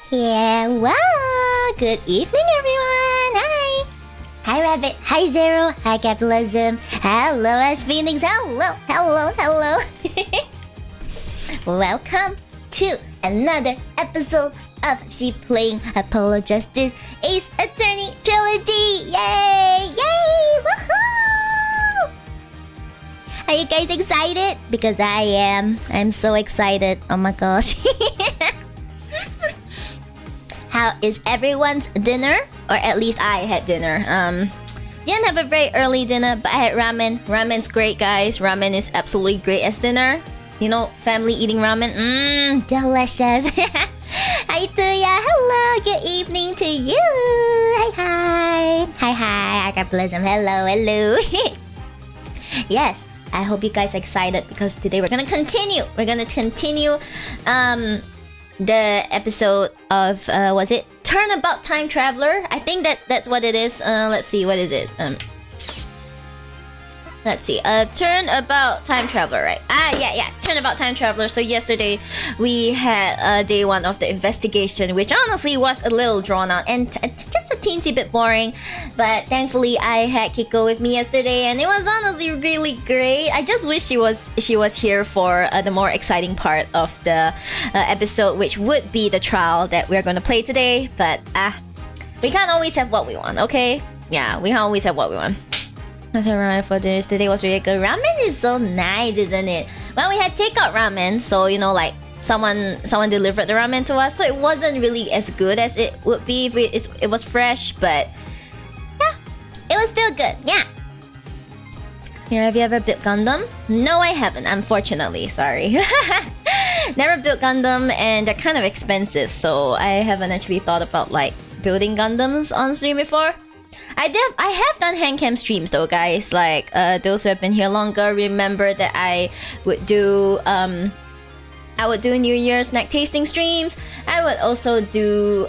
here. Wow! Good evening, everyone! Hi! Hi, Rabbit. Hi, Zero. Hi, Capitalism. Hello, Ash Phoenix. Hello. Welcome to another episode of She Playing Apollo Justice Ace Attorney Trilogy! Yay! Woohoo! Are you guys excited? Because I am. I'm so excited. Oh my gosh. How is everyone's dinner? Or at least I had dinner. Didn't have a very early dinner, but I had ramen. Ramen's great, guys. Ramen is absolutely great as dinner. You know, family eating ramen. Delicious. Hi Tuya. Hello. Good evening to you. Hi. I got Blizzum. Hello. Yes. I hope you guys are excited because today we're gonna continue. The episode of was it Turnabout Time Traveler? I think that's what it is. Let's see, what is it? Let's see. Turnabout Time Traveler, right? Yeah. Turnabout Time Traveler. So yesterday we had day one of the investigation, which honestly was a little drawn out and it's just a teensy bit boring. But thankfully I had Kiko with me yesterday, and it was honestly really great. I just wish she was here for the more exciting part of the episode, which would be the trial that we're going to play today. But we can't always have what we want, okay? Yeah, we can't always have what we want. That's alright for this. Today was really good. Ramen is so nice, isn't it? Well, we had takeout ramen, so you know, like someone delivered the ramen to us, so it wasn't really as good as it would be if it was fresh, but yeah, it was still good. Yeah. Here, have you ever built Gundam? No, I haven't, unfortunately. Sorry. Never built Gundam, and they're kind of expensive, so I haven't actually thought about like building Gundams on stream before. I have done handcam streams though, guys. Like those who have been here longer remember that I would do New Year's snack tasting streams. I would also do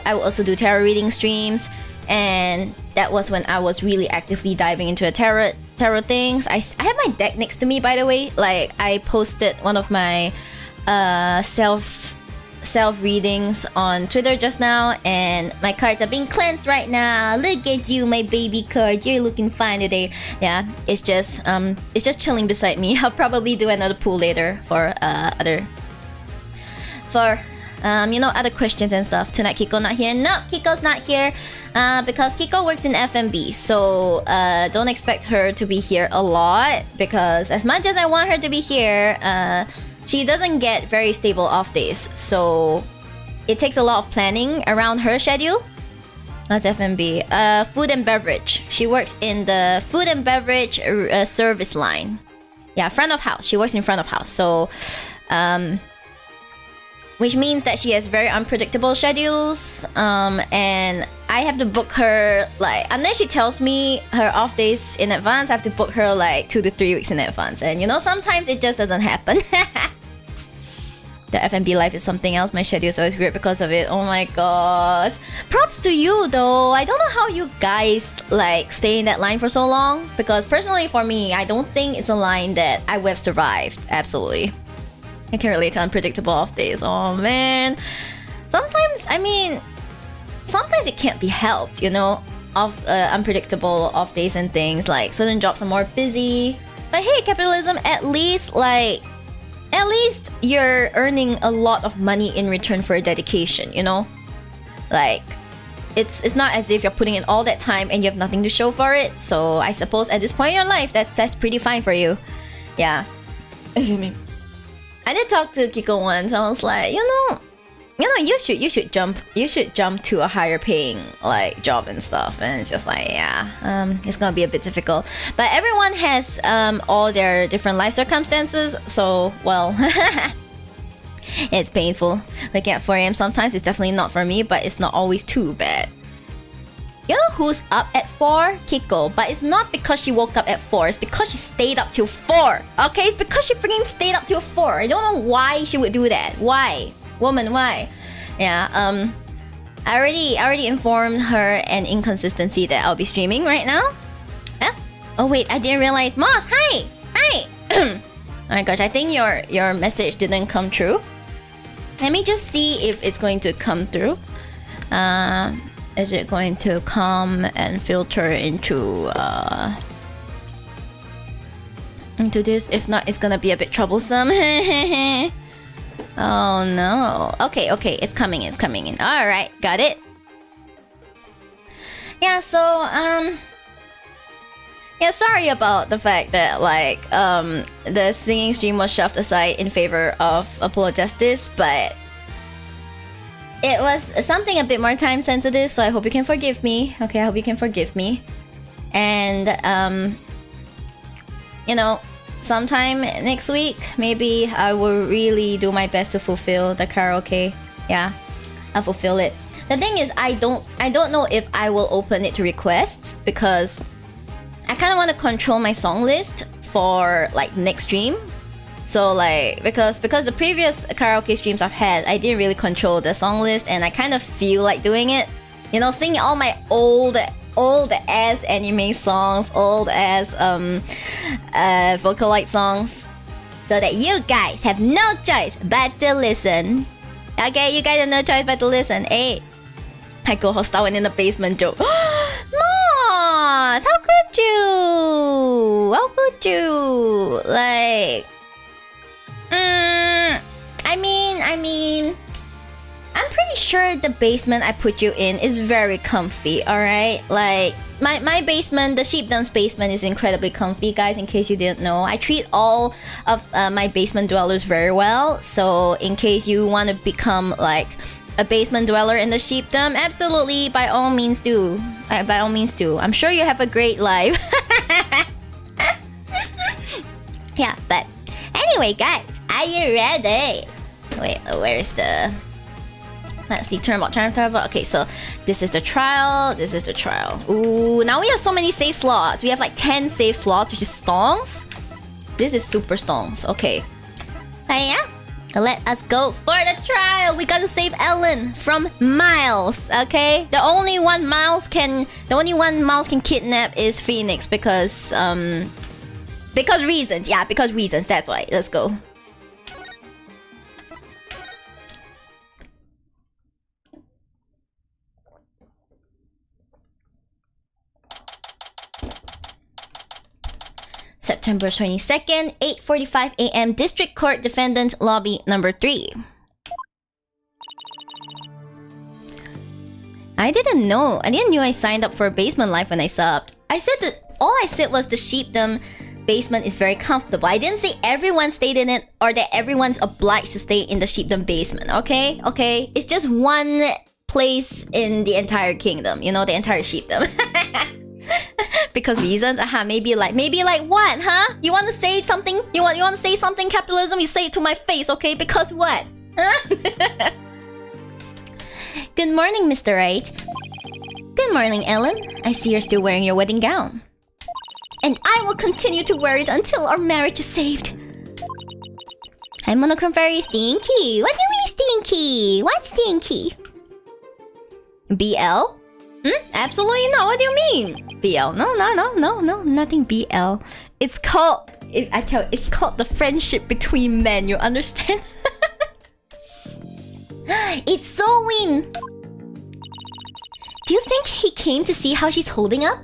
tarot reading streams, and that was when I was really actively diving into a tarot things. I have my deck next to me, by the way. Like I posted one of my self readings on Twitter just now, and my cards are being cleansed right now. Look at you, my baby card. You're looking fine today. Yeah, it's just chilling beside me. I'll probably do another pool later for other questions and stuff. Tonight Kiko not here. No, Kiko's not here because Kiko works in FMB, so don't expect her to be here a lot, because as much as I want her to be here, she doesn't get very stable off days, so it takes a lot of planning around her schedule. That's FMB. Food and beverage. She works in the food and beverage service line. Yeah, front of house. She works in front of house. So, which means that she has very unpredictable schedules. And I have to book her, like, unless she tells me her off days in advance, I have to book her like 2 to 3 weeks in advance. And you know, sometimes it just doesn't happen. The FMB life is something else. My schedule is always weird because of it. Oh my gosh. Props to you though. I don't know how you guys like stay in that line for so long, because personally for me, I don't think it's a line that I would have survived. Absolutely. I can relate to unpredictable off days. Oh man. Sometimes it can't be helped, you know, unpredictable off days and things. Like certain jobs are more busy. But hey, capitalism, at least you're earning a lot of money in return for dedication, you know? Like, it's not as if you're putting in all that time and you have nothing to show for it. So I suppose at this point in your life, that's pretty fine for you. Yeah. I did talk to Kiko once. I was like, you know, you should jump to a higher paying like job and stuff. And it's just like, yeah, it's gonna be a bit difficult. But everyone has all their different life circumstances. So well, it's painful. Waking at 4 a.m. sometimes it's definitely not for me, but it's not always too bad. You know who's up at 4? Kiko. But it's not because she woke up at 4. It's because she stayed up till 4. Okay, it's because she freaking stayed up till 4. I don't know why she would do that. Why? Woman, why? Yeah, I already informed her an inconsistency that I'll be streaming right now. Huh? Oh wait, I didn't realize. Moss, hi! Oh my gosh, I think your message didn't come through. Let me just see if it's going to come through. Is it going to come and filter into this? If not, it's gonna be a bit troublesome. Oh no. Okay, it's coming in. Alright, got it. Yeah, so yeah, sorry about the fact that like the singing stream was shoved aside in favor of Apollo Justice, but it was something a bit more time sensitive, so I hope you can forgive me. Okay, I hope you can forgive me. And you know, sometime next week, maybe I will really do my best to fulfill the karaoke. Yeah, I'll fulfill it. The thing is, I don't know if I will open it to requests because I kind of want to control my song list for like next stream. So like because the previous karaoke streams I've had, I didn't really control the song list, and I kind of feel like doing it. You know, singing all my old ass anime songs, old ass Vocalite songs, so that you guys have no choice but to listen. Okay, you guys have no choice but to listen. Hey, I go hostile and in the basement joke. Moss, how could you? How could you? Like, I mean, I'm pretty sure the basement I put you in is very comfy, alright? Like, my basement, the Shibdom's basement is incredibly comfy, guys, in case you didn't know. I treat all of my basement dwellers very well, so in case you want to become, like, a basement dweller in the Shibdom, absolutely, by all means do. By all means do. I'm sure you have a great life. Yeah, but anyway, guys, are you ready? Wait, where's the... Let's see, turnabout. Okay, so this is the trial. This is the trial. Ooh, now we have so many save slots. We have like 10 save slots, which is stongs. This is super stongs. Okay. Yeah. Let us go for the trial. We gotta save Ellen from Miles. Okay. The only one Miles can kidnap is Phoenix because reasons. Yeah, because reasons. That's why. Let's go. September 22nd, 8:45 a.m. District Court Defendant Lobby number 3. I didn't know I signed up for Basement Life when I subbed. All I said was the Shibdom basement is very comfortable. I didn't say everyone stayed in it or that everyone's obliged to stay in the Shibdom basement, okay? Okay? It's just one place in the entire kingdom, you know, the entire Shibdom. Because reasons, maybe like what, huh? You want to say something? You want to say something? Capitalism? You say it to my face, okay? Because what? Huh? Good morning, Mr. Right. Good morning, Ellen. I see you're still wearing your wedding gown. And I will continue to wear it until our marriage is saved. I'm monochrome very stinky. What do you mean stinky? What's stinky? BL? Absolutely not. What do you mean? BL? No, nothing BL. It's called... it's called the friendship between men. You understand? It's Solwyn. Do you think he came to see how she's holding up?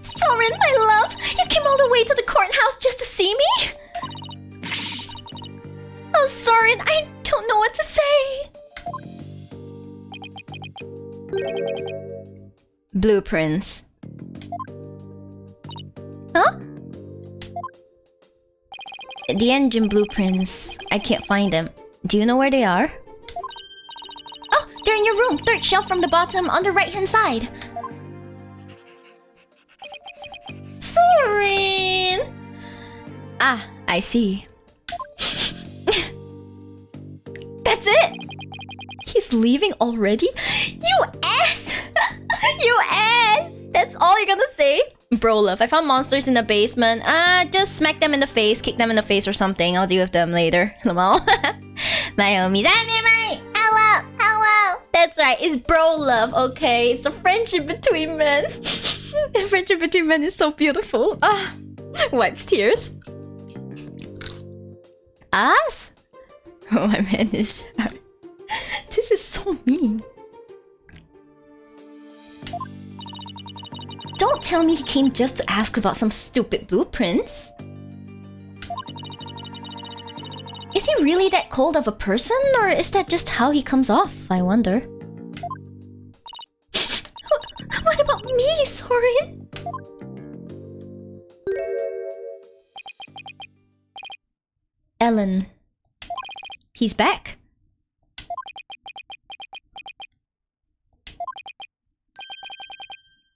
Soren, my love! You came all the way to the courthouse just to see me? Oh, Soren, I don't know what to say. Blueprints. Huh? The engine blueprints. I can't find them. Do you know where they are? Oh, they're in your room. Third shelf from the bottom on the right-hand side. Soren! Ah, I see. That's it! He's leaving already? You ass! You ass! That's all you're gonna say? Bro love, I found monsters in the basement. Just smack them in the face, kick them in the face or something. I'll deal with them later. Lol. My homies. Hello! Hello! That's right, it's bro love, okay? It's a friendship between men. The friendship between men is so beautiful. Wipes tears. Us? My man is sharp. This is so mean. Don't tell me he came just to ask about some stupid blueprints. Is he really that cold of a person, or is that just how he comes off, I wonder? What about me, Soren? Ellen. He's back.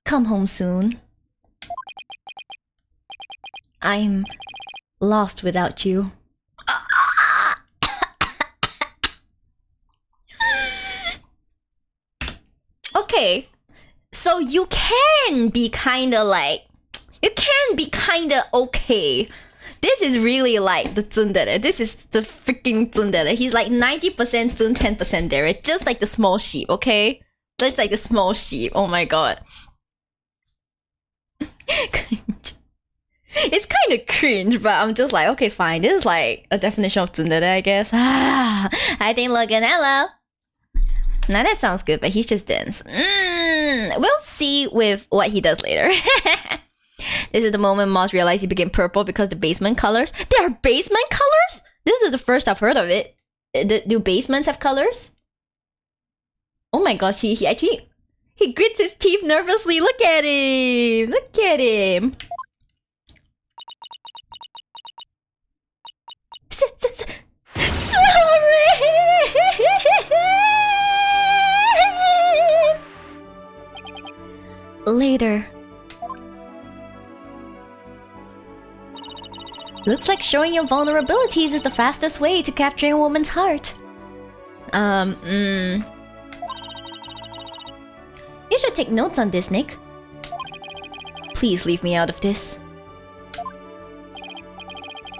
Come home soon. I'm lost without you. Okay, so you can be kinda like... You can be kinda okay. This is really like the tsundere. This is the freaking tsundere. He's like 90% tsun, 10% dere. Just like the small sheep, okay? Just like the small sheep. Oh my god. Cringe. It's kind of cringe, but I'm just like, okay, fine. This is like a definition of tsundere, I guess. I think Logan, hello. Now that sounds good, but he's just dense. We'll see with what he does later. This is the moment Moss realized he became purple because the basement colors. There are basement colors? This is the first I've heard of it. Do basements have colors? Oh my gosh, he actually... He grits his teeth nervously. Look at him! Look at him! Sorry! Later. Looks like showing your vulnerabilities is the fastest way to capturing a woman's heart. You should take notes on this, Nick. Please leave me out of this.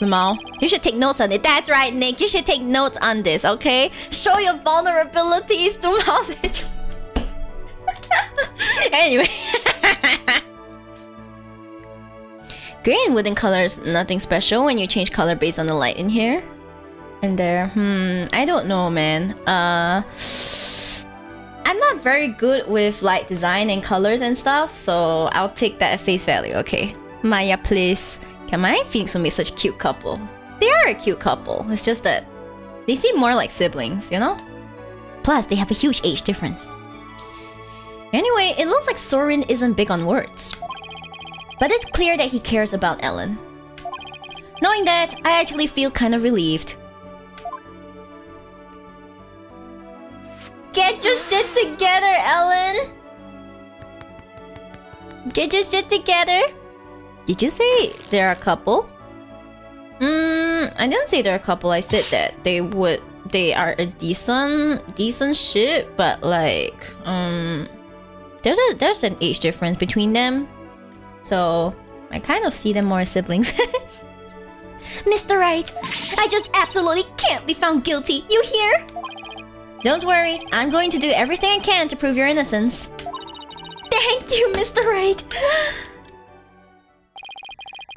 Lamal, you should take notes on it. That's right, Nick. You should take notes on this, okay? Show your vulnerabilities to Mouse. Anyway. Gray and wooden colors, nothing special when you change color based on the light in here. And there, I don't know, man. I'm not very good with like design and colors and stuff, so I'll take that at face value, okay? Maya, please. Come on, Phoenix will make such a cute couple. They are a cute couple. It's just that they seem more like siblings, you know? Plus, they have a huge age difference. Anyway, it looks like Soren isn't big on words. But it's clear that he cares about Ellen. Knowing that, I actually feel kind of relieved. Get your shit together, Ellen! Get your shit together! Did you say they're a couple? I didn't say they're a couple. I said that they are a decent ship, but like, there's an age difference between them. So, I kind of see them more as siblings. Mr. Right, I just absolutely can't be found guilty, you hear? Don't worry, I'm going to do everything I can to prove your innocence. Thank you, Mr. Right.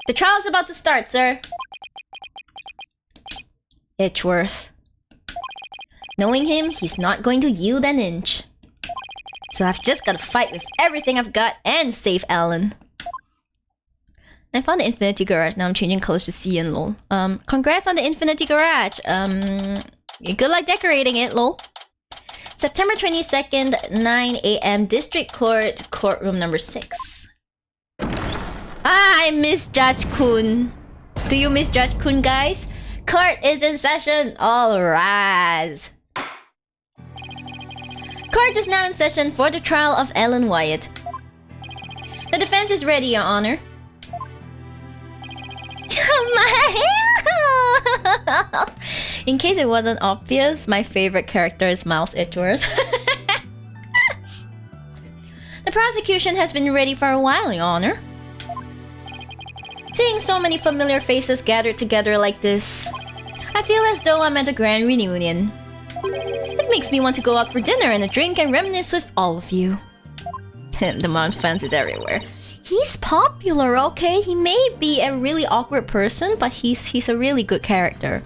The trial's about to start, sir. Itchworth. Knowing him, he's not going to yield an inch. So I've just gotta fight with everything I've got and save Ellen. I found the Infinity Garage. Now I'm changing colors to C and lol. Congrats on the Infinity Garage. Good luck decorating it, lol. September 22nd, 9 AM, District Court, courtroom number 6. I miss Judge Kun. Do you miss Judge Kun, guys? Court is in session. All rise. Court is now in session for the trial of Ellen Wyatt. The defense is ready, Your Honor. In case it wasn't obvious, my favorite character is Mouse Itchworth. The prosecution has been ready for a while, Your Honor. Seeing so many familiar faces gathered together like this, I feel as though I'm at a grand reunion. It makes me want to go out for dinner and a drink and reminisce with all of you. The Mount fans is everywhere. He's popular, okay? He may be a really awkward person, but he's a really good character.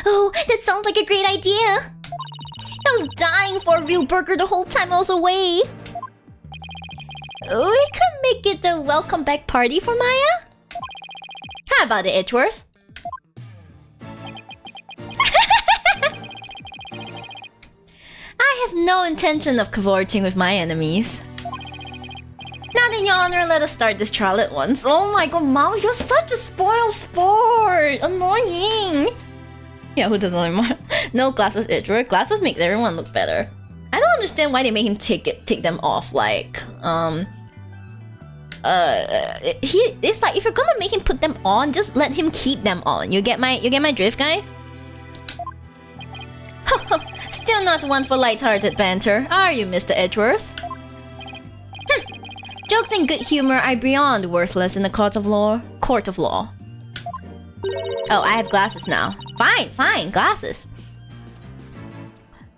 Oh, that sounds like a great idea. I was dying for a real burger the whole time I was away. We could make it the welcome back party for Maya. How about it, Edgeworth? I have no intention of cavorting with my enemies. Now then, Your Honor, let us start this trial at once. Oh my god, Mao, you're such a spoiled sport! Annoying! Yeah, who doesn't like Mao? No glasses, Edgeworth. Glasses make everyone look better. I don't understand why they make him take them off. Like, it's like if you're gonna make him put them on, just let him keep them on. You get my drift, guys? Still not one for light-hearted banter, are you, Mr. Edgeworth? Jokes and good humor are beyond worthless in the court of law. Oh, I have glasses now. Fine, glasses.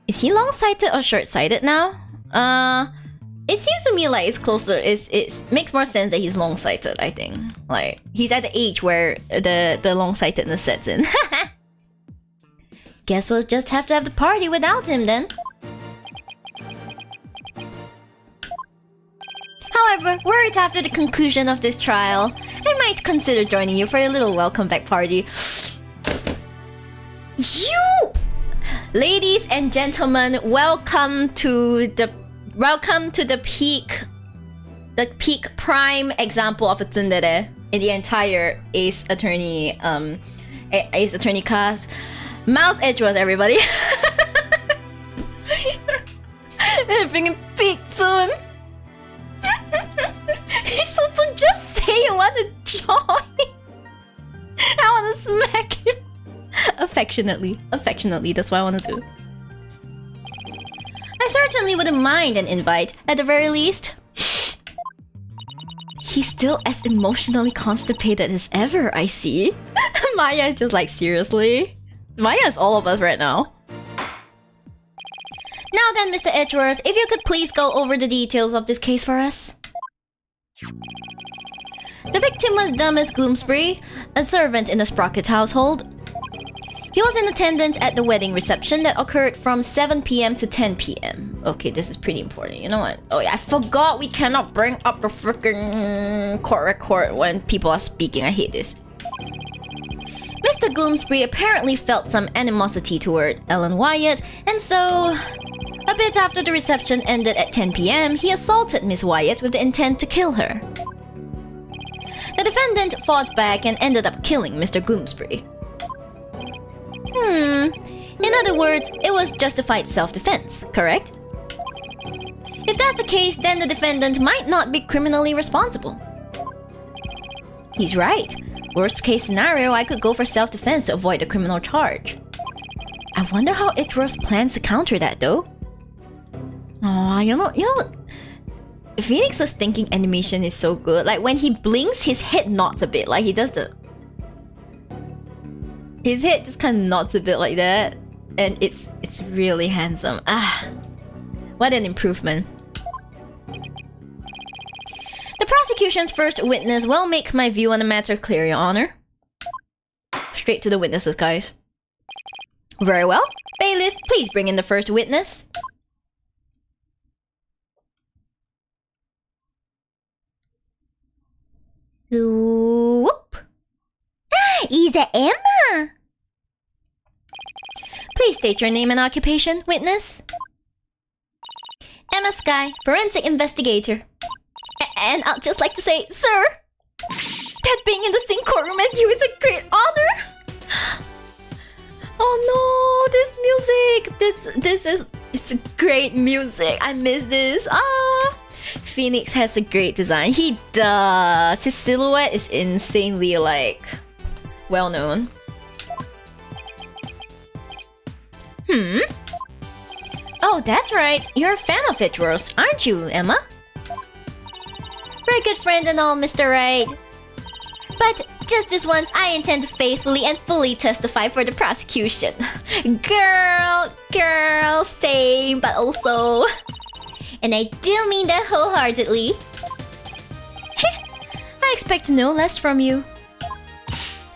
Is he long-sighted or short-sighted now? It seems to me like it's closer. It makes more sense that he's long-sighted, I think. Like, he's at the age where the long-sightedness sets in. Guess we'll just have to have the party without him then. However, were it after the conclusion of this trial, I might consider joining you for a little welcome back party. You! Ladies and gentlemen, welcome to the peak prime example of a tsundere in the entire Ace Attorney cast. Mouse Edgeworth, everybody. Bringing peak soon. So to just say you want to join. I want to smack him. Affectionately, that's what I want to do. I certainly wouldn't mind an invite, at the very least. He's still as emotionally constipated as ever, I see. Maya is just like, seriously? Maya is all of us right now. Now then, Mr. Edgeworth, if you could please go over the details of this case for us. The victim was Thomas Gloomsbury, a servant in the Sprocket household. He was in attendance at the wedding reception that occurred from 7 PM to 10 PM. Okay, this is pretty important. You know what? Oh yeah, I forgot we cannot bring up the freaking court record when people are speaking. I hate this. Mr. Gloomsbury apparently felt some animosity toward Ellen Wyatt, and so, a bit after the reception ended at 10 PM, he assaulted Miss Wyatt with the intent to kill her. The defendant fought back and ended up killing Mr. Gloomsbury. In other words, it was justified self-defense, correct? If that's the case, then the defendant might not be criminally responsible. He's right. Worst case scenario, I could go for self-defense to avoid a criminal charge. I wonder how Edgeworth plans to counter that, though. Aw, you know what? Phoenix's thinking animation is so good. Like, when he blinks, his head nods a bit. Like, he does the... His head just kind of nods a bit like that. And it's really handsome. Ah, what an improvement. The prosecution's first witness will make my view on the matter clear, Your Honor. Straight to the witnesses, guys. Very well. Bailiff, please bring in the first witness. Whoop! Ah, is that Emma? Please state your name and occupation, witness. Emma Sky, forensic investigator. And I'd just like to say, sir, that being in the same courtroom as you is a great honor. Oh no, this music! It's great music. I miss this. Ah, Phoenix has a great design. He does. His silhouette is insanely like well known. Oh, that's right. You're a fan of Edgeworth, aren't you, Emma? We're a good friend and all, Mr. Wright. But just this once, I intend to faithfully and fully testify for the prosecution. Girl, same, but also... And I do mean that wholeheartedly. I expect no less from you.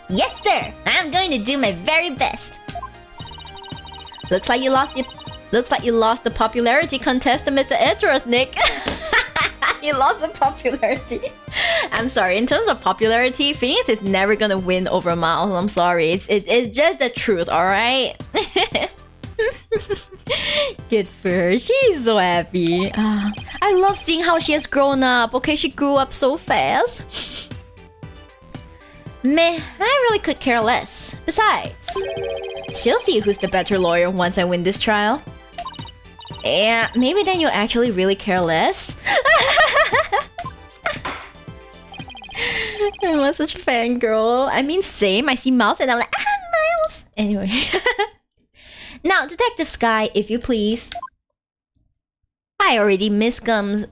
Yes, sir! I'm going to do my very best. Looks like you lost the popularity contest to Mr. Edgeworth, Nick. You lost the popularity. I'm sorry. In terms of popularity, Phoenix is never gonna win over Miles. I'm sorry. It's just the truth. All right. Good for her. She's so happy. I love seeing how she has grown up. Okay, she grew up so fast. Meh, I really could care less. Besides, she'll see who's the better lawyer once I win this trial. Yeah, maybe then you'll actually really care less. I'm such a fangirl. I mean, same. I see Miles and I'm like, Miles. Anyway. Now, Detective Sky, if you please. I already miss Gum.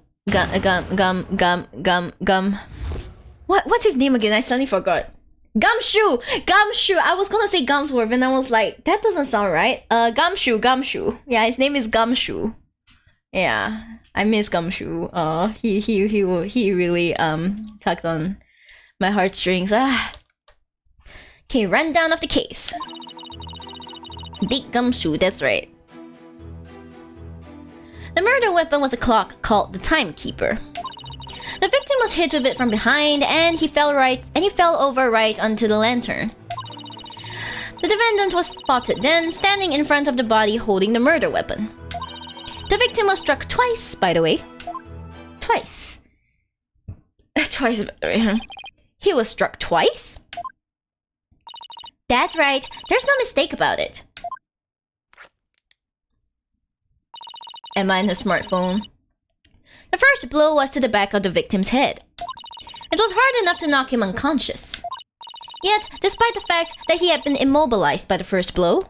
What's his name again? I suddenly forgot. Gumshoe! I was gonna say Gumsworth and I was like, that doesn't sound right. Gumshoe. Yeah, his name is Gumshoe. Yeah, I miss Gumshoe. He really tugged on my heartstrings. Okay, rundown of the case. Big Gumshoe, that's right. The murder weapon was a clock called the Timekeeper. The victim was hit with it from behind, and he fell over right onto the lantern. The defendant was spotted then, standing in front of the body holding the murder weapon. The victim was struck twice, by the way. Twice. Twice, by the way, huh? He was struck twice? That's right, there's no mistake about it. Emma and her smartphone. The first blow was to the back of the victim's head. It was hard enough to knock him unconscious. Yet, despite the fact that he had been immobilized by the first blow,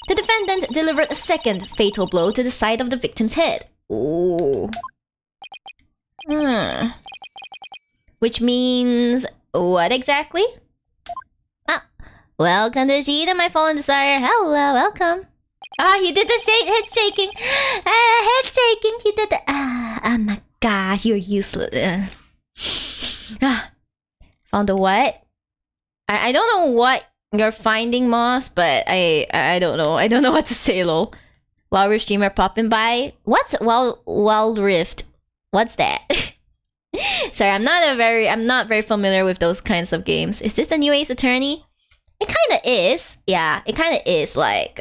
the defendant delivered a second fatal blow to the side of the victim's head. Ooh. Which means... what exactly? Welcome to Shibdom, my fallen desire. Hello, welcome. He did the head shaking. Head shaking. He did the... oh my gosh, you're useless. Found a what? I don't know what you're finding, Moss, but I don't know. I don't know what to say, lol. Wild Rift streamer popping by. What's Wild Rift? What's that? Sorry, I'm not very familiar with those kinds of games. Is this the new Ace Attorney? It kinda is. Yeah, it kinda is. Like,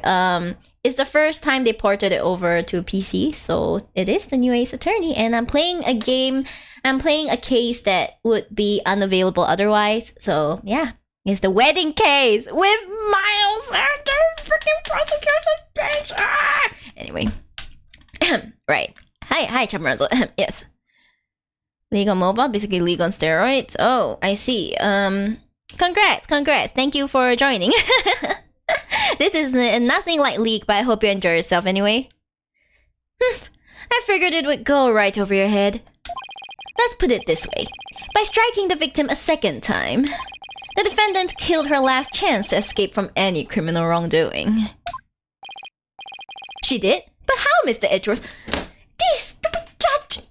it's the first time they ported it over to PC, so it is the new Ace Attorney, and I'm playing a game. I'm playing a case that would be unavailable otherwise. So yeah, it's the wedding case with Miles and the freaking prosecutor's bench. Anyway, right. Hi, Chamarzo. Yes. League on mobile, basically League on steroids. Oh, I see. Congrats. Thank you for joining. This is nothing like League, but I hope you enjoy yourself anyway. I figured it would go right over your head. Let's put it this way. By striking the victim a second time, the defendant killed her last chance to escape from any criminal wrongdoing. She did? But how, Mr. Edgeworth? This stupid judge!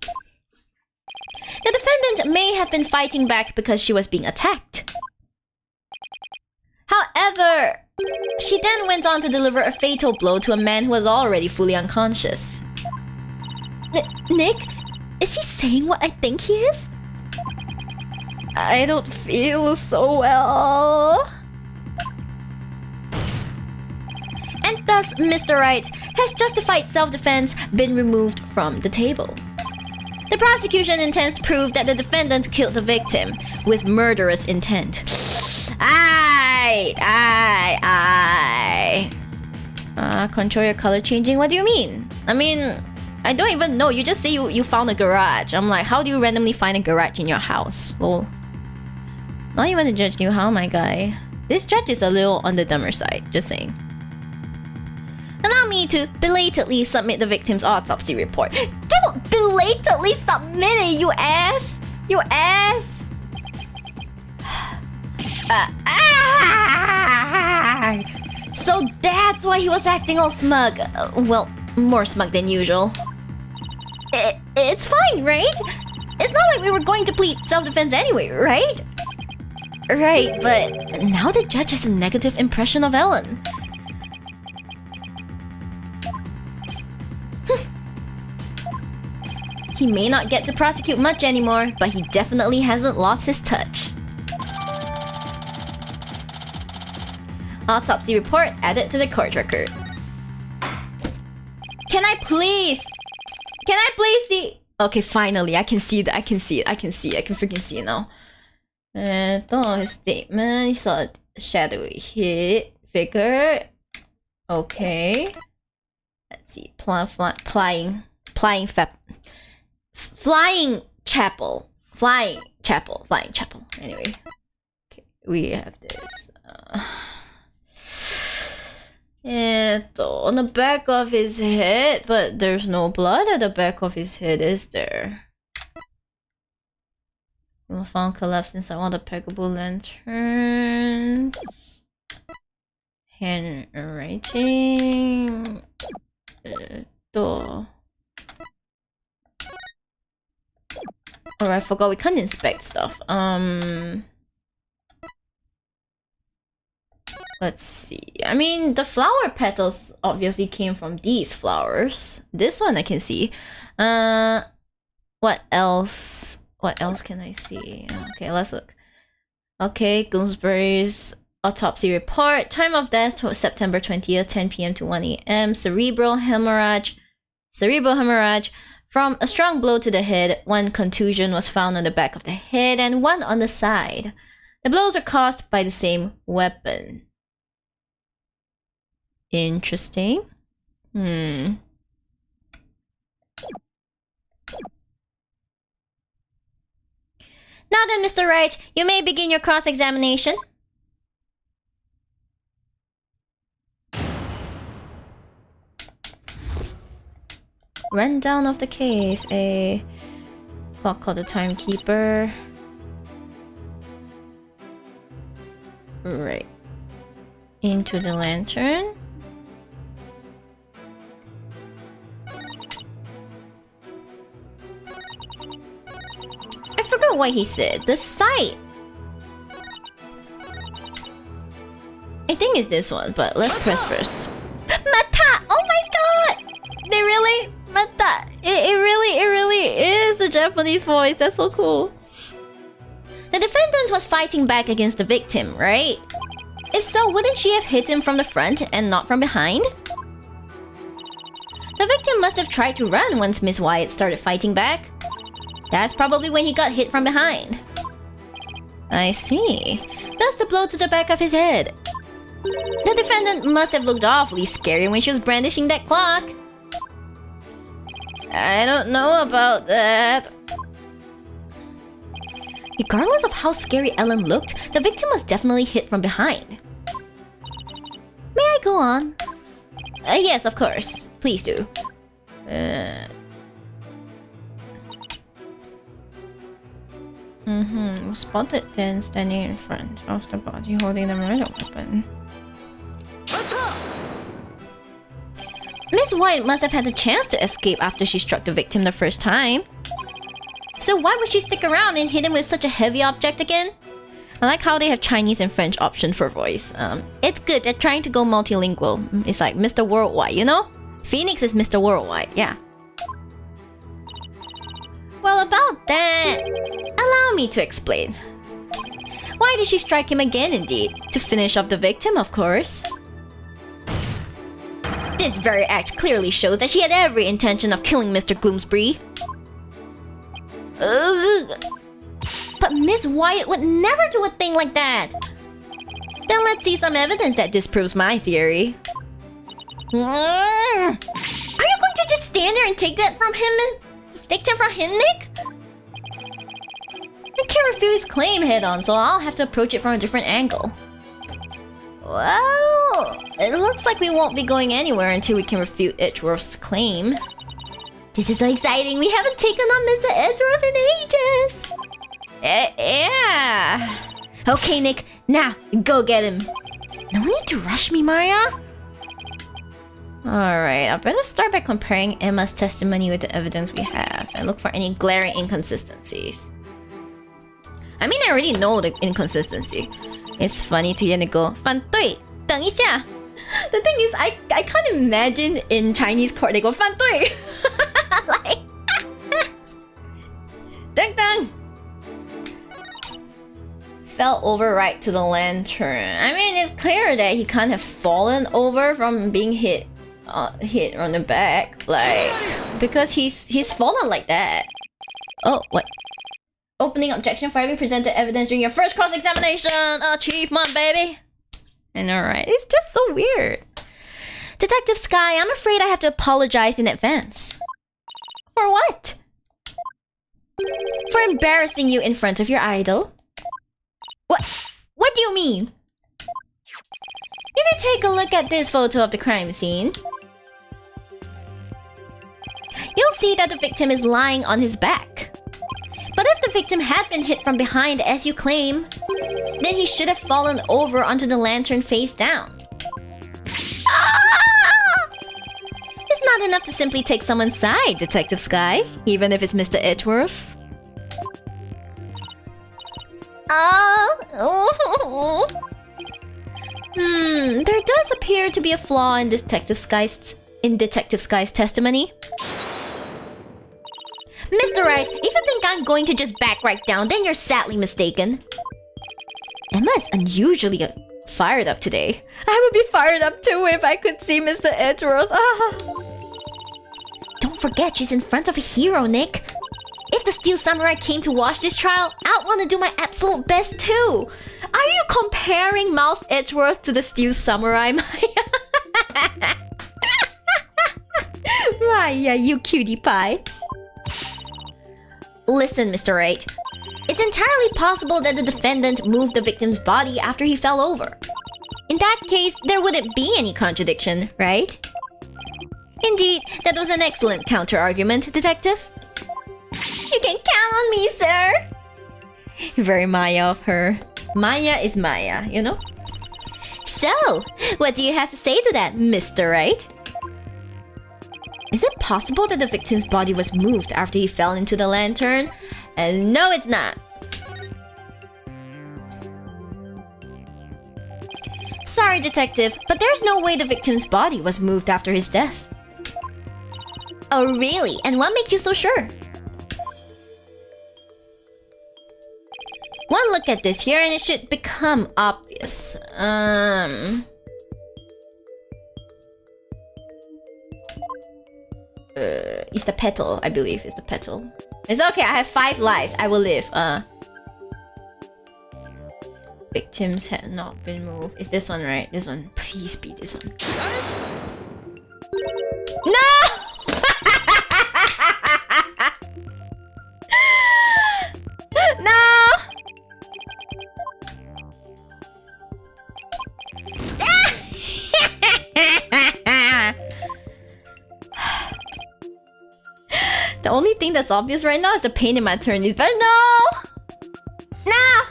The defendant may have been fighting back because she was being attacked. However, she then went on to deliver a fatal blow to a man who was already fully unconscious. Nick? Is he saying what I think he is? I don't feel so well. And thus, Mr. Wright has justified self-defense been removed from the table. The prosecution intends to prove that the defendant killed the victim with murderous intent. Control your color changing? What do you mean? I mean, I don't even know. You just say you found a garage. I'm like, how do you randomly find a garage in your house? Lol. Not even the judge knew how, my guy. This judge is a little on the dumber side, just saying. Allow me to belatedly submit the victim's autopsy report. Don't belatedly submit it, you ass! You ass! So that's why he was acting all smug. Well, more smug than usual. It's fine, right? It's not like we were going to plead self-defense anyway, right? Right, but now the judge has a negative impression of Ellen. He may not get to prosecute much anymore, but he definitely hasn't lost his touch. Autopsy report added to the court record. Can I please see? Okay, finally, I can see that. I can freaking see it now. His statement. He saw a shadowy hit figure. Okay. Let's see. Flying chapel. Anyway. Okay, we have this. On the back of his head, but there's no blood at the back of his head, is there? We were found collapsed inside one of the peggable lanterns. Handwriting. Oh, I forgot we can't inspect stuff. Let's see. I mean, the flower petals obviously came from these flowers. This one I can see. What else? What else can I see? Okay, let's look. Okay, Gooseberry's autopsy report. Time of death was September 20th, 10 p.m. to 1 a.m. Cerebral hemorrhage from a strong blow to the head. One contusion was found on the back of the head and one on the side. The blows are caused by the same weapon. Interesting. Now then, Mr. Wright, you may begin your cross-examination. Rundown of the case. A clock called the timekeeper. Right. Into the lantern. I forgot what he said. The site. I think it's this one, but let's press first. Mata! Oh my god! They really... Mata! It really is the Japanese voice. That's so cool. The defendant was fighting back against the victim, right? If so, wouldn't she have hit him from the front and not from behind? The victim must have tried to run once Miss Wyatt started fighting back. That's probably when he got hit from behind. I see. That's the blow to the back of his head. The defendant must have looked awfully scary when she was brandishing that clock. I don't know about that. Regardless of how scary Ellen looked, the victim was definitely hit from behind. May I go on? Yes, of course. Please do. Spotted then standing in front of the body holding the murder weapon. Miss White must have had the chance to escape after she struck the victim the first time. So why would she stick around and hit him with such a heavy object again? I like how they have Chinese and French option for voice. It's good, they're trying to go multilingual. It's like Mr. Worldwide, you know? Phoenix is Mr. Worldwide, yeah. Well, about that, allow me to explain. Why did she strike him again, indeed? To finish off the victim, of course. This very act clearly shows that she had every intention of killing Mr. Gloomsbury. But Miss Wyatt would never do a thing like that. Then let's see some evidence that disproves my theory. Are you going to just stand there and take that from him? Take that from him, Nick? I can't refute his claim head on, so I'll have to approach it from a different angle. Well, it looks like we won't be going anywhere until we can refute Edgeworth's claim. This is so exciting. We haven't taken on Mr. Edgeworth in ages. Yeah. Okay, Nick. Now, go get him. No need to rush me, Maria. Alright, I better start by comparing Emma's testimony with the evidence we have and look for any glaring inconsistencies. I mean, I already know the inconsistency. It's funny to hear Nick go, 反对,等一下. The thing is, I can't imagine in Chinese court they go 反对. Like, Dang dang! Fell over right to the lantern. I mean, it's clear that he can't have fallen over from being hit on the back, like, because he's fallen like that. Oh, what? Opening objection for having presented evidence during your first cross-examination. Achievement, baby. I know, right? It's just so weird. Detective Sky, I'm afraid I have to apologize in advance. For what? For embarrassing you in front of your idol. What? What do you mean? If you take a look at this photo of the crime scene, you'll see that the victim is lying on his back. But if the victim had been hit from behind as you claim, then he should have fallen over onto the lantern face down. It's not enough to simply take someone's side, Detective Sky, even if it's Mr. Edgeworth. There does appear to be a flaw in Detective Sky's testimony. Mr. Wright, if you think I'm going to just back right down, then you're sadly mistaken. Emma is unusually fired up today. I would be fired up too if I could see Mr. Edgeworth. Don't forget, she's in front of a hero, Nick. If the Steel Samurai came to watch this trial, I'd want to do my absolute best too. Are you comparing Mouse Edgeworth to the Steel Samurai, Maya? Maya, you cutie pie. Listen, Mr. Wright. It's entirely possible that the defendant moved the victim's body after he fell over. In that case, there wouldn't be any contradiction, right? Indeed, that was an excellent counter-argument, Detective. You can count on me, sir! Very Maya of her. Maya is Maya, you know? So, what do you have to say to that, Mr. Wright? Is it possible that the victim's body was moved after he fell into the lantern? No, it's not. Sorry, Detective, but there's no way the victim's body was moved after his death. Oh, really? And what makes you so sure? One look at this here and it should become obvious. It's the petal, I believe. It's the petal. It's okay, I have 5 lives. I will live. Victims had not been moved. It's this one, right? This one. Please be this one. No! No! The only thing that's obvious right now is the pain in my attorneys, but no! No!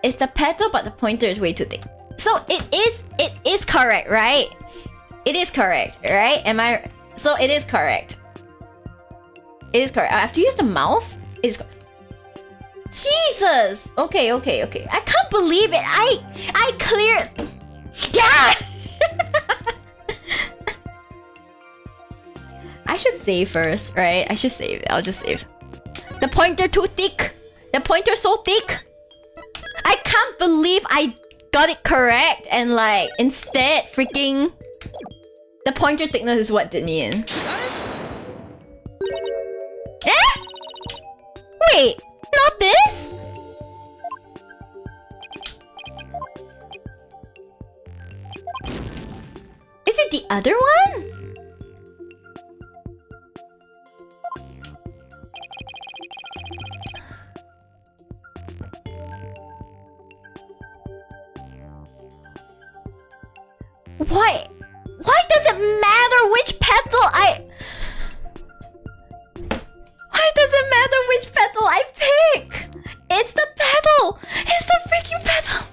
It's the petal, but the pointer is way too thick. So it is correct, right? It is correct, right? So it is correct. It is correct. I have to use the mouse? It is Jesus! Okay. I can't believe it. I cleared. Yeah! I should save first, right? I should save. I'll just save. The pointer too thick. The pointer so thick. I can't believe I got it correct and like instead freaking the pointer thickness is what did me in. Eh? Wait, not this? Is it the other one? Why? Why does it matter which petal Why does it matter which petal I pick? It's the petal! It's the freaking petal!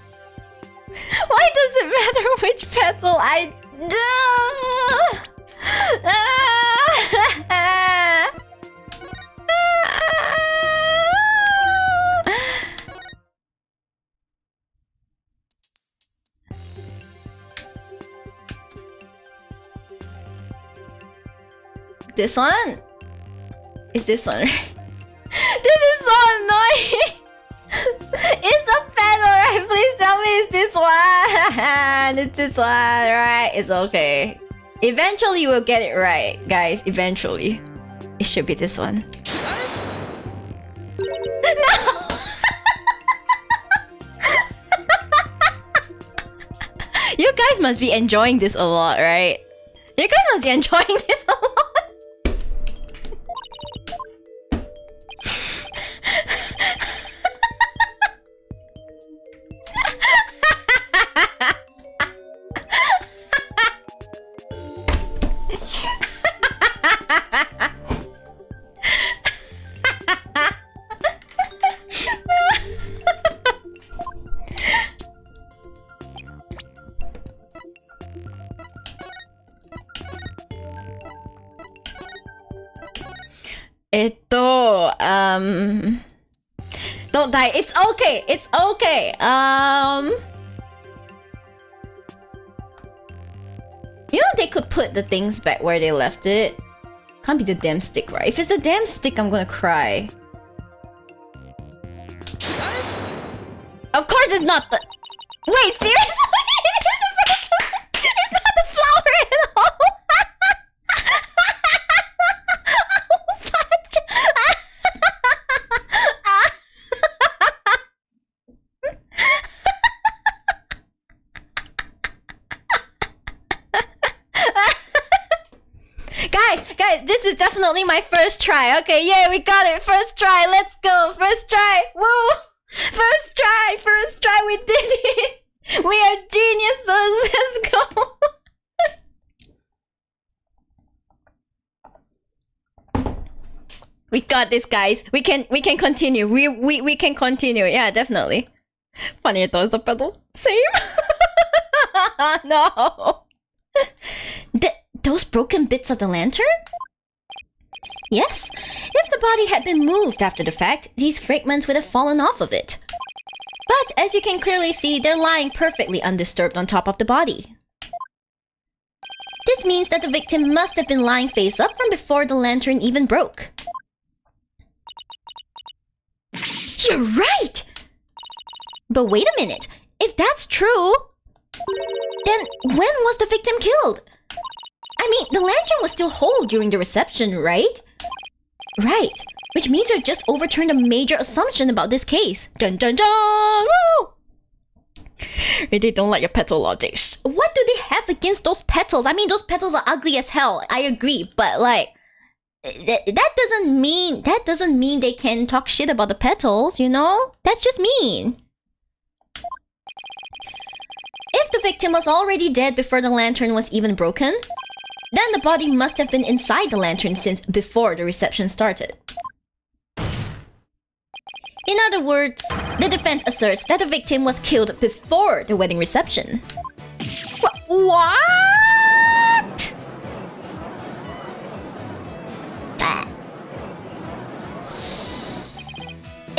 Why does it matter which petal I... This one? Is this one right? This is so annoying! It's the petal, right? Please tell me it's this one! It's this one, right? It's okay. Eventually we'll get it right, guys. Eventually. It should be this one. No! You guys must be enjoying this a lot, right? You guys must be enjoying this a lot. Don't die. It's okay. It's okay. You know they could put the things back where they left it. Can't be the damn stick, right? If it's the damn stick, I'm gonna cry. Of course it's not the... Wait, seriously? It's not the flower at all. Guys, this is definitely my first try. Okay, yeah, we got it. First try. Let's go. First try. Woo! First try, we did it! We are geniuses! Let's go! We got this, guys. We can continue. We can continue. Yeah, definitely. Funny it was the pedal. Same. No. Those broken bits of the lantern? Yes. If the body had been moved after the fact, these fragments would have fallen off of it. But as you can clearly see, they're lying perfectly undisturbed on top of the body. This means that the victim must have been lying face up from before the lantern even broke. You're right! But wait a minute. If that's true, then when was the victim killed? I mean, the lantern was still whole during the reception, right? Right. Which means we just overturned a major assumption about this case. Dun dun dun! Woo! Really don't like your petal logic. What do they have against those petals? I mean, those petals are ugly as hell. I agree, but like, that doesn't mean they can talk shit about the petals, you know? That's just mean. If the victim was already dead before the lantern was even broken, then the body must have been inside the lantern since before the reception started. In other words, the defense asserts that the victim was killed before the wedding reception. What?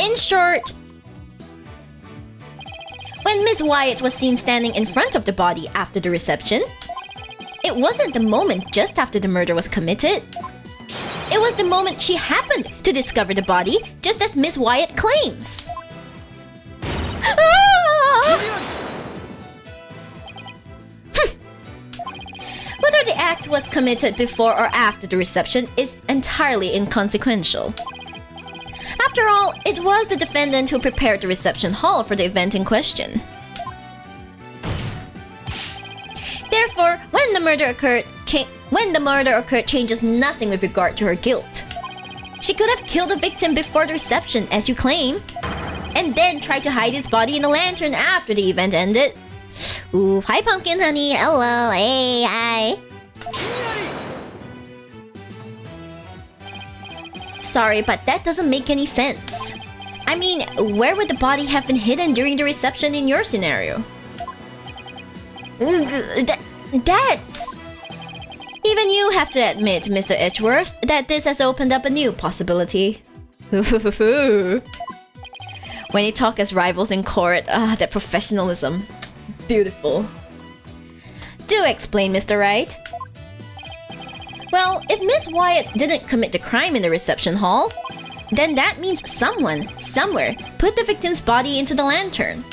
In short, when Miss Wyatt was seen standing in front of the body after the reception, it wasn't the moment just after the murder was committed. It was the moment she happened to discover the body, just as Miss Wyatt claims. Whether the act was committed before or after the reception is entirely inconsequential. After all, it was the defendant who prepared the reception hall for the event in question. Therefore, when the murder occurred changes nothing with regard to her guilt. She could have killed the victim before the reception, as you claim, and then tried to hide his body in the lantern after the event ended. Ooh, hi pumpkin honey, hello, hey, hi. Sorry, but that doesn't make any sense. I mean, where would the body have been hidden during the reception in your scenario? That's... Even you have to admit, Mr. Edgeworth, that this has opened up a new possibility. When you talk as rivals in court, that professionalism. Beautiful. Do explain, Mr. Wright. Well, if Miss Wyatt didn't commit the crime in the reception hall, then that means someone, somewhere, put the victim's body into the lantern.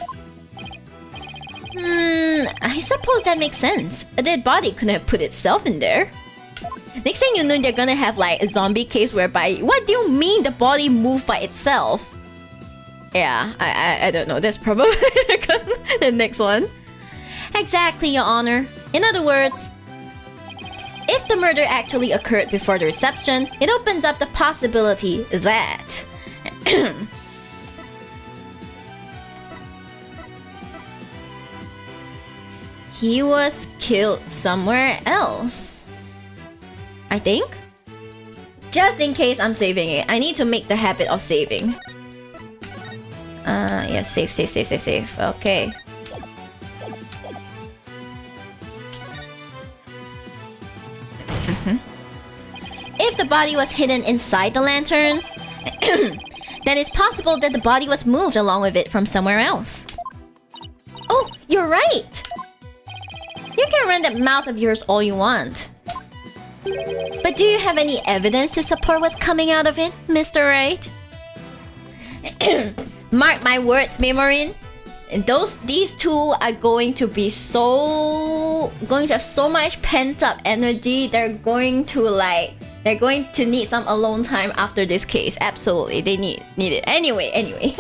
I suppose that makes sense. A dead body couldn't have put itself in there. Next thing you know, they're gonna have like a zombie case whereby... What do you mean the body moved by itself? Yeah, I don't know. That's probably the next one. Exactly, Your Honor. In other words, if the murder actually occurred before the reception, it opens up the possibility that... he was killed somewhere else. I think? Just in case I'm saving it. I need to make the habit of saving. Yeah, save. Okay. If the body was hidden inside the lantern, then it's possible that the body was moved along with it from somewhere else. Oh, you're right! You can run that mouth of yours all you want. But do you have any evidence to support what's coming out of it, Mr. Right? Mark my words, Miyori. These two are going to be going to have so much pent-up energy. They're going to need some alone time after this case. Absolutely, they need it. Anyway.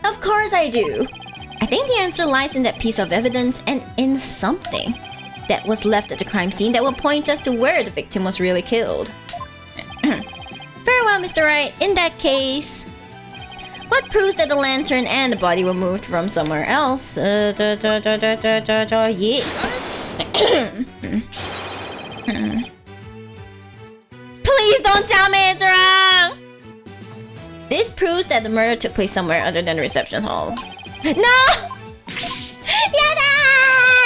Of course I do. I think the answer lies in that piece of evidence and in something that was left at the crime scene that will point us to where the victim was really killed. Very well, Mr. Wright. In that case, what proves that the lantern and the body were moved from somewhere else? Yeah. Please don't tell me it's wrong! This proves that the murder took place somewhere other than the reception hall. No! Yada!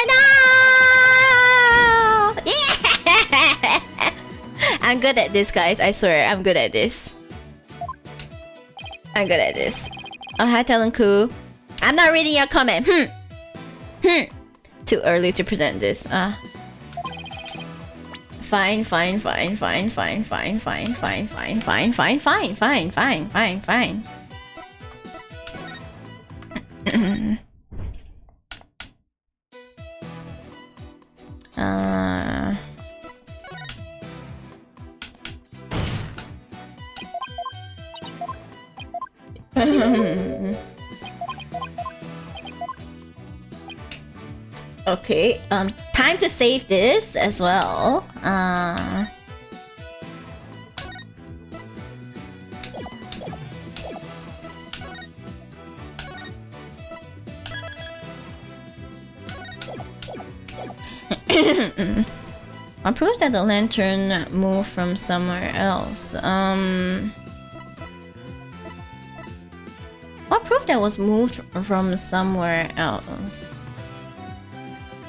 No! Yeah! I'm good at this, guys. I swear, I'm good at this. Oh, hi, Talenku. I'm not reading your comment. Too early to present this. Fine. Okay, time to save this as well. What proves that the lantern moved from somewhere else? What proof that was moved from somewhere else?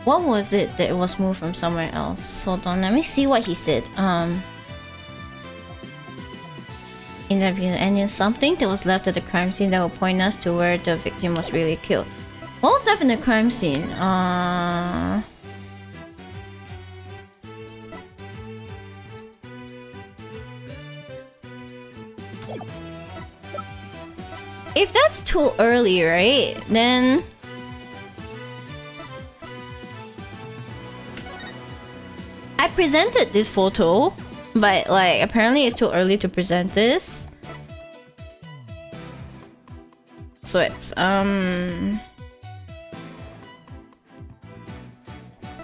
What was it that it was moved from somewhere else? Hold on, let me see what he said. And in something that was left at the crime scene that will point us to where the victim was really killed. What was left in the crime scene? If that's too early, right? Then I presented this photo, but like apparently it's too early to present this. So it's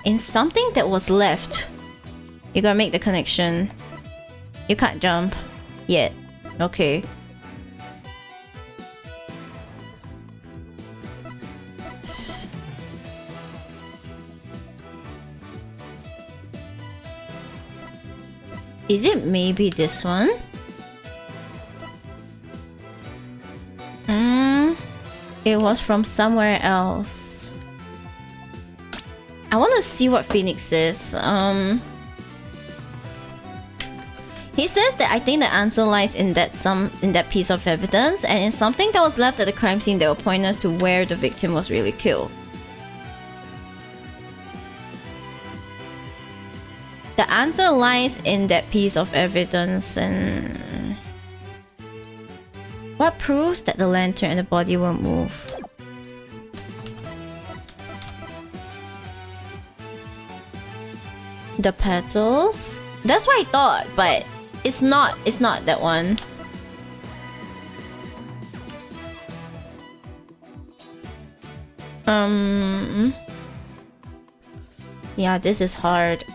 in something that was left. You gotta make the connection. You can't jump yet. Okay. Is it maybe this one? It was from somewhere else. I want to see what Phoenix is. He says that I think the answer lies in that piece of evidence and in something that was left at the crime scene that will point us to where the victim was really killed. The answer lies in that piece of evidence and... What proves that the lantern and the body won't move? The petals? That's what I thought, but it's not that one. Yeah, this is hard.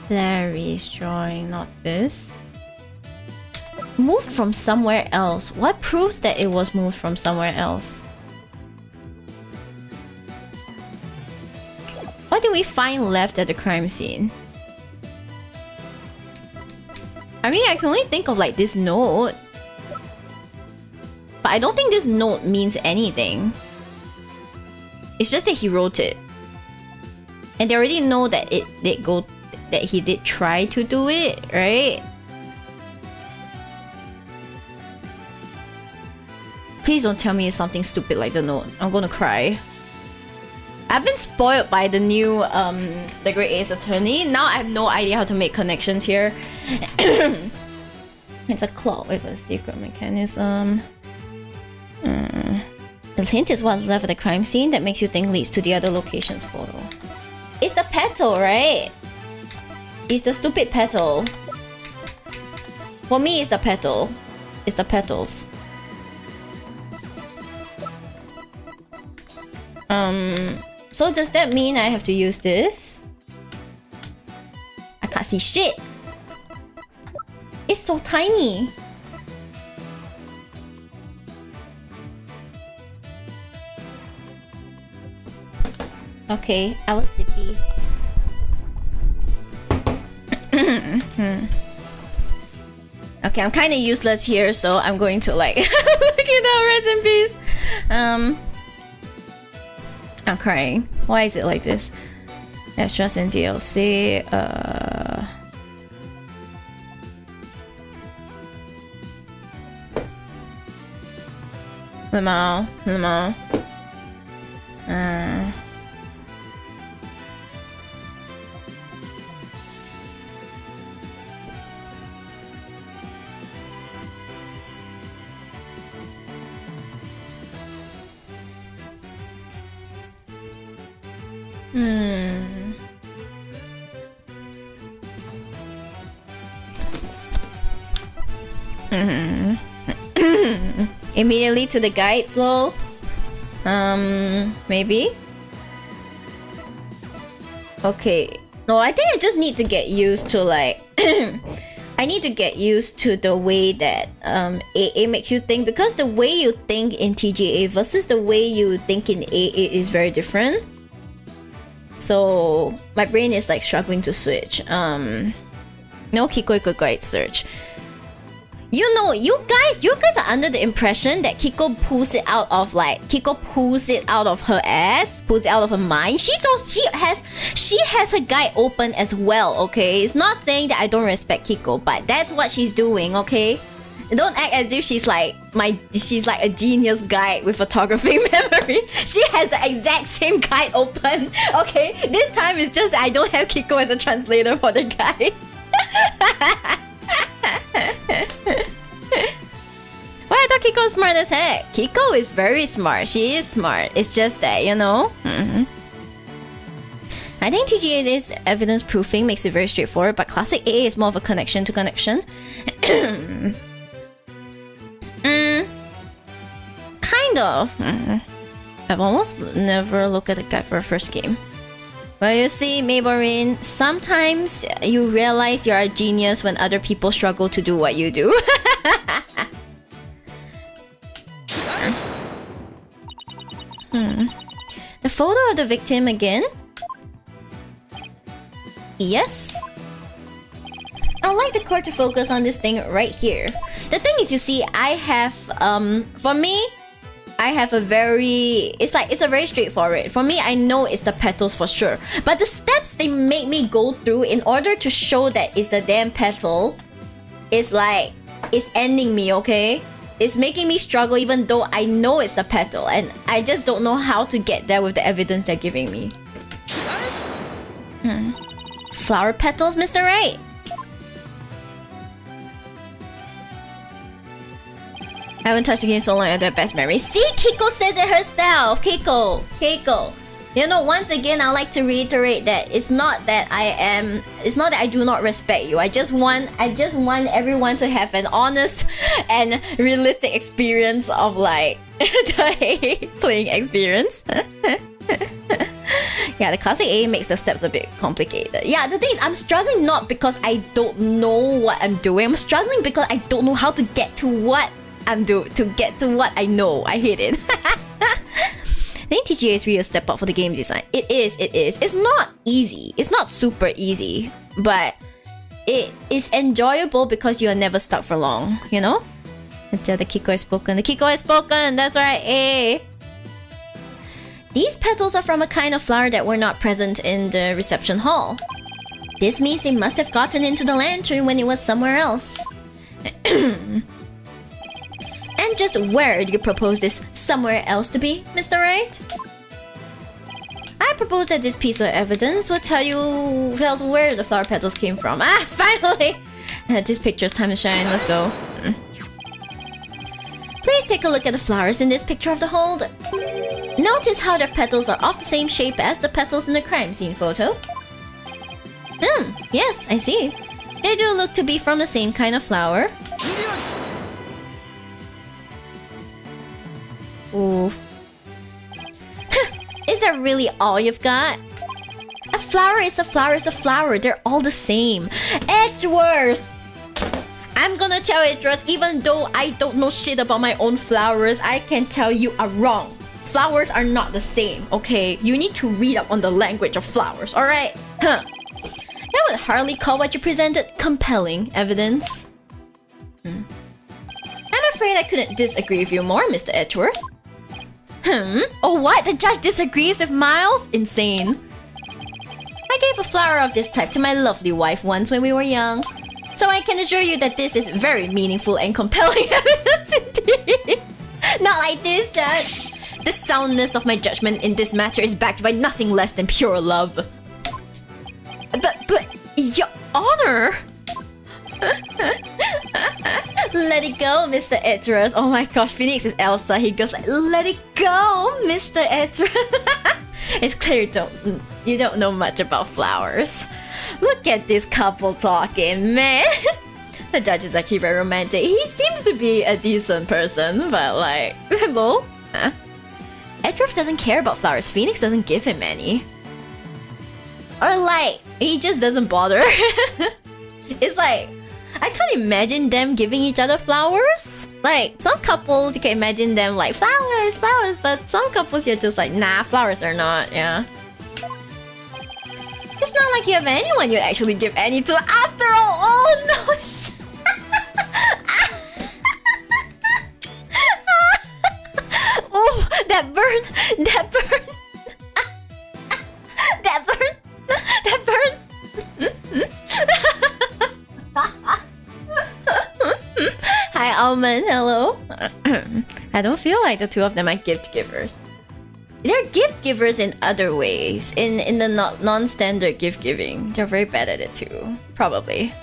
Larry's drawing, not this. Moved from somewhere else. What proves that it was moved from somewhere else? What did we find left at the crime scene? I mean, I can only think of like this note. But I don't think this note means anything. It's just that he wrote it. And they already know that that he did try to do it, right? Please don't tell me it's something stupid like the note. I'm gonna cry. I've been spoiled by the new The Great Ace Attorney. Now I have no idea how to make connections here. It's a clock with a secret mechanism. The hint is what's left of the crime scene that makes you think leads to the other location's photo. It's the petal, right? It's the stupid petal. For me, it's the petal. It's the petals. So does that mean I have to use this? I can't see shit. It's so tiny. Okay, I was zippy. Okay, I'm kind of useless here, so I'm going to like look it up. Rest in peace. I'm crying. Why is it like this? Extras in DLC. Limo. Immediately to the guides, lol. Maybe. Okay. No, I think I just need to get used to like I need to get used to the way that AA makes you think, because the way you think in TGA versus the way you think in AA is very different. So my brain is like struggling to switch. No Kiko guide search. You know, you guys are under the impression that Kiko pulls it out of her ass, pulls it out of her mind. She has her guide open as well, okay? It's not saying that I don't respect Kiko, but that's what she's doing, okay? Don't act as if she's like a genius guide with photography memory. She has the exact same guide open, okay? This time it's just that I don't have Kiko as a translator for the guide. Well, I thought Kiko was smart as heck. Kiko is very smart. She is smart. It's just that, you know. I think TGA's evidence proofing makes it very straightforward, but classic AA is more of a connection to connection. Kind of. I've almost never looked at a guide for a first game. Well, you see, Mayborine, sometimes you realize you're a genius when other people struggle to do what you do. The photo of the victim again? Yes. I'd like the court to focus on this thing right here. The thing is, you see, I have, for me, I have a very... It's a very straightforward. For me, I know it's the petals for sure. But the steps they make me go through in order to show that it's the damn petal is like, it's ending me, okay? It's making me struggle even though I know it's the petal, and I just don't know how to get there with the evidence they're giving me. Flower petals, Mr. Right? I haven't touched the game so long, I have the best memory. See, Kiko says it herself. Keiko. You know, once again, I like to reiterate that it's not that I do not respect you. I just want everyone to have an honest and realistic experience of like the playing experience. Yeah, the classic A makes the steps a bit complicated. Yeah, the thing is, I'm struggling not because I don't know what I'm doing. I'm struggling because I don't know how to get to what I'm doing, to get to what I know. I hate it. I think TGA is really a step up for the game design. It is. It's not easy. It's not super easy, but it is enjoyable because you are never stuck for long, you know? The Kiko has spoken. The Kiko has spoken. That's right. Eh. These petals are from a kind of flower that were not present in the reception hall. This means they must have gotten into the lantern when it was somewhere else. And just where do you propose this somewhere else to be, Mr. Right? I propose that this piece of evidence will tell us where the flower petals came from. Ah, finally! This picture's time to shine. Let's go. Please take a look at the flowers in this picture of the hold. Notice how their petals are of the same shape as the petals in the crime scene photo. Yes, I see. They do look to be from the same kind of flower. Ooh. Is that really all you've got? A flower is a flower is a flower. They're all the same. Edgeworth! I'm gonna tell Edgeworth, even though I don't know shit about my own flowers, I can tell you are wrong. Flowers are not the same, okay? You need to read up on the language of flowers, alright? Huh. That would hardly call what you presented compelling evidence. I'm afraid I couldn't disagree with you more, Mr. Edgeworth. Oh what? The judge disagrees with Miles? Insane. I gave a flower of this type to my lovely wife once when we were young. So I can assure you that this is very meaningful and compelling evidence indeed. Not like this, Judge. The soundness of my judgment in this matter is backed by nothing less than pure love. But, Your Honor! Let it go, Mr. Edgeworth. Oh my gosh, Phoenix is Elsa. He goes like, let it go, Mr. Edgeworth. It's clear you don't know much about flowers. Look at this couple talking, man. The judge is actually very romantic. He seems to be a decent person, but like, lol. Edgeworth doesn't care about flowers. Phoenix doesn't give him any. Or like, he just doesn't bother. It's like, I can't imagine them giving each other flowers. Like, some couples, you can imagine them like, flowers, but some couples you're just like, nah, flowers are not, yeah. It's not like you have anyone you'd actually give any to after all. Oh no, oh, that burn, that burn. That burn, that burn. Hi Almond, hello. I don't feel like the two of them are gift givers. They're gift givers in other ways. In the non-standard gift giving. They're very bad at it too. Probably.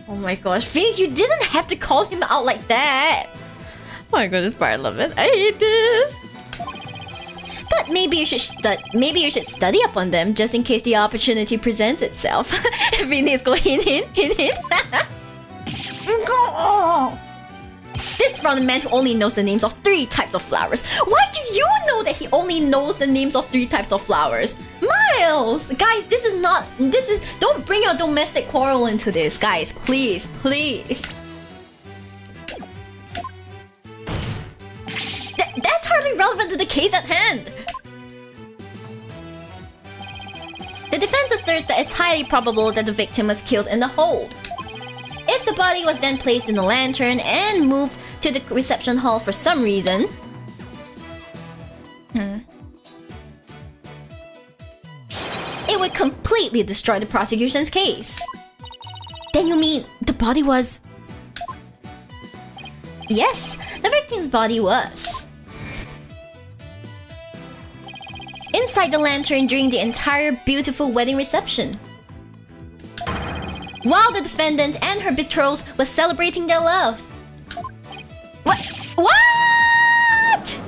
Oh my gosh. Phoenix, you didn't have to call him out like that. Oh my goodness, but I love it. I hate this. But maybe you should study up on them just in case the opportunity presents itself. Phoenix go hint. This from the man who only knows the names of 3 types of flowers. Why do you know that he only knows the names of 3 types of flowers? Miles! Guys, don't bring your domestic quarrel into this, guys. Please. That's hardly relevant to the case at hand. The defense asserts that it's highly probable that the victim was killed in the hold. If the body was then placed in the lantern and moved to the reception hall for some reason... It it would completely destroy the prosecution's case. Then you mean the body was... Yes, the victim's body was inside the lantern during the entire beautiful wedding reception, while the defendant and her betrothed was celebrating their love. What? What?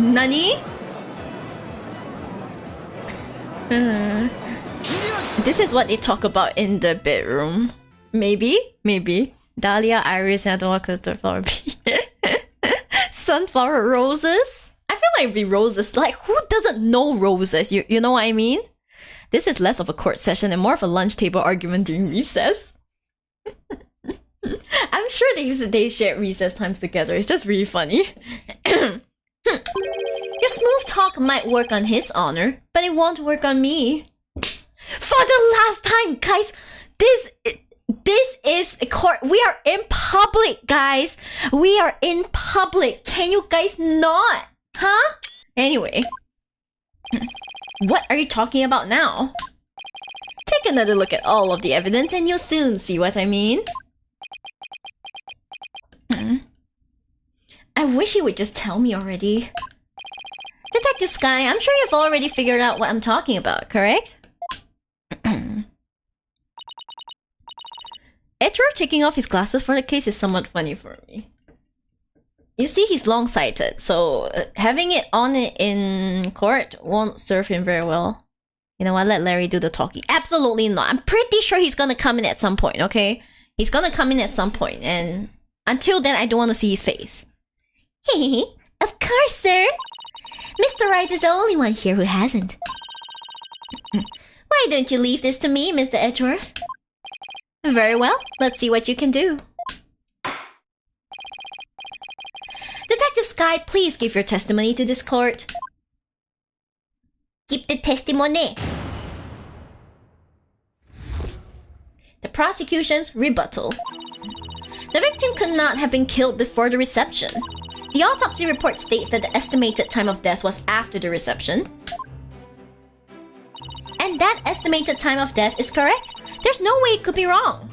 Nani? This is what they talk about in the bedroom. Maybe. Dahlia, iris, and flower pea. Sunflower roses? I feel like it'd be roses. Like, who doesn't know roses? You know what I mean? This is less of a court session and more of a lunch table argument during recess. I'm sure they shared recess times together. It's just really funny. Your smooth talk might work on his honor, but it won't work on me. For the last time, guys, this is a court. We are in public, guys. We are in public. Can you guys not? Huh? Anyway. What are you talking about now? Take another look at all of the evidence and you'll soon see what I mean. I wish he would just tell me already. Detective Sky, I'm sure you've already figured out what I'm talking about, correct? Edward taking off his glasses for the case is somewhat funny for me. You see, he's long-sighted, so having it on in court won't serve him very well. You know what? Let Larry do the talking. Absolutely not. I'm pretty sure he's gonna come in at some point, okay? He's gonna come in at some point, and until then, I don't want to see his face. Hehe, of course, sir. Mr. Wright is the only one here who hasn't. Why don't you leave this to me, Mr. Edgeworth? Very well. Let's see what you can do. Detective Sky, please give your testimony to this court. Keep the testimony. The prosecution's rebuttal. The victim could not have been killed before the reception. The autopsy report states that the estimated time of death was after the reception. And that estimated time of death is correct. There's no way it could be wrong.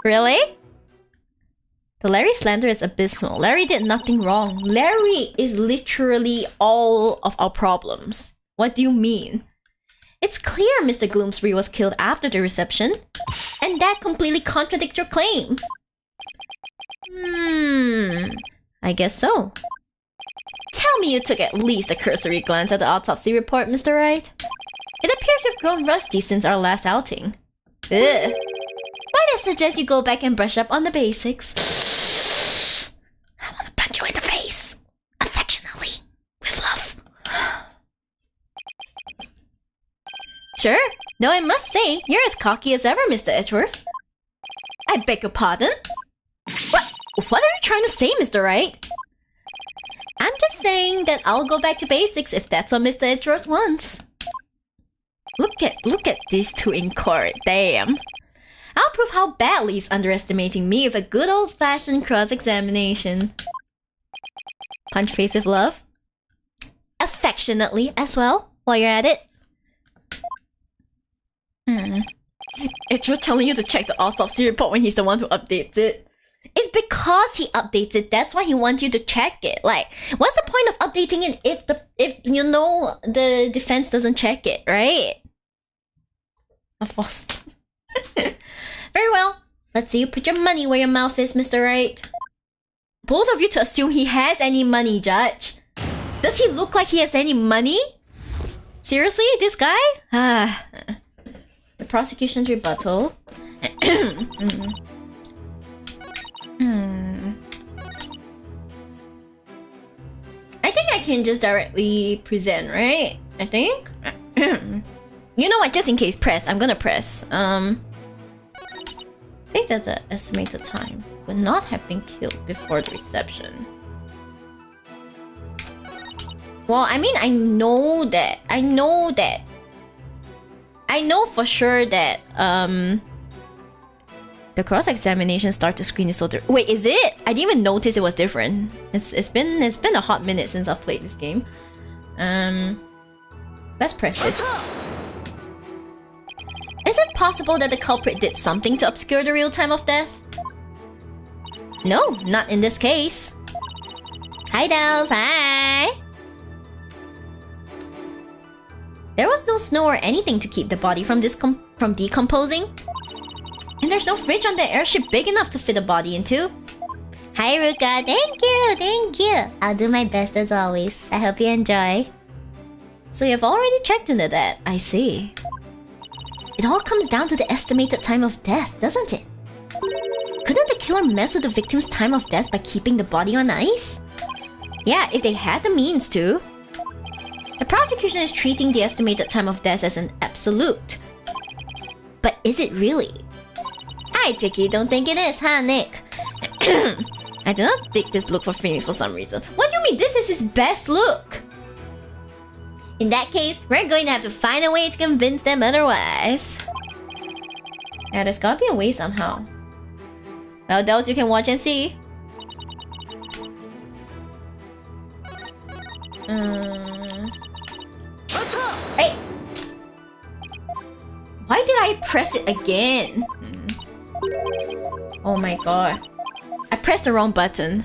Really? The Larry slander is abysmal. Larry did nothing wrong. Larry is literally all of our problems. What do you mean? It's clear Mr. Gloomsbury was killed after the reception. And that completely contradicts your claim. I guess so. Tell me you took at least a cursory glance at the autopsy report, Mr. Wright. It appears you've grown rusty since our last outing. Ugh. Might I suggest you go back and brush up on the basics? I want to punch you in the face. Affectionately. With love. Sure. Though I must say, you're as cocky as ever, Mr. Edgeworth. I beg your pardon? What are you trying to say, Mr. Wright? I'm just saying that I'll go back to basics if that's what Mr. Edgeworth wants. Look at these two in court. Damn. I'll prove how badly he's underestimating me with a good old-fashioned cross-examination. Punch face with love. Affectionately as well, while you're at it. Edgeworth telling you to check the autopsy report when he's the one who updates it. It's because he updates it. That's why he wants you to check it. Like, what's the point of updating it if you know the defense doesn't check it, right? Very well. Let's see you put your money where your mouth is, Mr. Wright. Both of you to assume he has any money, Judge. Does he look like he has any money? Seriously, this guy? The prosecution's rebuttal. I think I can just directly present, right? I think. You know what? Just in case, press. I'm gonna press. Say that the estimated time would not have been killed before the reception. Well, I mean, I know for sure that the cross-examination start to screen is so different. Wait, is it? I didn't even notice it was different. It's been a hot minute since I've played this game. But Let's press this. Is it possible that the culprit did something to obscure the real time of death? No, not in this case. Hi, Dells. Hi. There was no snow or anything to keep the body from decomposing. And there's no fridge on the airship big enough to fit a body into. Hi, Ruka. Thank you. I'll do my best as always. I hope you enjoy. So you've already checked into that. I see. It all comes down to the estimated time of death, doesn't it? Couldn't the killer mess with the victim's time of death by keeping the body on ice? Yeah, if they had the means to. The prosecution is treating the estimated time of death as an absolute. But is it really? I take it, don't think it is, huh, Nick? I do not dig this look for Phoenix for some reason. What do you mean this is his best look? In that case, we're going to have to find a way to convince them otherwise. Yeah, there's gotta be a way somehow. Well, those you can watch and see. Hey! Why did I press it again? Oh my god. I pressed the wrong button.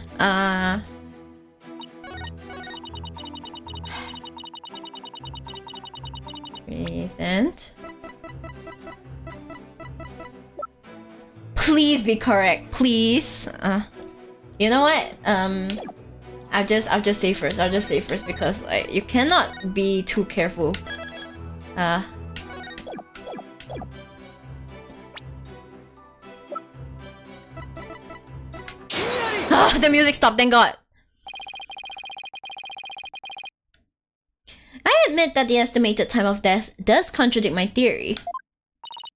Present. Please be correct, please. You know what? I'll just say first. I'll just say first because like you cannot be too careful. The music stopped, thank God. I admit that the estimated time of death does contradict my theory.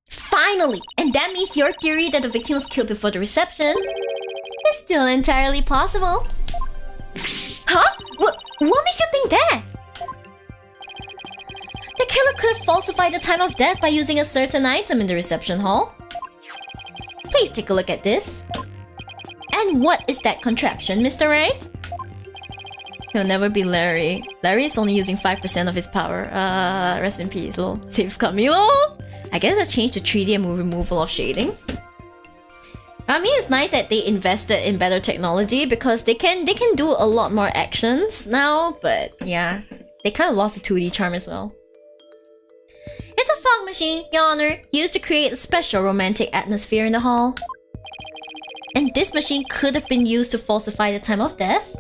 Finally! And that means your theory that the victim was killed before the reception is still entirely plausible. Huh? What makes you think that? The killer could have falsified the time of death by using a certain item in the reception hall. Please take a look at this. And what is that contraption, Mr. Right? He'll never be Larry. Larry is only using 5% of his power. Rest in peace, lol. Saves Camilo. I guess I changed the 3D and removal of shading. I mean, it's nice that they invested in better technology because they can do a lot more actions now. But yeah, they kind of lost the 2D charm as well. It's a fog machine, Your Honor, used to create a special romantic atmosphere in the hall. And this machine could have been used to falsify the time of death.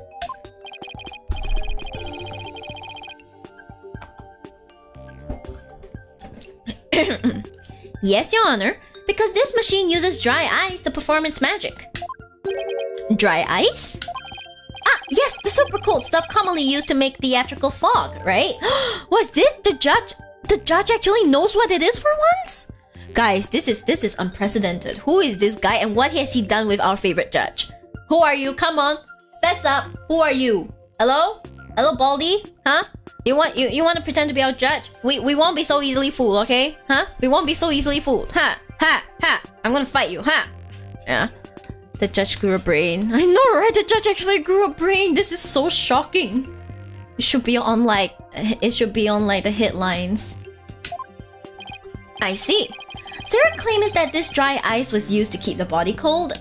Yes, Your Honor, because this machine uses dry ice to perform its magic. Dry ice? Ah, yes, the super cold stuff commonly used to make theatrical fog, right? Was this the judge? The judge actually knows what it is for once? Guys, this is unprecedented. Who is this guy and what has he done with our favorite judge? Who are you? Come on, fess up. Who are you? Hello? Hello, Baldy? Huh? You want to pretend to be our judge? We won't be so easily fooled, okay? Huh? We won't be so easily fooled. Ha! Ha! Ha! I'm gonna fight you. Ha! Yeah. The judge grew a brain. I know, right? The judge actually grew a brain. This is so shocking. It should be on like the headlines. I see. So your claim is that this dry ice was used to keep the body cold?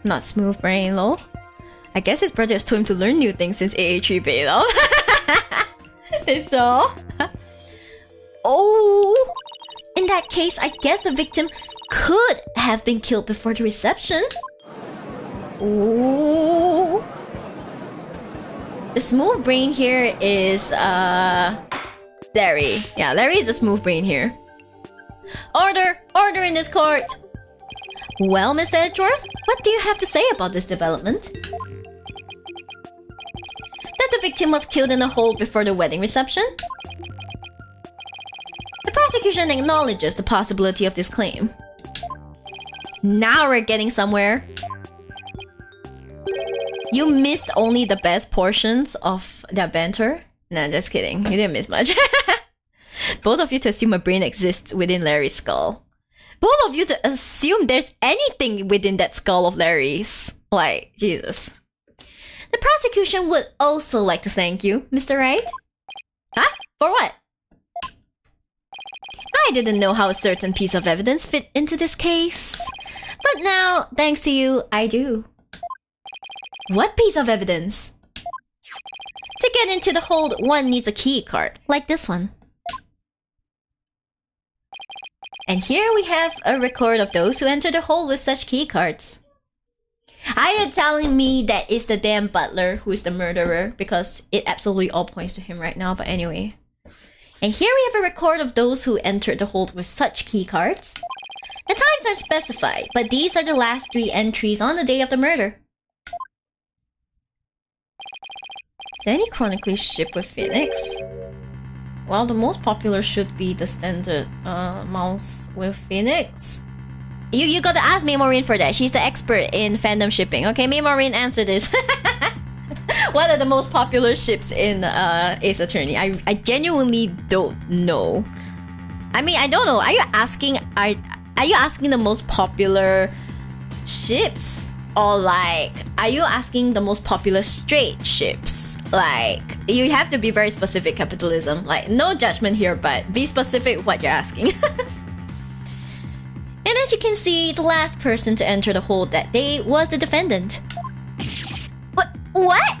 Not smooth brain, lol. I guess his brother has told him to learn new things since AA3 beta. It's all. Oh, in that case, I guess the victim could have been killed before the reception. Ooh. The smooth brain here is Larry. Yeah, Larry is the smooth brain here. Order! Order in this court! Well, Mr. Edgeworth, what do you have to say about this development? That the victim was killed in a hole before the wedding reception? The prosecution acknowledges the possibility of this claim. Now we're getting somewhere. You missed only the best portions of their banter? Nah, just kidding. You didn't miss much. Both of you to assume a brain exists within Larry's skull. Both of you to assume there's anything within that skull of Larry's. Like, Jesus. The prosecution would also like to thank you, Mr. Wright. Huh? For what? I didn't know how a certain piece of evidence fit into this case. But now, thanks to you, I do. What piece of evidence? To get into the hold, one needs a key card, like this one. And here we have a record of those who enter the hold with such key cards. Are you telling me that it's the damn butler who's the murderer? Because it absolutely all points to him right now, but anyway. And here we have a record of those who entered the hold with such key cards. The times are specified, but these are the last 3 entries on the day of the murder. Is there any chronically ship with Phoenix? Well, the most popular should be the standard mouse with Phoenix. You gotta ask Miyori for that. She's the expert in fandom shipping. Okay, Miyori, answer this. What are the most popular ships in Ace Attorney? I genuinely don't know. I mean, I don't know. Are you asking the most popular ships? Or like, are you asking the most popular straight ships? Like, you have to be very specific, capitalism. Like, no judgment here, but be specific what you're asking. And as you can see, the last person to enter the hold that day was the defendant. What?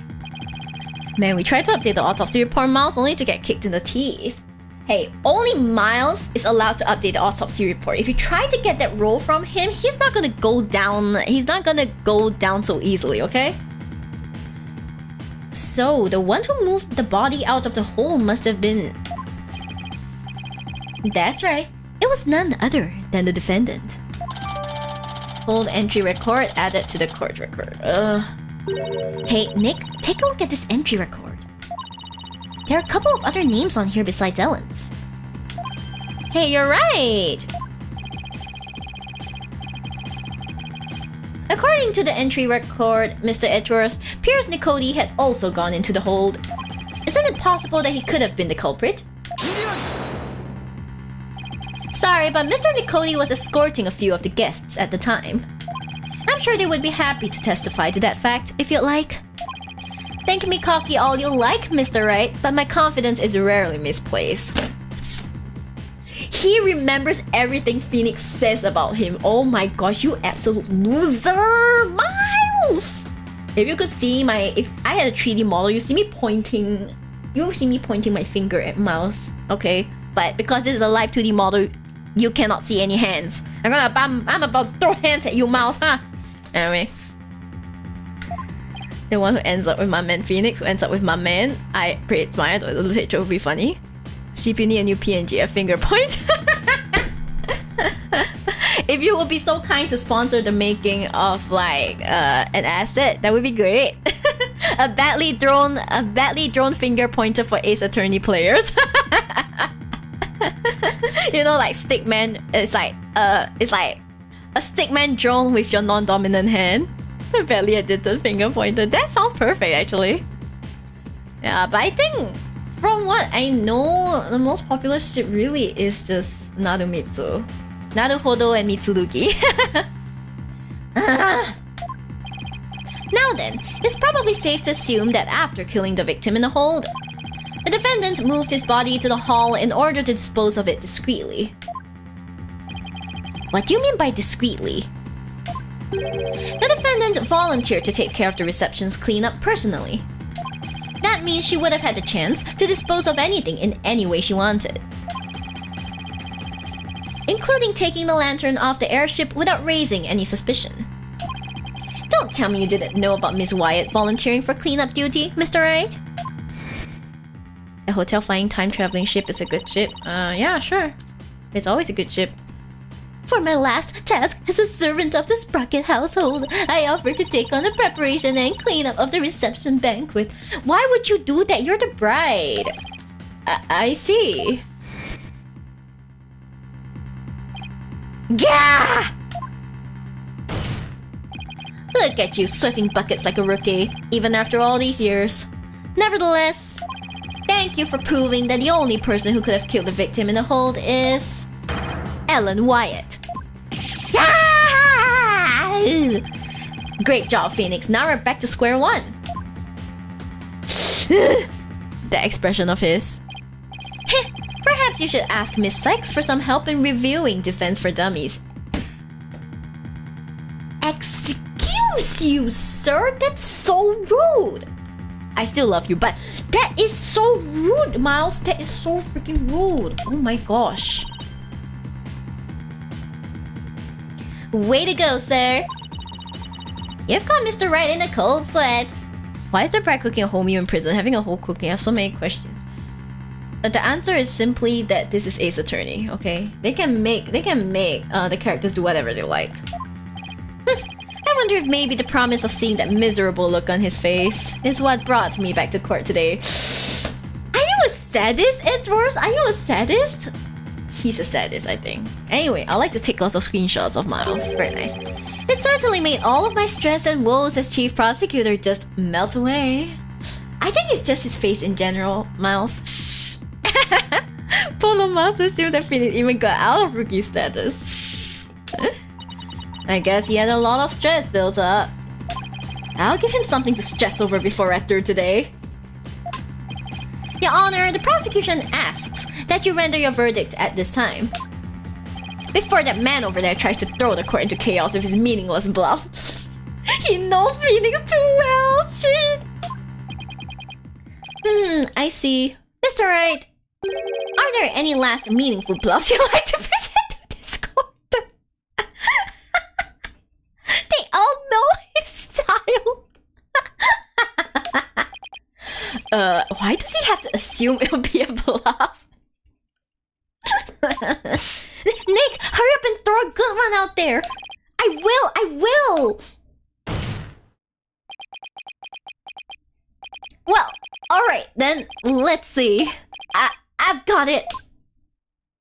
Man, we tried to update the autopsy report, Miles, only to get kicked in the teeth. Hey, only Miles is allowed to update the autopsy report. If you try to get that role from him, he's not gonna go down. He's not gonna go down so easily, okay? So, the one who moved the body out of the hole must have been... That's right. It was none other than the defendant. Hold entry record added to the court record. Hey, Nick, take a look at this entry record. There are a couple of other names on here besides Ellen's. Hey, you're right! According to the entry record, Mr. Edgeworth, Piers Nicody had also gone into the hold. Isn't it possible that he could have been the culprit? Sorry, but Mr. Nicody was escorting a few of the guests at the time. I'm sure they would be happy to testify to that fact, if you'd like. Think me cocky all you like, Mr. Wright, but my confidence is rarely misplaced. He remembers everything Phoenix says about him. Oh my gosh, you absolute loser! Miles! If you could see if I had a 3D model, you see me pointing my finger at Miles, okay? But because this is a live 2D model, you cannot see any hands. I'm about to throw hands at you, Miles, huh? Anyway. The one who ends up with my man Phoenix, who ends up with my man, I pretty admired, or the literature would be funny. CP need a new PNG, a finger point. If you would be so kind to sponsor the making of like an asset, that would be great. a badly drawn finger pointer for Ace Attorney players. You know, like Stickman. It's like a Stickman drawn with your non-dominant hand. A badly edited finger pointer. That sounds perfect, actually. Yeah, but I think from what I know, the most popular ship really is just Narumitsu. Naruhodo and Mitsurugi. Now then, it's probably safe to assume that after killing the victim in the hold, the defendant moved his body to the hall in order to dispose of it discreetly. What do you mean by discreetly? The defendant volunteered to take care of the reception's cleanup personally. That means she would have had the chance to dispose of anything in any way she wanted, including taking the lantern off the airship without raising any suspicion. Don't tell me you didn't know about Miss Wyatt volunteering for cleanup duty, Mr. Wright? A hotel flying time-traveling ship is a good ship. Yeah, sure. It's always a good ship. For my last task as a servant of the Sprocket household, I offered to take on the preparation and cleanup of the reception banquet. Why would you do that? You're the bride. I see. Gah! Look at you sweating buckets like a rookie, even after all these years. Nevertheless, thank you for proving that the only person who could have killed the victim in the hold is Ellen Wyatt. Great job, Phoenix. Now we're back to square one. That expression of his. you should ask Miss Sykes for some help in reviewing Defense for Dummies. Excuse you, sir? That's so rude. I still love you, but that is so rude, Miles. That is so freaking rude. Oh my gosh. Way to go, sir. You've got Mr. Right in a cold sweat. Why is the brat cooking a whole meal in prison? Having a whole cooking? I have so many questions. But the answer is simply that this is Ace Attorney, okay? They can make the characters do whatever they like. I wonder if maybe the promise of seeing that miserable look on his face is what brought me back to court today. Are you a sadist, Edwards? Are you a sadist? He's a sadist, I think. Anyway, I like to take lots of screenshots of Miles. Very nice. It certainly made all of my stress and woes as chief prosecutor just melt away. I think it's just his face in general, Miles. Shh. Polo Miles assumed that Phoenix even got out of rookie status. Shh. I guess he had a lot of stress built up. I'll give him something to stress over before rector today. Your Honor, the prosecution asks that you render your verdict at this time. Before that man over there tries to throw the court into chaos with his meaningless bluff. He knows Phoenix too well, shit! I see. Mr. Wright, are there any last meaningful bluffs you'd like to present to this court? They all know his style. Why does he have to assume it will be a bluff? Nick, hurry up and throw a good one out there. I will. Well, alright then, let's see. I've got it.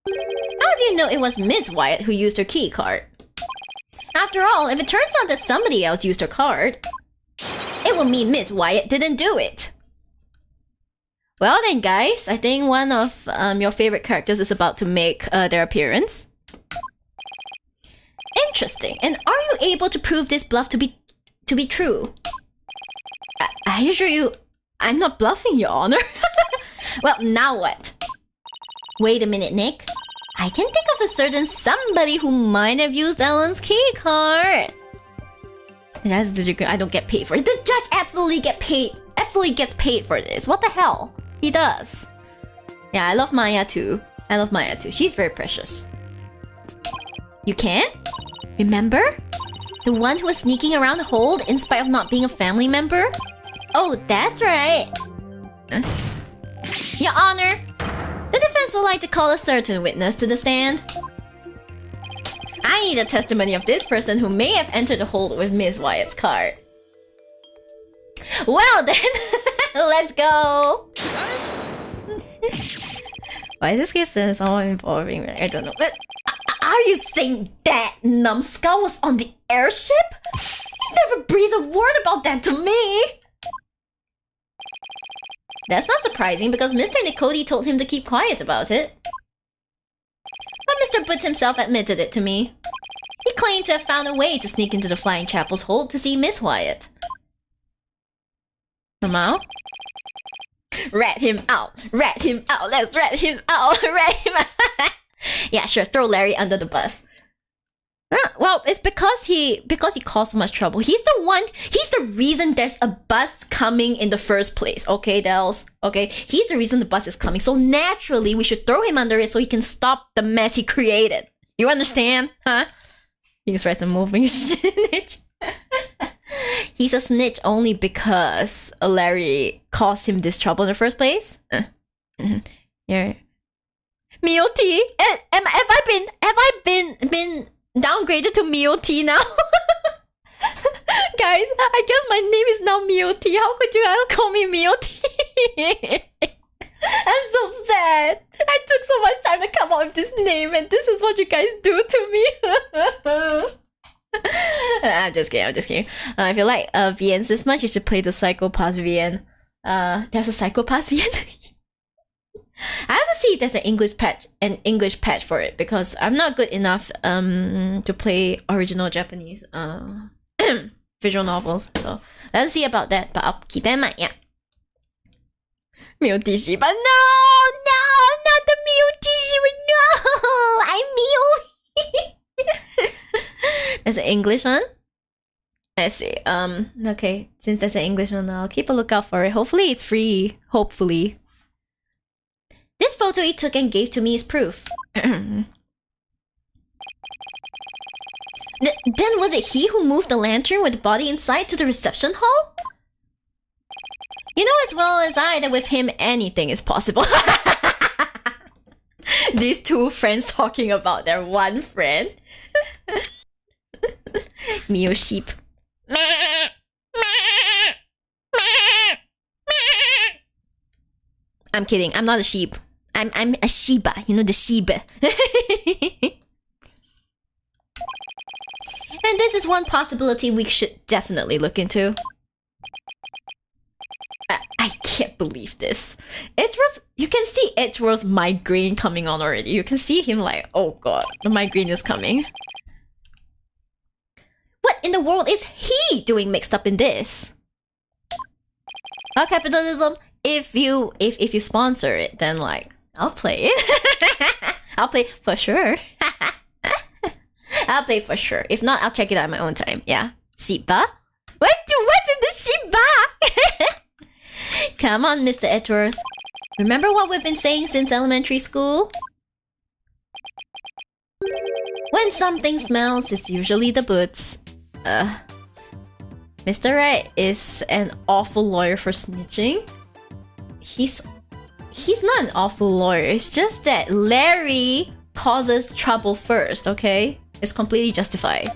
How do you know it was Miss Wyatt who used her key card? After all, if it turns out that somebody else used her card, it will mean Miss Wyatt didn't do it. Well then guys, I think one of your favorite characters is about to make their appearance. Interesting. And are you able to prove this bluff to be true? I assure you, I'm not bluffing, Your Honor. Well, now what? Wait a minute, Nick. I can think of a certain somebody who might have used Ellen's key card. That's the degree I don't get paid for it. The judge absolutely gets paid for this. What the hell? He does. Yeah, I love Maya too. She's very precious. You can? Remember? The one who was sneaking around the hold in spite of not being a family member? Oh, that's right. Huh? Your Honor, the defense would like to call a certain witness to the stand. I need a testimony of this person who may have entered the hold with Miss Wyatt's card. Well then, let's go. Why is this case so involving? I don't know. But are you saying that numbskull was on the airship? He never breathed a word about that to me. That's not surprising because Mr. Nicody told him to keep quiet about it. But Mr. Boots himself admitted it to me. He claimed to have found a way to sneak into the Flying Chapel's hold to see Miss Wyatt. Somehow? Rat him out! Rat him out! Let's rat him out! Rat him out! Yeah, sure, throw Larry under the bus. Well, it's because he caused so much trouble. He's the reason there's a bus coming in the first place, okay, Dels? Okay? He's the reason the bus is coming. So naturally, we should throw him under it so he can stop the mess he created. You understand? Huh? He's right, a moving snitch. He's a snitch only because Larry caused him this trouble in the first place. Yeah. Miyori, have I been downgraded to Miyori now? Guys, I guess my name is now Miyori. How could you guys call me Miyori? I'm so sad. I took so much time to come up with this name and this is what you guys do to me. I'm just kidding. If you like VNs this much, you should play the Psychopath VN. There's a Psychopath VN? I have to see if there's an English patch for it because I'm not good enough to play original Japanese visual novels. So let's see about that, but I'll keep that in mind, yeah. Miyori Shiba, no, not the Miyori There's an English one? I see. Okay. Since there's an English one, I'll keep a lookout for it. Hopefully it's free. Hopefully. This photo he took and gave to me is proof. Then was it he who moved the lantern with the body inside to the reception hall? You know as well as I that with him anything is possible. These two friends talking about their one friend. Mio sheep. I'm kidding. I'm not a sheep. I'm a Shiba. You know the Shiba. And this is one possibility we should definitely look into. I can't believe this. Edgeworth, you can see Edgeworth's migraine coming on already. You can see him like, oh god, the migraine is coming. What in the world is he doing mixed up in this? About capitalism, if you sponsor it, then like, I'll play it. I'll play for sure. I'll play for sure. If not, I'll check it out at my own time. Yeah. Shiba? What the Shiba? Come on, Mr. Edgeworth. Remember what we've been saying since elementary school? When something smells, it's usually the boots. Mr. Wright is an awful lawyer for snitching. He's not an awful lawyer. It's just that Larry causes trouble first, okay? It's completely justified.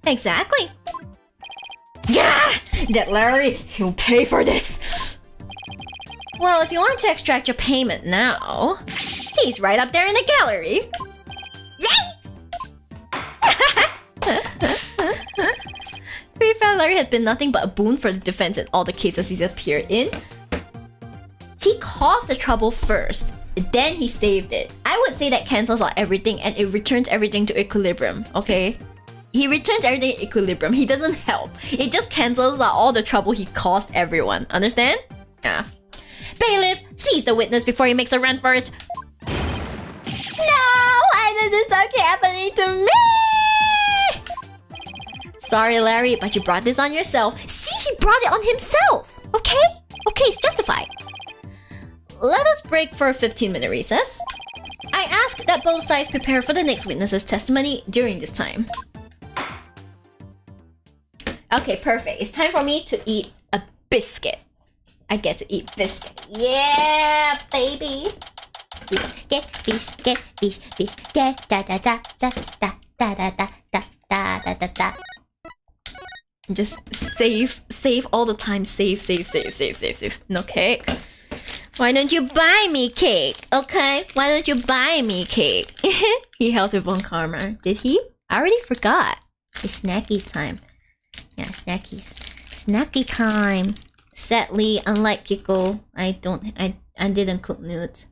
Exactly. Yeah! That Larry, he'll pay for this! Well, if you want to extract your payment now, he's right up there in the gallery. Yay! To be fair, Larry has been nothing but a boon for the defense in all the cases he's appeared in. He caused the trouble first, then he saved it. I would say that cancels out everything and it returns everything to equilibrium, okay? He returns everything to equilibrium. He doesn't help. It just cancels out all the trouble he caused everyone. Understand? Yeah. Bailiff, seize the witness before he makes a run for it. No! Why did this keep happening to me? Sorry, Larry, but you brought this on yourself. See, he brought it on himself. Okay? Okay, it's justified. Let us break for a 15-minute recess. I ask that both sides prepare for the next witness's testimony during this time. Okay, perfect. It's time for me to eat a biscuit. I get to eat biscuit. Yeah, baby. Biscuit, biscuit, biscuit, da da da da da da da da da da da da da. Just save all the time. Save. No cake. Why don't you buy me cake? Okay? Why don't you buy me cake? He held with one karma. Did he? I already forgot. It's snackies time. Yeah, snackies. Snacky time. Sadly, unlike Kiko, I didn't cook nudes.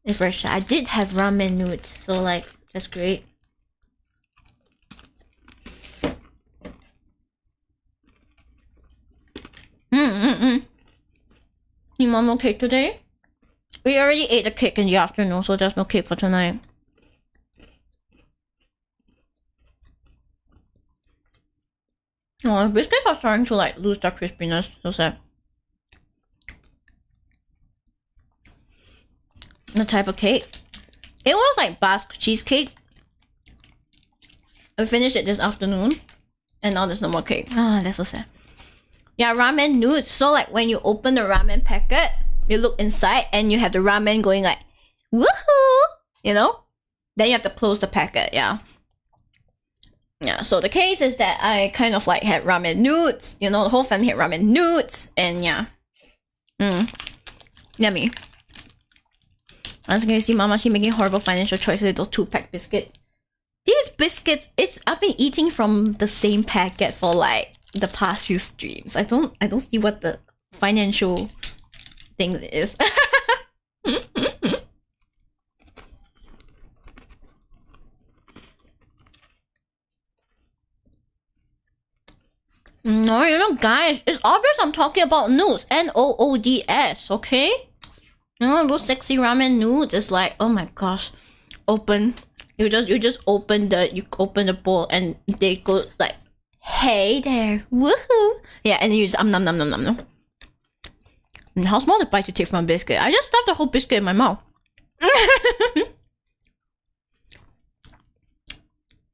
If I did have ramen nudes, so like that's great. You want no cake today? We already ate the cake in the afternoon, so there's no cake for tonight. Oh, biscuits are starting to like lose their crispiness. So sad. The type of cake. It was like Basque cheesecake. I finished it this afternoon, and now there's no more cake. Ah, that's so sad. Yeah, ramen nudes. So like when you open the ramen packet, you look inside and you have the ramen going like, woohoo! You know? Then you have to close the packet, yeah. Yeah, so the case is that I kind of like had ramen nudes. You know, the whole family had ramen nudes. And yeah. Yummy. As you can see, Mama, she's making horrible financial choices with those 2-pack biscuits. These biscuits, I've been eating from the same packet for like the past few streams. I don't see what the financial thing is. No, you know, guys, it's obvious I'm talking about nudes. Noods, okay? You know, those sexy ramen nudes is like, oh my gosh. Open. You just open the bowl and they go like, hey there, woohoo. Yeah, and you just nom nom nom nom nom. And how small the bite you take from a biscuit? I just stuffed the whole biscuit in my mouth.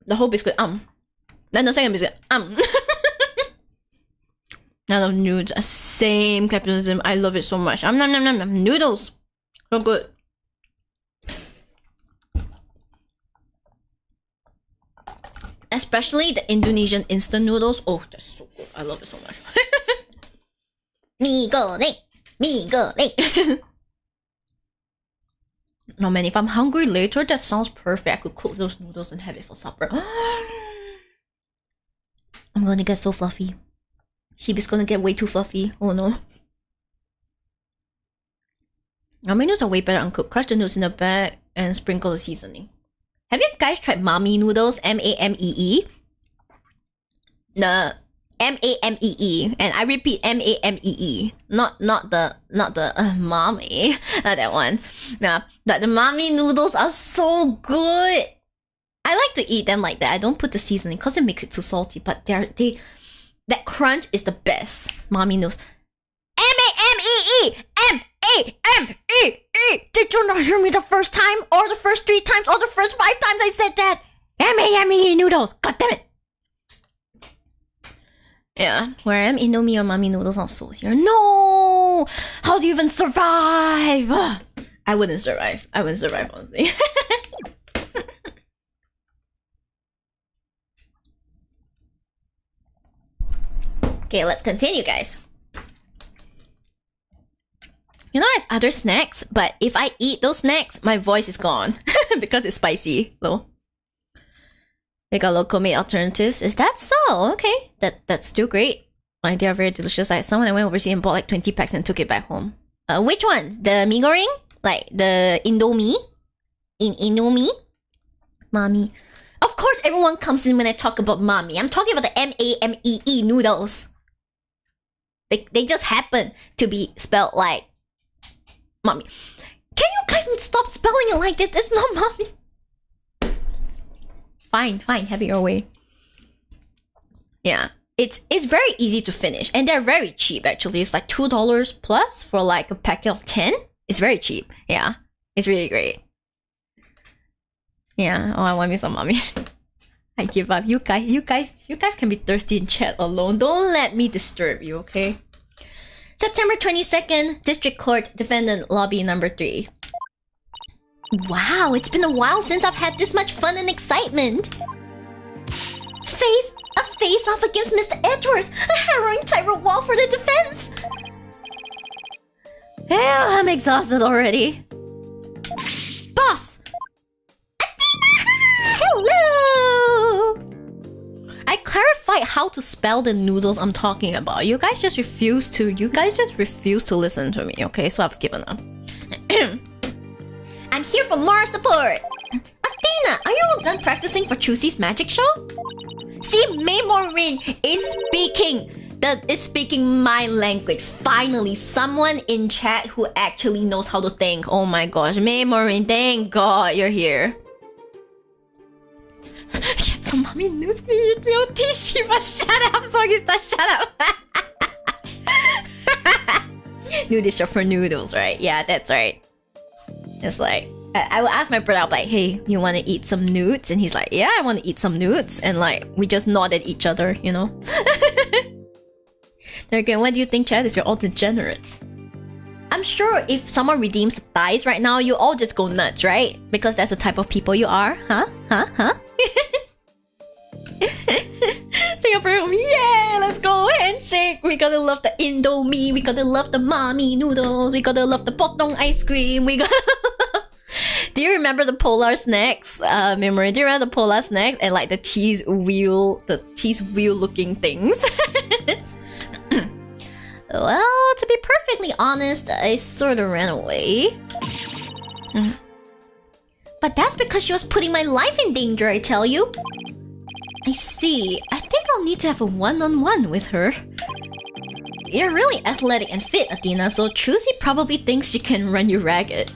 The whole biscuit, Then the second biscuit, I love nudes. Same capitalism. I love it so much. Nom nom nom nom. Noodles. So good. Especially the Indonesian instant noodles. Oh, that's so good. I love it so much. Mee goreng. Mee goreng. No man, if I'm hungry later, that sounds perfect. I could cook those noodles and have it for supper. I'm gonna get so fluffy. Shiba's gonna get way too fluffy. Oh no. Ramen noodles are way better uncooked. Crush the noodles in the bag and sprinkle the seasoning. Have you guys tried Mami noodles? M-A-M-E-E? The M-A-M-E-E. And I repeat, M-A-M-E-E. Not the mommy. Not that one. No, but the Mami noodles are so good. I like to eat them like that. I don't put the seasoning because it makes it too salty. But that crunch is the best. Mami noodles. M-A-M-E-E! M-A-M-E-E! Did you not hear me the first time? Or the first 3 times? Or the first 5 times I said that? M-A-M-E-E noodles! God damn it! Yeah, where I am, Indomie or Mami noodles are so here. No! How do you even survive? I wouldn't survive. I wouldn't survive, honestly. Okay, let's continue, guys. You know, I have other snacks, but if I eat those snacks, my voice is gone because it's spicy. Though. They got local made alternatives. Is that so? Okay, that's still great. Like, they are very delicious. Like, someone I went overseas and bought like 20 packs and took it back home. Which ones? The mee goreng? Like the Indomie? Indomie? Mami. Of course, everyone comes in when I talk about Mami. I'm talking about the M-A-M-E-E noodles. They just happen to be spelled like Mommy. Can you guys stop spelling it like that? It's not Mommy. Fine, have it your way. Yeah, it's very easy to finish, and they're very cheap actually. It's like $2 plus for like a packet of 10. It's very cheap. Yeah, it's really great. Yeah. Oh, I want me some Mommy. I give up. You guys can be thirsty in chat alone. Don't let me disturb you, okay? September 22nd, District Court, Defendant Lobby number 3. Wow, it's been a while since I've had this much fun and excitement. A face-off against Mr. Edwards, a harrowing tightrope wall for the defense. Hell, I'm exhausted already. Boss! Athena! Hello! I clarified how to spell the noodles I'm talking about. You guys just refuse to listen to me, okay? So I've given up. I'm here for moral support! Athena, are you all done practicing for Chusi's magic show? See, Memorin is speaking my language. Finally, someone in chat who actually knows how to think. Oh my gosh, Memorin, thank God you're here. Get some Mommy nudes me, beauty Shiba. Shut up, Sogista, shut up. Nude show for noodles, right? Yeah, that's right. It's like, I will ask my brother, I'll be like, hey, you want to eat some nudes? And he's like, yeah, I want to eat some nudes. And like, we just nod at each other, you know? Then again, what do you think, Chad? Is you're all degenerates? I'm sure if someone redeems thighs right now, you all just go nuts, right? Because that's the type of people you are, huh? Singapore, yeah, let's go handshake. We gotta love the Indomie, we gotta love the Mami noodles, we gotta love the potong ice cream, we gotta... Do you remember the polar snacks? Memory, do you remember the polar snacks and like the cheese wheel looking things? Well, to be perfectly honest, I sort of ran away. But that's because she was putting my life in danger, I tell you. I see. I think I'll need to have a one-on-one with her. You're really athletic and fit, Athena, so Chusi probably thinks she can run you ragged.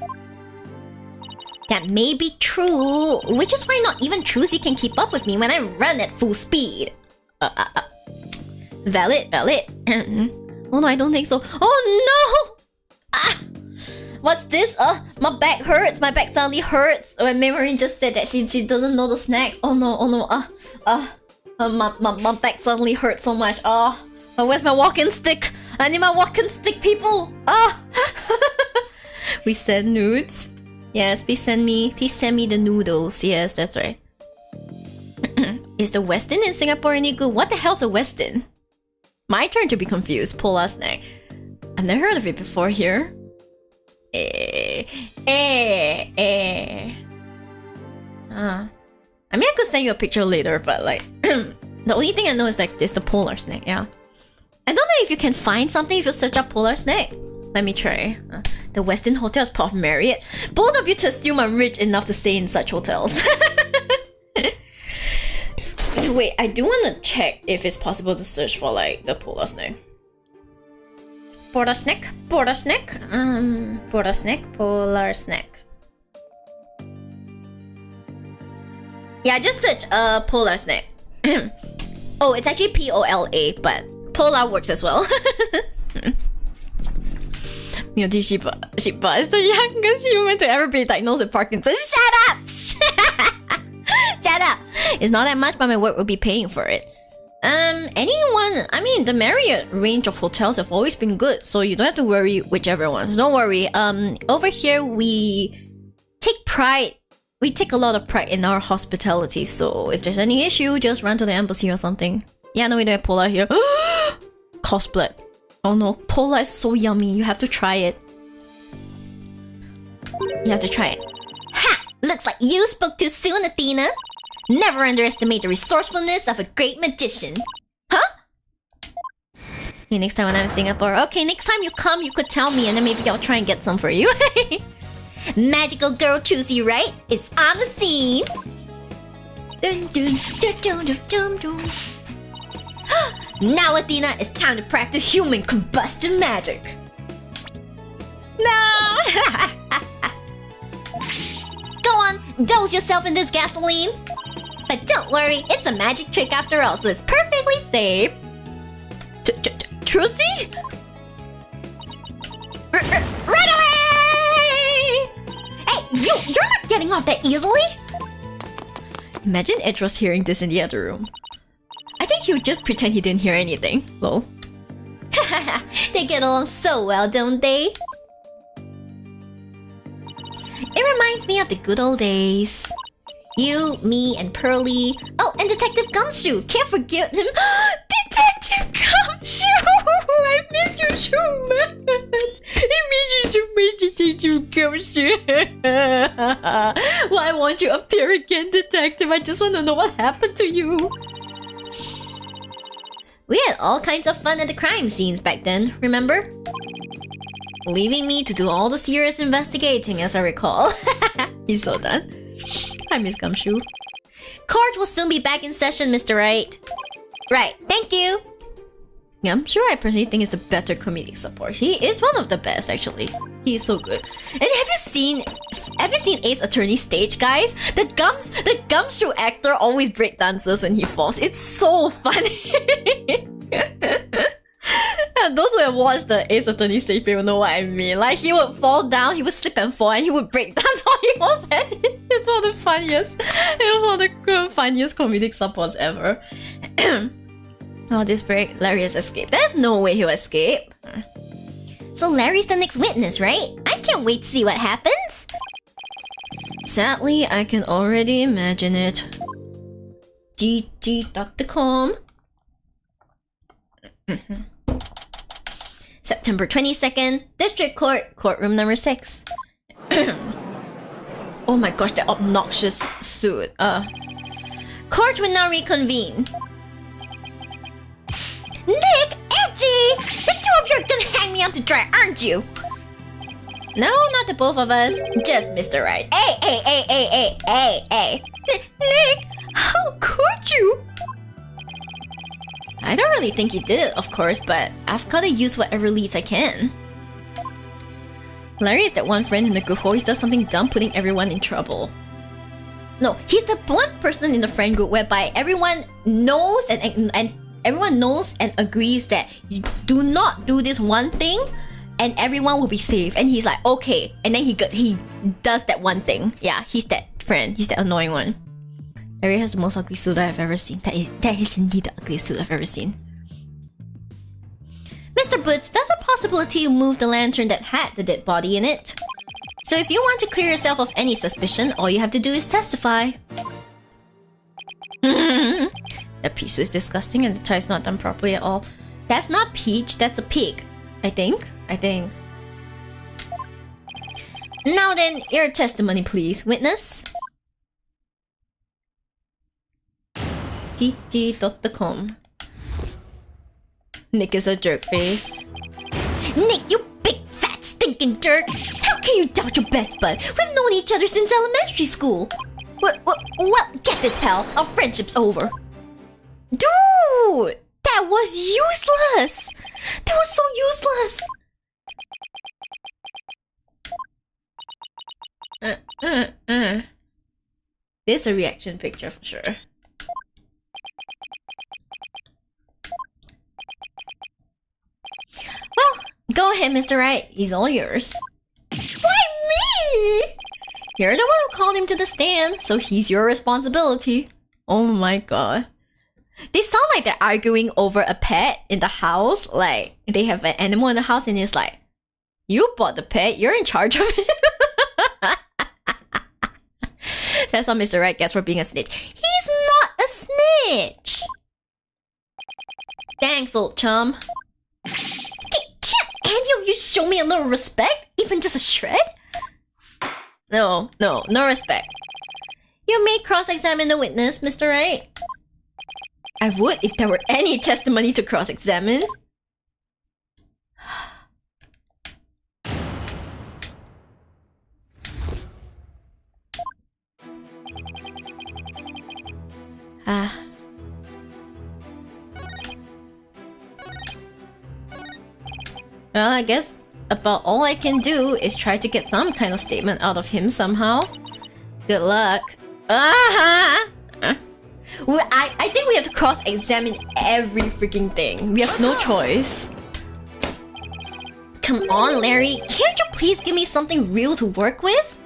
That may be true, which is why not even Trucy can keep up with me when I run at full speed. Valid. Oh no, I don't think so. Oh no! Ah! What's this? My back hurts. My back suddenly hurts. When Miyori just said that she doesn't know the snacks. Oh no. My back suddenly hurts so much. Where's my walking stick? I need my walking stick, people. We send nudes. Yes, please send me the noodles. Yes, that's right. Is the Westin in Singapore any good? What the hell's a Westin? My turn to be confused. Polar snack. I've never heard of it before here. I mean, I could send you a picture later, but like, the only thing I know is like this, the polar snack. Yeah, I don't know if you can find something if you search up polar snack. Let me try. The Westin Hotel is part of Marriott. Both of you to assume I'm rich enough to stay in such hotels. Wait, I do want to check if it's possible to search for like the polar snack. Polar snack. Polar snack. Yeah, just search polar snack. Oh, it's actually POLA, but polar works as well. Miyori Shiba is the youngest human to ever be diagnosed with Parkinson's. Shut up! Shut up! It's not that much, but my work will be paying for it. I mean, the Marriott range of hotels have always been good, so you don't have to worry whichever ones. Don't worry. Over here we take pride. We take a lot of pride in our hospitality, so if there's any issue, just run to the embassy or something. Yeah, no, we don't have polar here. Cosplay. Oh no, polar is so yummy. You have to try it. Ha! Looks like you spoke too soon, Athena. Never underestimate the resourcefulness of a great magician. Huh? Okay, next time when I'm in Singapore. Okay, next time you come, you could tell me and then maybe I'll try and get some for you. Magical girl Trucy, right? It's on the scene. Dun, dun, dun, dun, dun, dun, dun. Now, Athena, it's time to practice human combustion magic. No! Go on, dose yourself in this gasoline. But don't worry, it's a magic trick after all, so it's perfectly safe. Trucy? Right away! Hey, you're not getting off that easily. Imagine Edros hearing this in the other room. I think he would just pretend he didn't hear anything. Lol. They get along so well, don't they? It reminds me of the good old days. You, me, and Pearly. Oh, and Detective Gumshoe. Can't forget him. Detective Gumshoe! I miss you so much. Detective Gumshoe. Why won't you appear again, Detective? I just want to know what happened to you. We had all kinds of fun at the crime scenes back then, remember? Leaving me to do all the serious investigating, as I recall. He's so done. I miss Gumshoe. Court will soon be back in session, Mr. Wright. Right, thank you. Gumshoe, I personally think is the better comedic support. He is one of the best, actually. He is so good. And have you seen Ace Attorney stage, guys? The Gumshoe actor always breakdances when he falls. It's so funny. Those who have watched the Ace Attorney stage will know what I mean. Like, he would fall down, he would slip and fall, and he would break dance while he was at it. It's one of the funniest comedic supports ever. Oh, this break, Larry has escaped. There's no way he'll escape. So Larry's the next witness, right? I can't wait to see what happens. Sadly, I can already imagine it. GG.com. September 22nd, District Court, courtroom number 6. Oh my gosh, that obnoxious suit. Court will now reconvene. Nick! Edgy! The two of you are gonna hang me out to dry, aren't you? No, not the both of us. Just Mr. Right. Hey! Nick! How could you? I don't really think he did it, of course, but I've gotta use whatever leads I can. Larry is that one friend in the group who always does something dumb, putting everyone in trouble. No, he's the one person in the friend group whereby everyone knows and everyone knows and agrees that you do not do this one thing, and everyone will be safe. And he's like, okay, and then he does that one thing. Yeah, he's that friend. He's that annoying one. Larry has the most ugly suit I've ever seen. That is indeed the ugliest suit I've ever seen. Mr. Boots, there's a possibility you moved the lantern that had the dead body in it. So if you want to clear yourself of any suspicion, all you have to do is testify. That peach is disgusting and the tie is not done properly at all. That's not Peach, that's a pig. I think. Now then, your testimony please, witness. tt.com. Nick is a jerk face. Nick, you big fat stinking jerk! How can you doubt your best bud? We've known each other since elementary school. Well, get this, pal. Our friendship's over. Dude! That was useless! That was so useless! This is a reaction picture for sure. Well, go ahead, Mr. Wright. He's all yours. Why me? You're the one who called him to the stand, so he's your responsibility. Oh my god. They sound like they're arguing over a pet in the house. Like, they have an animal in the house and it's like, you bought the pet, you're in charge of it. That's what Mr. Wright gets for being a snitch. He's not a snitch! Thanks, old chum. Can't any of you show me a little respect? Even just a shred? No respect. You may cross-examine the witness, Mr. Wright. I would if there were any testimony to cross-examine. Well, I guess about all I can do is try to get some kind of statement out of him somehow. Good luck. I think we have to cross-examine every freaking thing. We have no choice. Come on, Larry. Can't you please give me something real to work with?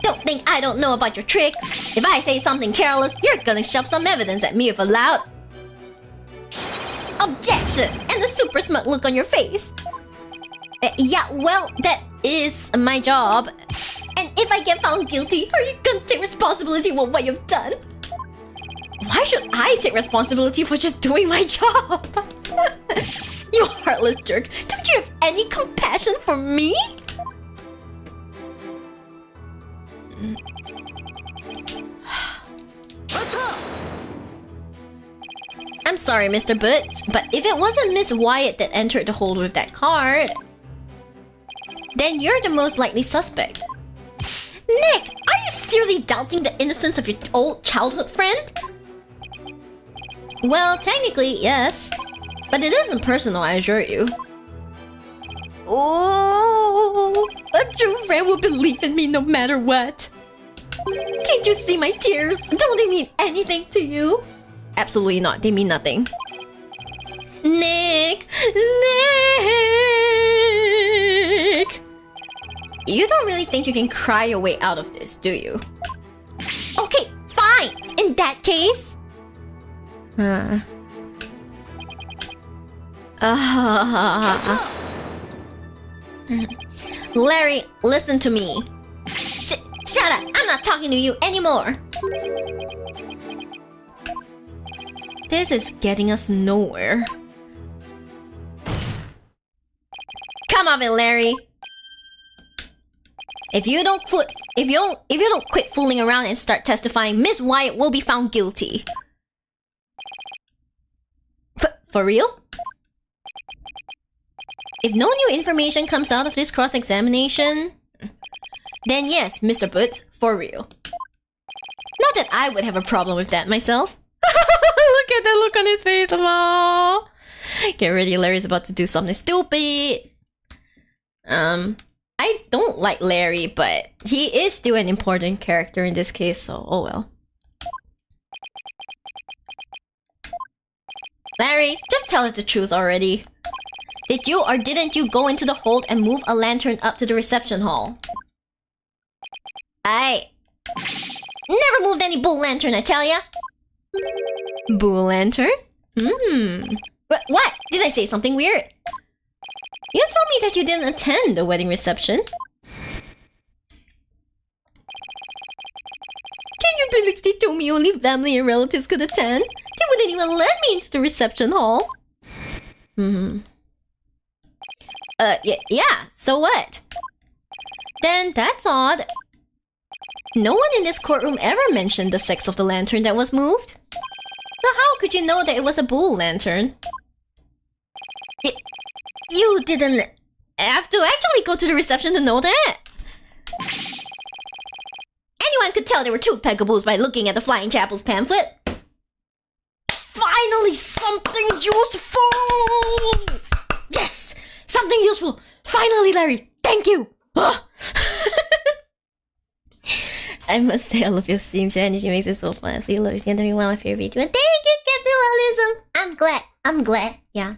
Don't think I don't know about your tricks. If I say something careless, you're gonna shove some evidence at me if allowed. Objection! And the super smug look on your face. Yeah, well, that is my job. And if I get found guilty, are you gonna take responsibility for what you've done? Why should I take responsibility for just doing my job? You heartless jerk. Don't you have any compassion for me? I'm sorry, Mr. Boots, but if it wasn't Miss Wyatt that entered the hold with that card, then you're the most likely suspect. Nick, are you seriously doubting the innocence of your old childhood friend? Well, technically, yes. But it isn't personal, I assure you. Oh, a true friend will believe in me no matter what. Can't you see my tears? Don't they mean anything to you? Absolutely not. They mean nothing. Nick! You don't really think you can cry your way out of this, do you? Okay, fine! In that case... Larry, listen to me. Shut up! I'm not talking to you anymore! This is getting us nowhere. Come on, Larry. If you don't quit fooling around and start testifying, Miss Wyatt will be found guilty. For real? If no new information comes out of this cross-examination, then yes, Mr. Boots, for real. Not that I would have a problem with that myself. Look at that look on his face. Aww. Get ready, Larry's about to do something stupid. I I don't like Larry, but he is still an important character in this case, so oh well. Larry, just tell us the truth already. Did you or didn't you go into the hold and move a lantern up to the reception hall? I never moved any bull lantern, I tell ya. Bull lantern? What? Did I say something weird? You told me that you didn't attend the wedding reception. Can you believe they told me only family and relatives could attend? They wouldn't even let me into the reception hall. Yeah, so what? Then that's odd. No one in this courtroom ever mentioned the sex of the lantern that was moved. So how could you know that it was a bull lantern? You didn't have to actually go to the reception to know that. Anyone could tell there were two pegaboos by looking at the Flying Chapel's pamphlet. Finally, something useful! Yes! Something useful! Finally, Larry! Thank you! I must say I love your stream, Jen. She makes it so fun. So you love it. One of my favorite videos. Thank you, capitalism! I'm glad. Yeah.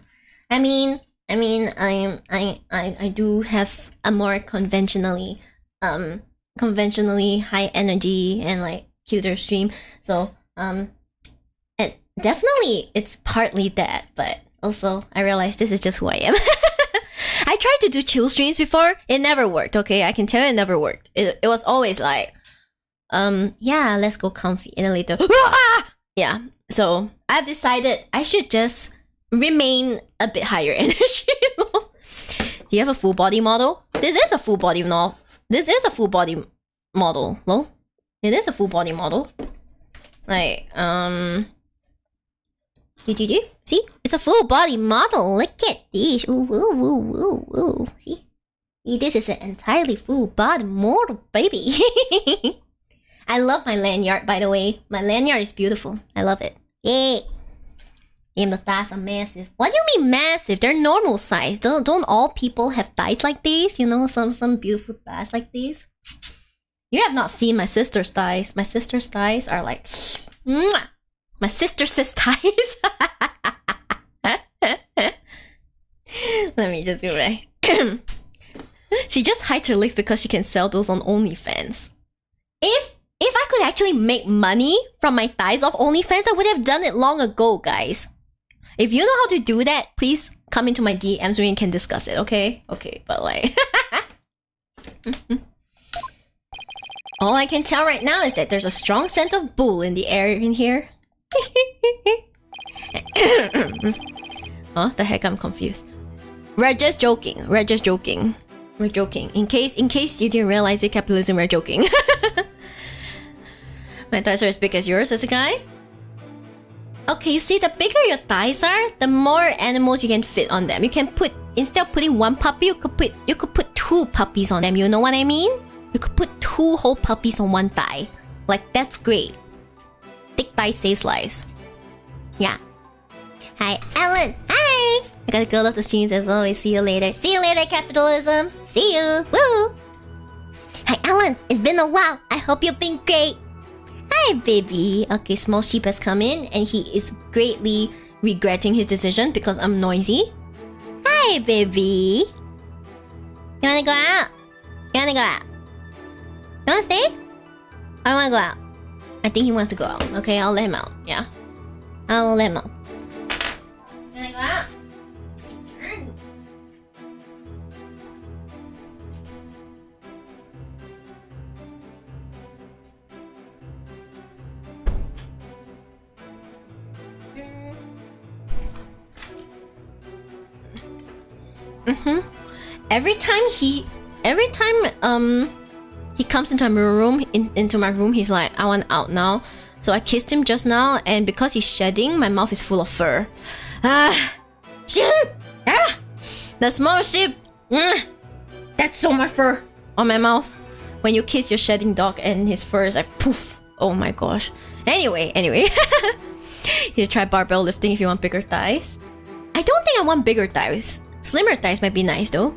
I mean, I do have a more conventionally high energy and like cuter stream. So, and definitely it's partly that, but also I realized this is just who I am. I tried to do chill streams before. It never worked, okay? I can tell you it never worked. It was always like, yeah, let's go comfy. And then later, yeah. So I've decided I should just remain a bit higher energy. Do you have a full body model? This is a full body model. This is a full body model. No? It is a full body model. Like, see? It's a full body model. Look at this. Ooh, ooh, ooh, ooh, ooh. See? This is an entirely full body model, baby. I love my lanyard, by the way. My lanyard is beautiful. I love it. Yay! Damn, the thighs are massive. What do you mean massive? They're normal size. Don't all people have thighs like these? You know, some beautiful thighs like these? You have not seen my sister's thighs. My sister's thighs are like... Mwah! My sister's thighs. Let me just go back. She just hides her legs because she can sell those on OnlyFans. If I could actually make money from my thighs off OnlyFans, I would have done it long ago, guys. If you know how to do that, please come into my DMs where we can discuss it, okay? Okay, but like... All I can tell right now is that there's a strong scent of bull in the air in here. Huh? The heck? I'm confused. We're just joking. We're just joking. We're joking. In case you didn't realize it, capitalism, we're joking. My thighs are as big as yours as a guy. Okay, you see, the bigger your thighs are, the more animals you can fit on them. You can put, instead of putting one puppy, you could put two puppies on them. You know what I mean? You could put two whole puppies on one thigh. Like, that's great. Thick thigh saves lives. Yeah. Hi, Ellen. Hi. I gotta go off the streams as always. See you later. See you later, capitalism. See you. Woo. Hi, Ellen. It's been a while. I hope you've been great. Hi, baby. Okay, small sheep has come in and he is greatly regretting his decision because I'm noisy. Hi, baby. You wanna go out? You wanna go out? You wanna stay? I wanna go out. I think he wants to go out. Okay, I'll let him out. Yeah. I will let him out. You wanna go out? Every time he comes into my room, he's like, I want out now. So I kissed him just now, and because he's shedding, my mouth is full of fur. Sheep! The small sheep! That's so much fur on my mouth. When you kiss your shedding dog and his fur is like poof. Oh my gosh. Anyway. You try barbell lifting if you want bigger thighs. I don't think I want bigger thighs. Slimmer thighs might be nice though.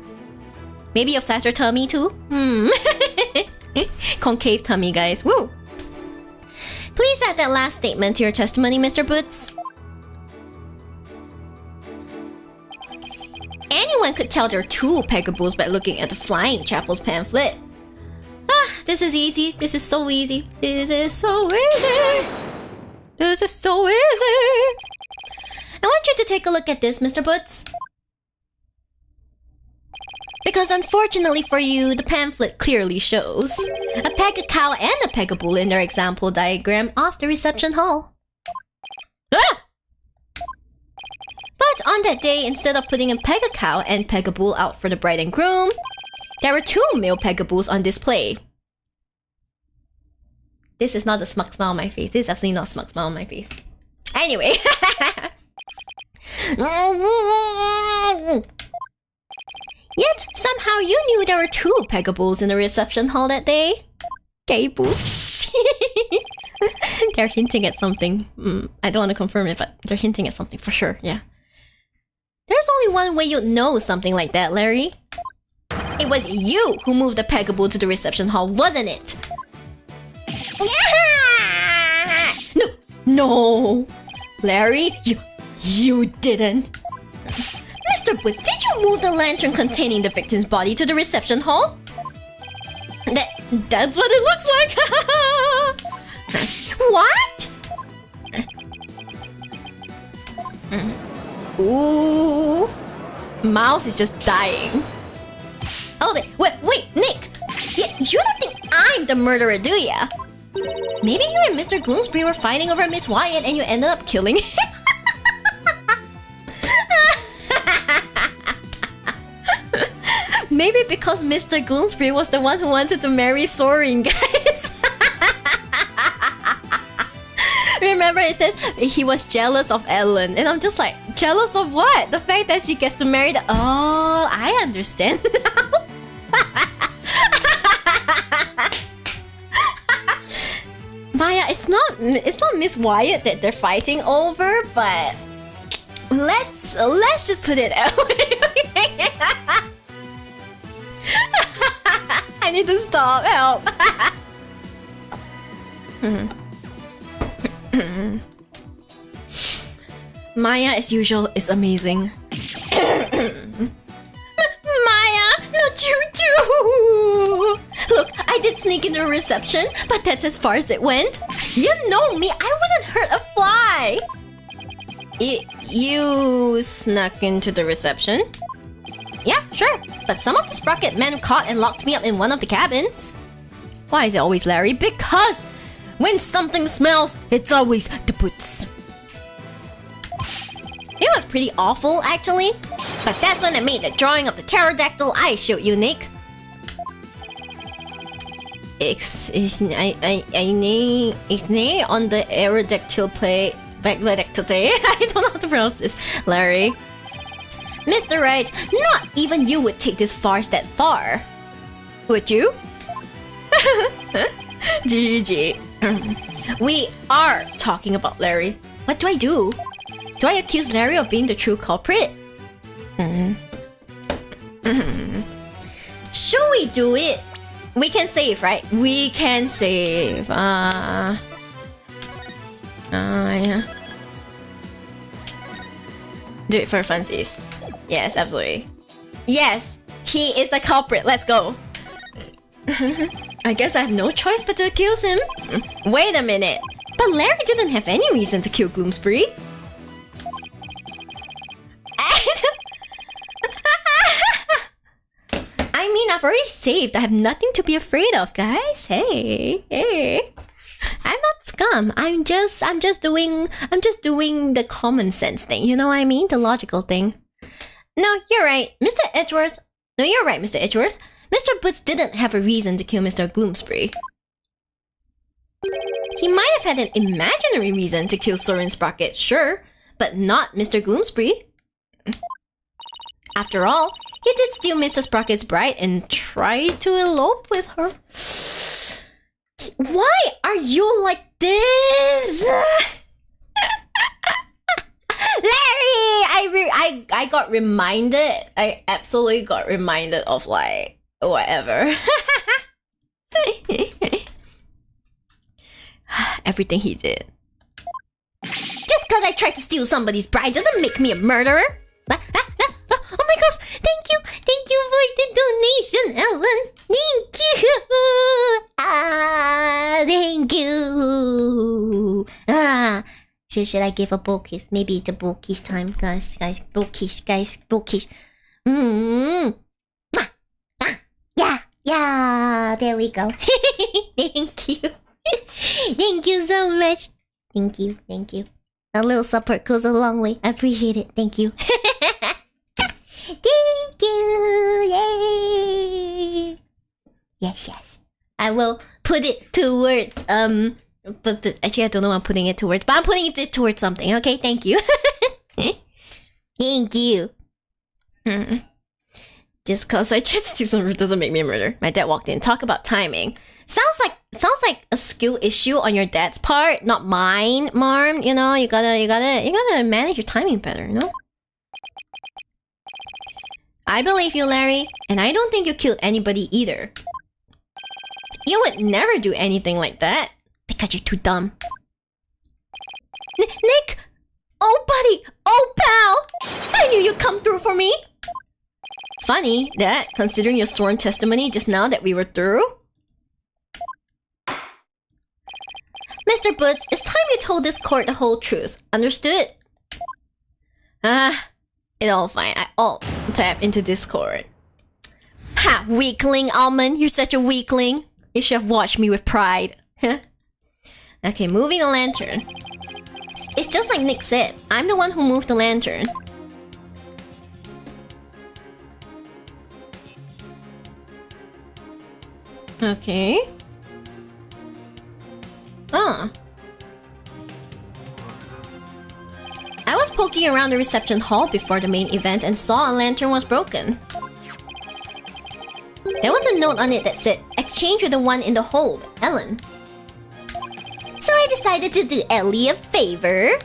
Maybe a flatter tummy too? Concave tummy, guys. Woo! Please add that last statement to your testimony, Mr. Boots. Anyone could tell there are 2 Pegaboos by looking at the Flying Chapel's pamphlet. Ah, this is easy. This is so easy. This is so easy. This is so easy. I want you to take a look at this, Mr. Boots. Because unfortunately for you, the pamphlet clearly shows a Pega-cow and a Pegaboo in their example diagram of the reception hall. Ah! But on that day, instead of putting a Pega-cow and Pegaboo out for the bride and groom, there were 2 male Pegaboos on display. This is not a smug smile on my face. This is absolutely not a smug smile on my face. Anyway. Yet, somehow you knew there were 2 Pegaboos in the reception hall that day. Gay boos. They're hinting at something. I don't want to confirm it, but they're hinting at something for sure, yeah. There's only one way you'd know something like that, Larry. It was you who moved the Pegaboo to the reception hall, wasn't it? No, Larry, you didn't. Mr. Boots, did you move the lantern containing the victim's body to the reception hall? That's what it looks like. What? Ooh, Mouse is just dying. Oh, wait, Nick. Yeah, you don't think I'm the murderer, do ya? Maybe you and Mr. Gloomsbury were fighting over Miss Wyatt and you ended up killing him. Maybe because Mr. Gloomsbury was the one who wanted to marry Soaring, guys. Remember it says he was jealous of Ellen. And I'm just like, jealous of what? The fact that she gets to marry the... Oh, I understand now. Maya, it's not Miss Wyatt that they're fighting over, but let's just put it out. I need to stop. Help. Maya, as usual, is amazing. Maya, not you too! Look, I did sneak into a reception, but that's as far as it went. You know me, I wouldn't hurt a fly! You snuck into the reception? Yeah, sure, but some of the Sprocket men caught and locked me up in one of the cabins. Why is it always Larry? Because when something smells, it's always the Boots. It was pretty awful, actually. But that's when I made the drawing of the pterodactyl I showed you, Nick. Igne on the aerodactyl play. I don't know how to pronounce this, Larry. Mr. Wright, not even you would take this farce that far. Would you? GG. We are talking about Larry. What do I do? Do I accuse Larry of being the true culprit? Should we do it? We can save, right? We can save. Yeah. Do it for funsies. Yes, absolutely. Yes, he is the culprit. Let's go. I guess I have no choice but to accuse him. Wait a minute. But Larry didn't have any reason to kill Gloomsbury. I mean, I've already saved. I have nothing to be afraid of, guys. Hey. I'm not scum. I'm just doing the common sense thing. You know what I mean? The logical thing. No, you're right, Mr. Edgeworth. No, you're right, Mr. Edgeworth. Mr. Boots didn't have a reason to kill Mr. Gloomsbury. He might have had an imaginary reason to kill Soren Sprocket, sure, but not Mr. Gloomsbury. After all, he did steal Mr. Sprocket's bride and try to elope with her. Why are you like this? Larry! I got reminded. I absolutely got reminded of like whatever. Everything he did. Just because I tried to steal somebody's bride doesn't make me a murderer. Oh my gosh! Thank you for the donation, Ellen. Thank you. Thank you. Should I give a bull kiss? Maybe it's a bull kiss time, guys. Bull kiss, guys. Bull kiss. Yeah. There we go. Thank you. Thank you so much. Thank you. A little support goes a long way. I appreciate it. Thank you. Thank you. Yay. Yes. I will put it towards but actually I don't know what I'm putting it towards, but I'm putting it towards something. Okay, thank you. Thank you. Just cause I tried to do something doesn't make me a murderer. My dad walked in. Talk about timing. Sounds like a skill issue on your dad's part, not mine, Marm. You know, you gotta manage your timing better, you know? I believe you, Larry, and I don't think you killed anybody either. You would never do anything like that. Because you're too dumb. Nick! Oh, buddy! Oh, pal! I knew you'd come through for me! Funny that, considering your sworn testimony just now that we were through. Mr. Boots, it's time you told this court the whole truth. Understood? It's all fine. I'll tap into Discord. Ha! Weakling, Almond! You're such a weakling! You should have watched me with pride. Okay, moving the lantern. It's just like Nick said. I'm the one who moved the lantern. Okay. I was poking around the reception hall before the main event and saw a lantern was broken. There was a note on it that said, exchange with the one in the hold, Ellen. So I decided to do Ellie a favor.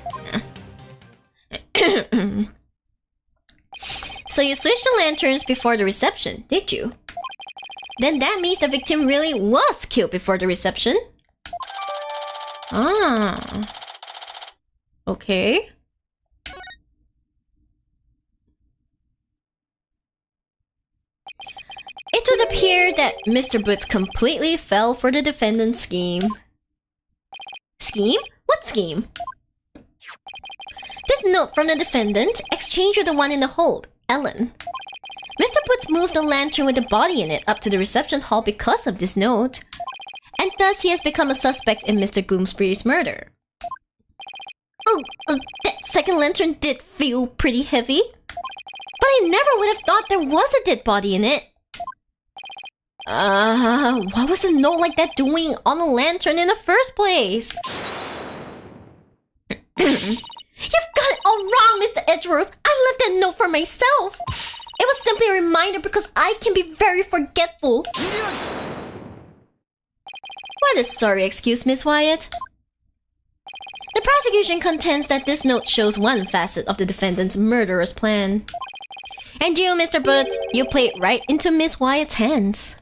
So you switched the lanterns before the reception, did you? Then that means the victim really was killed before the reception. Okay. It would appear that Mr. Boots completely fell for the defendant's scheme. Scheme? What scheme? This note from the defendant, exchange with the one in the hold, Ellen. Mr. Boots moved the lantern with the body in it up to the reception hall because of this note. And thus he has become a suspect in Mr. Gloomsbury's murder. Oh, that second lantern did feel pretty heavy. But I never would have thought there was a dead body in it. What was a note like that doing on a lantern in the first place? You've got it all wrong, Mr. Edgeworth. I left that note for myself. It was simply a reminder because I can be very forgetful. What a sorry excuse, Miss Wyatt. The prosecution contends that this note shows one facet of the defendant's murderous plan. And you, Mr. Boots, you played right into Miss Wyatt's hands.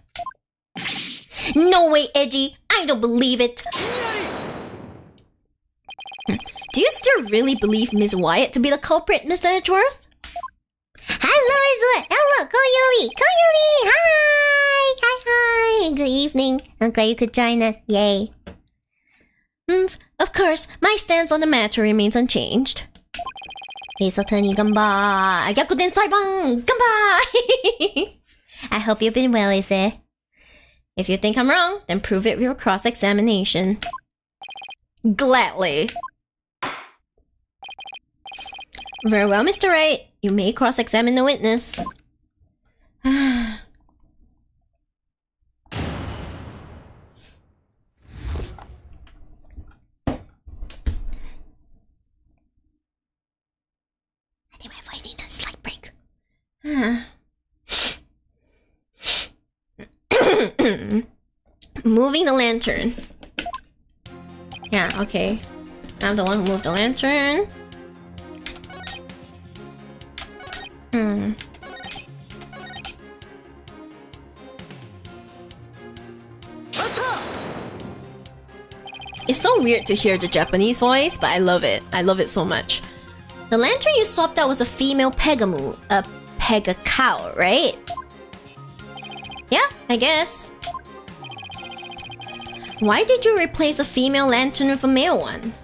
No way, Edgy. I don't believe it. Do you still really believe Miss Wyatt to be the culprit, Mr. Edgeworth? Hello, Koyori! Hi! Good evening. I'm glad you could join us. Yay. Of course, my stance on the matter remains unchanged. Case attorney, ganba! Gyakuten saiban! Ganba! I hope you've been well, Ise. If you think I'm wrong, then prove it with your cross-examination. Gladly. Very well, Mr. Wright. You may cross-examine the witness. I think my voice needs a slight break. Moving the lantern. Yeah, okay. I'm the one who moved the lantern. Hmm. It's so weird to hear the Japanese voice, but I love it. I love it so much. The lantern you swapped out was a female Pegamoo. A Pega cow, right? Yeah, I guess. Why did you replace a female lantern with a male one?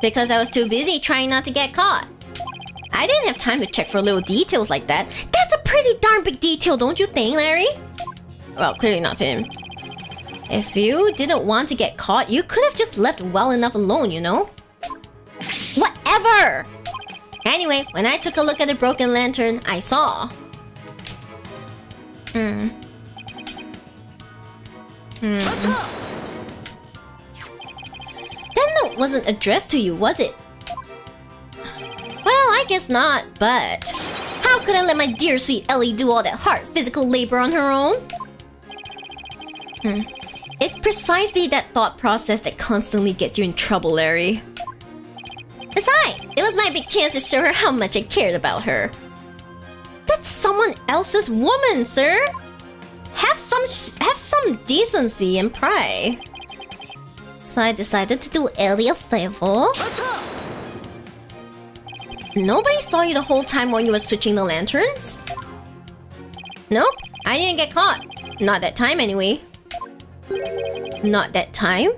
Because I was too busy trying not to get caught. I didn't have time to check for little details like that. That's a pretty darn big detail, don't you think, Larry? Well, clearly not to him. If you didn't want to get caught, you could have just left well enough alone, you know? Whatever! Anyway, when I took a look at the broken lantern, I saw... That note wasn't addressed to you, was it? Well, I guess not, but... How could I let my dear sweet Ellie do all that hard physical labor on her own? It's precisely that thought process that constantly gets you in trouble, Larry. Besides, it was my big chance to show her how much I cared about her. That's someone else's woman, sir! Have some decency and pride. So I decided to do Ellie a favor. Nobody saw you the whole time when you were switching the lanterns? Nope, I didn't get caught. Not that time anyway. Not that time?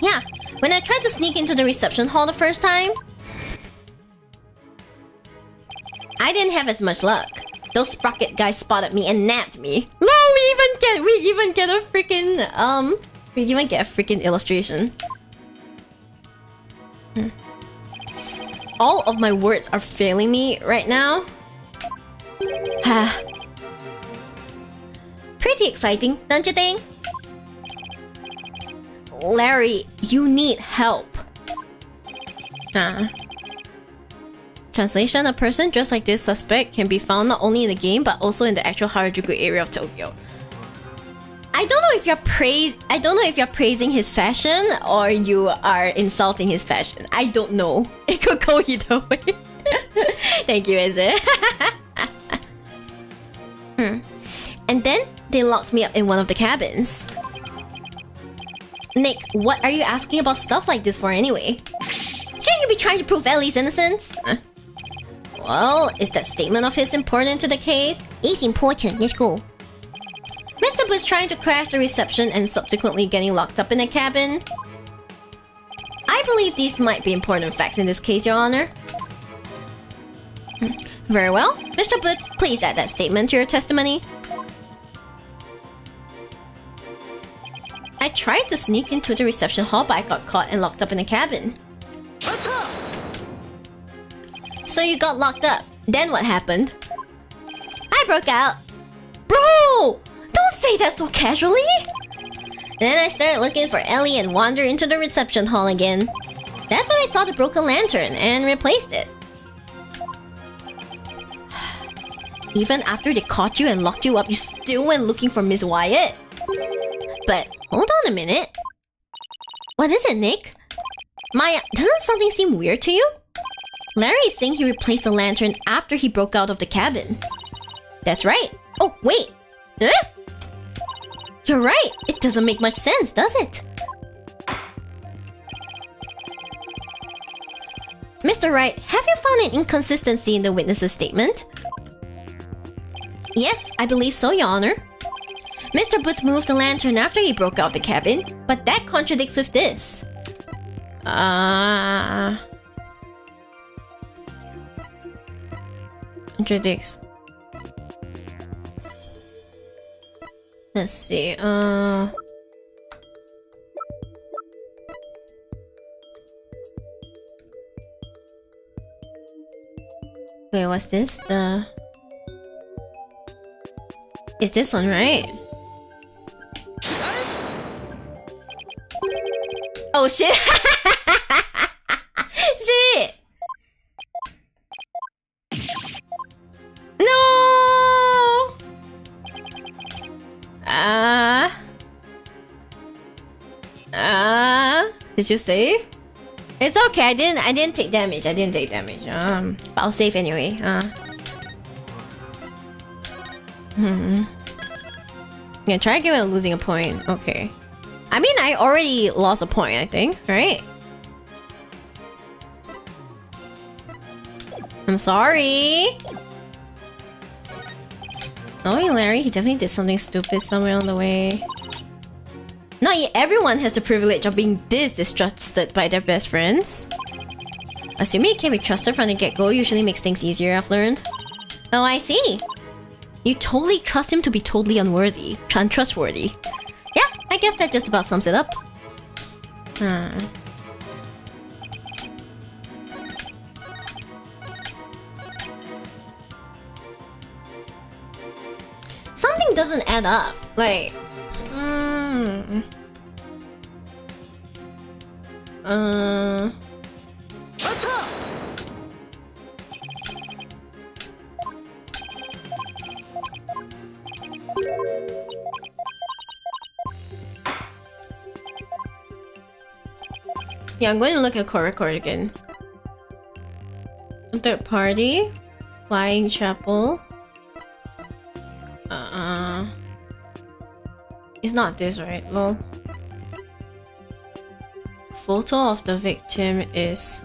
Yeah, when I tried to sneak into the reception hall the first time, I didn't have as much luck. Those sprocket guys spotted me and nabbed me. Lol, we even get a freaking illustration. All of my words are failing me right now. Pretty exciting, don't you think? Larry, you need help. Translation: a person dressed like this suspect can be found not only in the game but also in the actual Harajuku area of Tokyo. I don't know if you're praising his fashion or you are insulting his fashion. I don't know. It could go either way. Thank you, is it? And then they locked me up in one of the cabins. Nick, what are you asking about stuff like this for anyway? Shouldn't you be trying to prove Ellie's innocence? Well, is that statement of his important to the case? It's important, let's go. Mr. Booth's trying to crash the reception and subsequently getting locked up in a cabin. I believe these might be important facts in this case, Your Honor. Very well. Mr. Booth, please add that statement to your testimony. I tried to sneak into the reception hall, but I got caught and locked up in a cabin. So you got locked up. Then what happened? I broke out. Bro! Don't say that so casually! Then I started looking for Ellie and wandered into the reception hall again. That's when I saw the broken lantern and replaced it. Even after they caught you and locked you up, you still went looking for Miss Wyatt? But hold on a minute. What is it, Nick? Maya, doesn't something seem weird to you? Larry is saying he replaced the lantern after he broke out of the cabin. That's right. Oh, wait. You're right. It doesn't make much sense, does it? Mr. Wright, have you found an inconsistency in the witness's statement? Yes, I believe so, Your Honor. Mr. Boots moved the lantern after he broke out the cabin, but that contradicts with this. Contradicts. Let's see, wait, what's this? Is this one right? Oh shit! Shit! No! Did you save? It's okay. I didn't take damage. I didn't take damage. But I'll save anyway. Yeah, try again without losing a point. Okay. I mean, I already lost a point, I think, right? I'm sorry. Knowing Larry, he definitely did something stupid somewhere on the way. Not yet everyone has the privilege of being this distrusted by their best friends. Assuming it can be trusted from the get-go usually makes things easier, I've learned. Oh, I see. You totally trust him to be totally untrustworthy. Yeah, I guess that just about sums it up. Something doesn't add up. Like, yeah, I'm going to look at core record again. Third party, flying chapel. It's not this, right? Well, photo of the victim is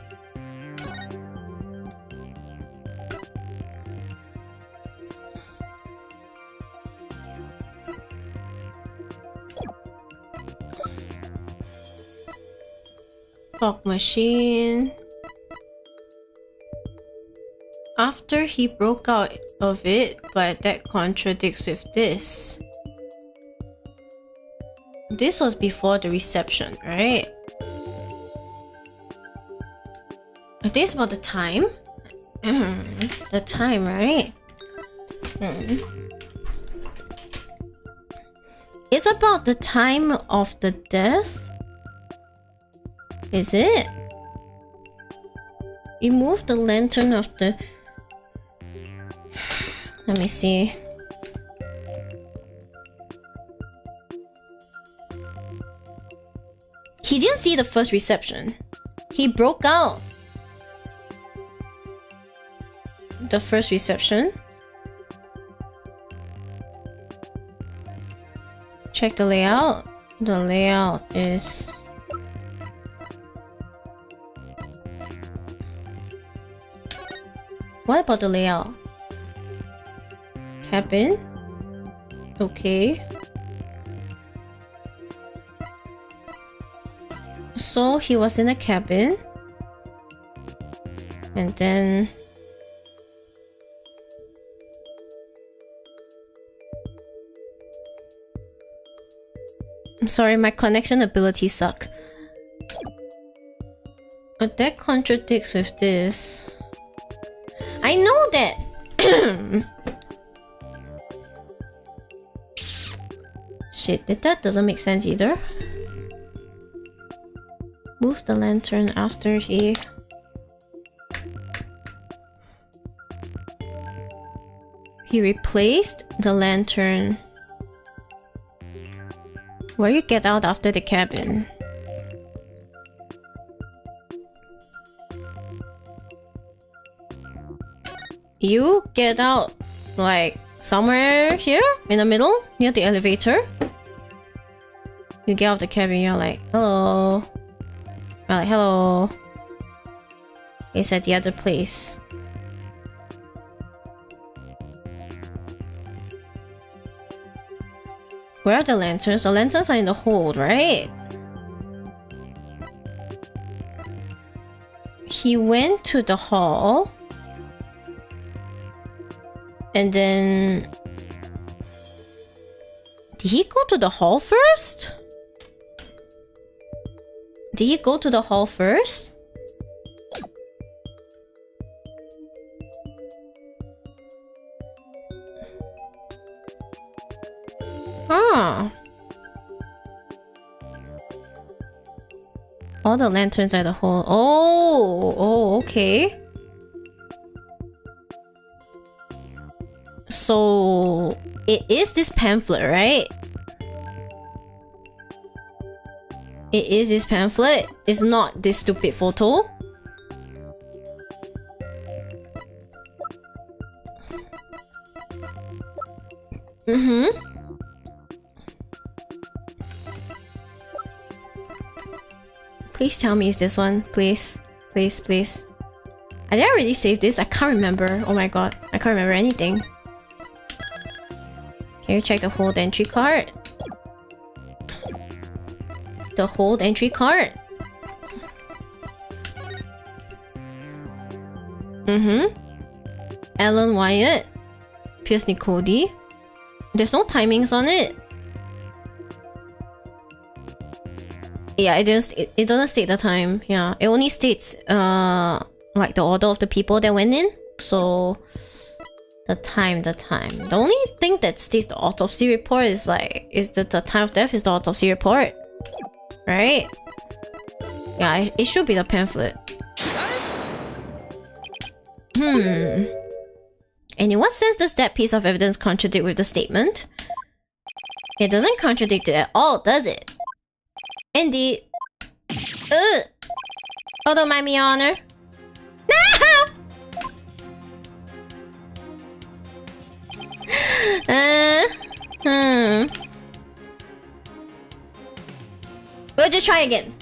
fog machine. After he broke out of it, but that contradicts with this. This was before the reception, right? I think it's about the time. The time, right? It's about the time of the death? Is it? You moved the lantern of the... Let me see. He didn't see the first reception. He broke out the first reception. Check the layout. The layout is... What about the layout? Cabin? Okay. So he was in a cabin. And then... I'm sorry, my connection abilities suck. But that contradicts with this. I know that... Shit, that doesn't make sense either. Moves the lantern after he... He replaced the lantern. Where you get out after the cabin? You get out like somewhere here in the middle near the elevator. You get out the cabin, you're like, hello. You're like, hello. It's at the other place. Where are the lanterns? The lanterns are in the hold, right? He went to the hall. And then... Did he go to the hall first? Did he go to the hall first? Huh. All the lanterns are the hall. Oh, okay. So it is this pamphlet, right? It is this pamphlet. It's not this stupid photo. Please tell me it's this one. Please. Please, please. Did I already save this? I can't remember. Oh my god. I can't remember anything. Can you check the hold entry card? The hold entry card. Alan Wyatt. Pierce Nicody. There's no timings on it. Yeah, it doesn't state the time. Yeah, it only states like the order of the people that went in. So the time. The only thing that states the autopsy report is the time of death is the autopsy report, right? Yeah, it should be the pamphlet. And in what sense does that piece of evidence contradict with the statement? It doesn't contradict it at all, does it? Indeed. Ugh. Oh, don't mind me, Your Honor. No! We'll just try again.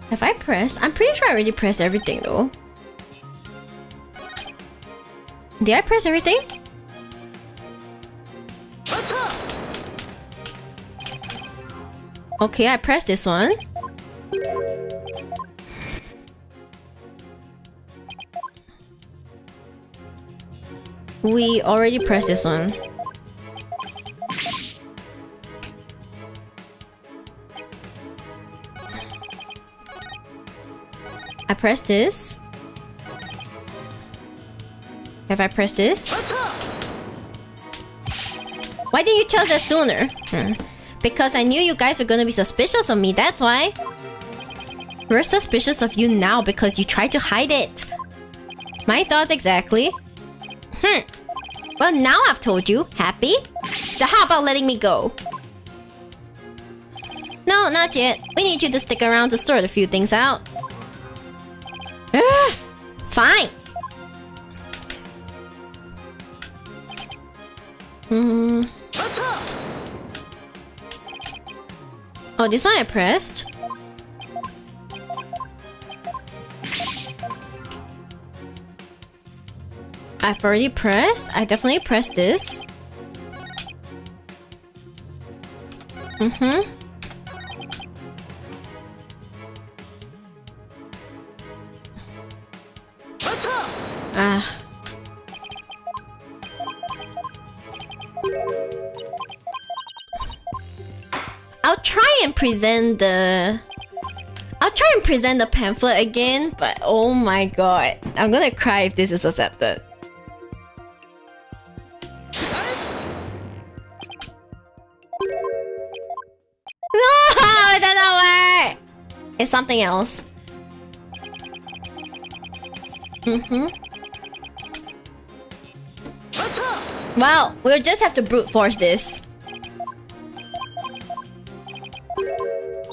Have I pressed? I'm pretty sure I already pressed everything though. Did I press everything? Okay, I pressed this one. We already pressed this one. I pressed this. Have I pressed this? Why didn't you tell us that sooner? Because I knew you guys were gonna be suspicious of me, that's why. We're suspicious of you now because you tried to hide it. My thoughts exactly. Well, now I've told you. Happy? So how about letting me go? No, not yet. We need you to stick around to sort a few things out. Fine. Oh, this one I pressed. I've already pressed. I definitely pressed this. I'll try and present the pamphlet again, but oh my god, I'm gonna cry if this is accepted. No, it doesn't work. It's something else. Well, we'll just have to brute force this.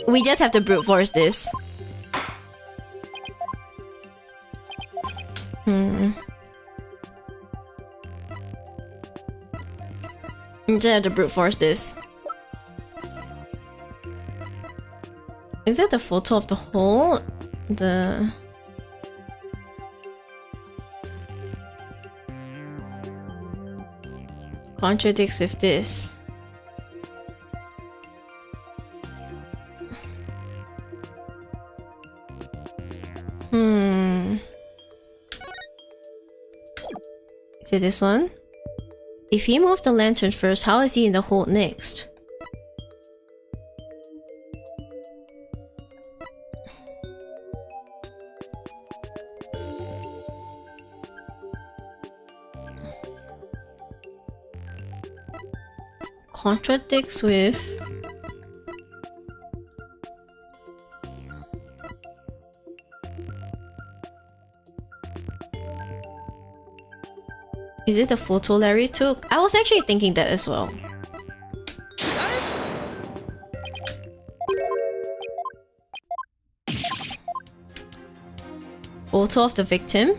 We just have to brute force this. We just have to brute force this. Is it the photo of the hole? The... contradicts with this. Is it this one? If he moved the lantern first, how is he in the hole next? Contradicts with... Is it the photo Larry took? I was actually thinking that as well. Photo of the victim?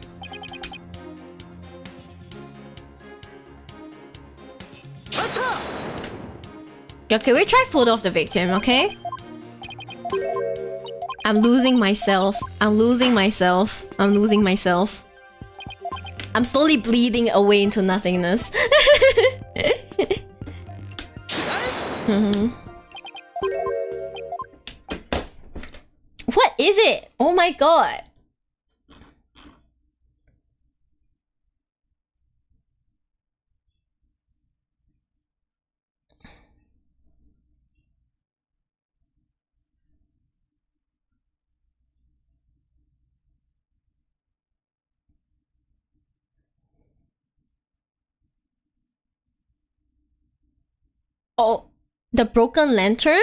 Okay, we try photo of the victim, okay? I'm losing myself. I'm losing myself. I'm losing myself. I'm slowly bleeding away into nothingness. What is it? Oh my god. Oh, the broken lantern?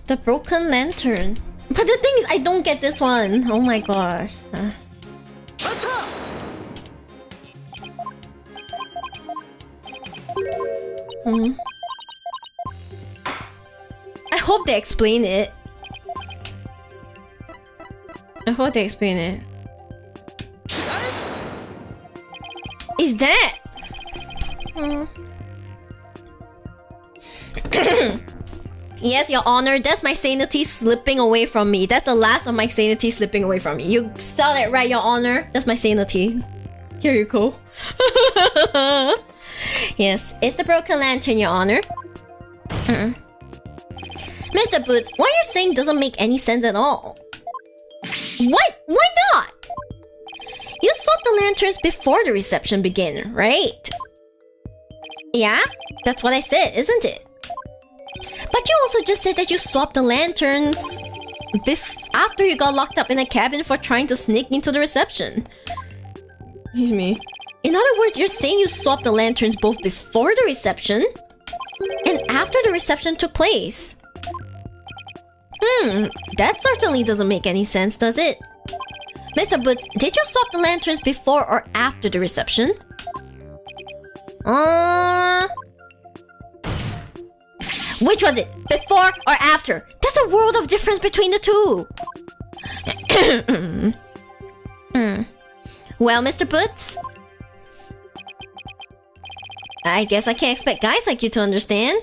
The broken lantern. But the thing is, I don't get this one. Oh my god. I hope they explain it. I hope they explain it. Is that? Yes, Your Honor, that's my sanity slipping away from me. That's the last of my sanity slipping away from me. You saw that right, Your Honor? That's my sanity. Here you go. Yes, it's the broken lantern, Your Honor. Mr. Boots, what you're saying doesn't make any sense at all. What? Why not? You swapped the lanterns before the reception began, right? Yeah? That's what I said, isn't it? But you also just said that you swapped the lanterns after you got locked up in a cabin for trying to sneak into the reception. Excuse me. In other words, you're saying you swapped the lanterns both before the reception and after the reception took place. That certainly doesn't make any sense, does it? Mr. Boots, did you swap the lanterns before or after the reception? Which was it? Before or after? There's a world of difference between the two. Well, Mr. Boots, I guess I can't expect guys like you to understand.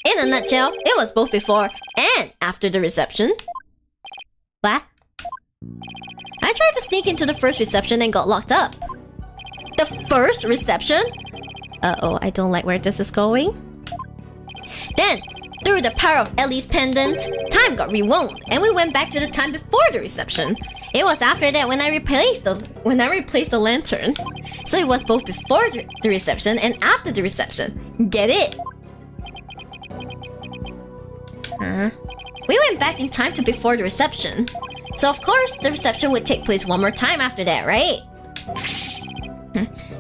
In a nutshell, it was both before and after the reception. What? I tried to sneak into the first reception and got locked up. The first reception? Uh-oh, I don't like where this is going. Then, through the power of Ellie's pendant, time got rewound, and we went back to the time before the reception. It was after that when I replaced the lantern. So it was both before the reception and after the reception. Get it? We went back in time to before the reception. So of course, the reception would take place one more time after that, right?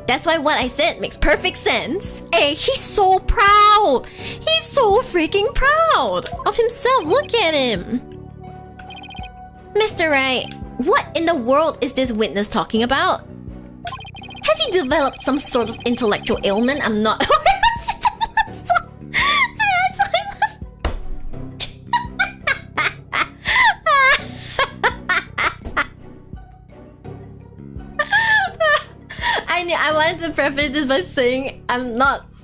That's why what I said makes perfect sense. Hey, he's so proud! He's so freaking proud of himself, look at him! Mr. Wright, what in the world is this witness talking about? Has he developed some sort of intellectual ailment? I'm not... I wanted to preface this by saying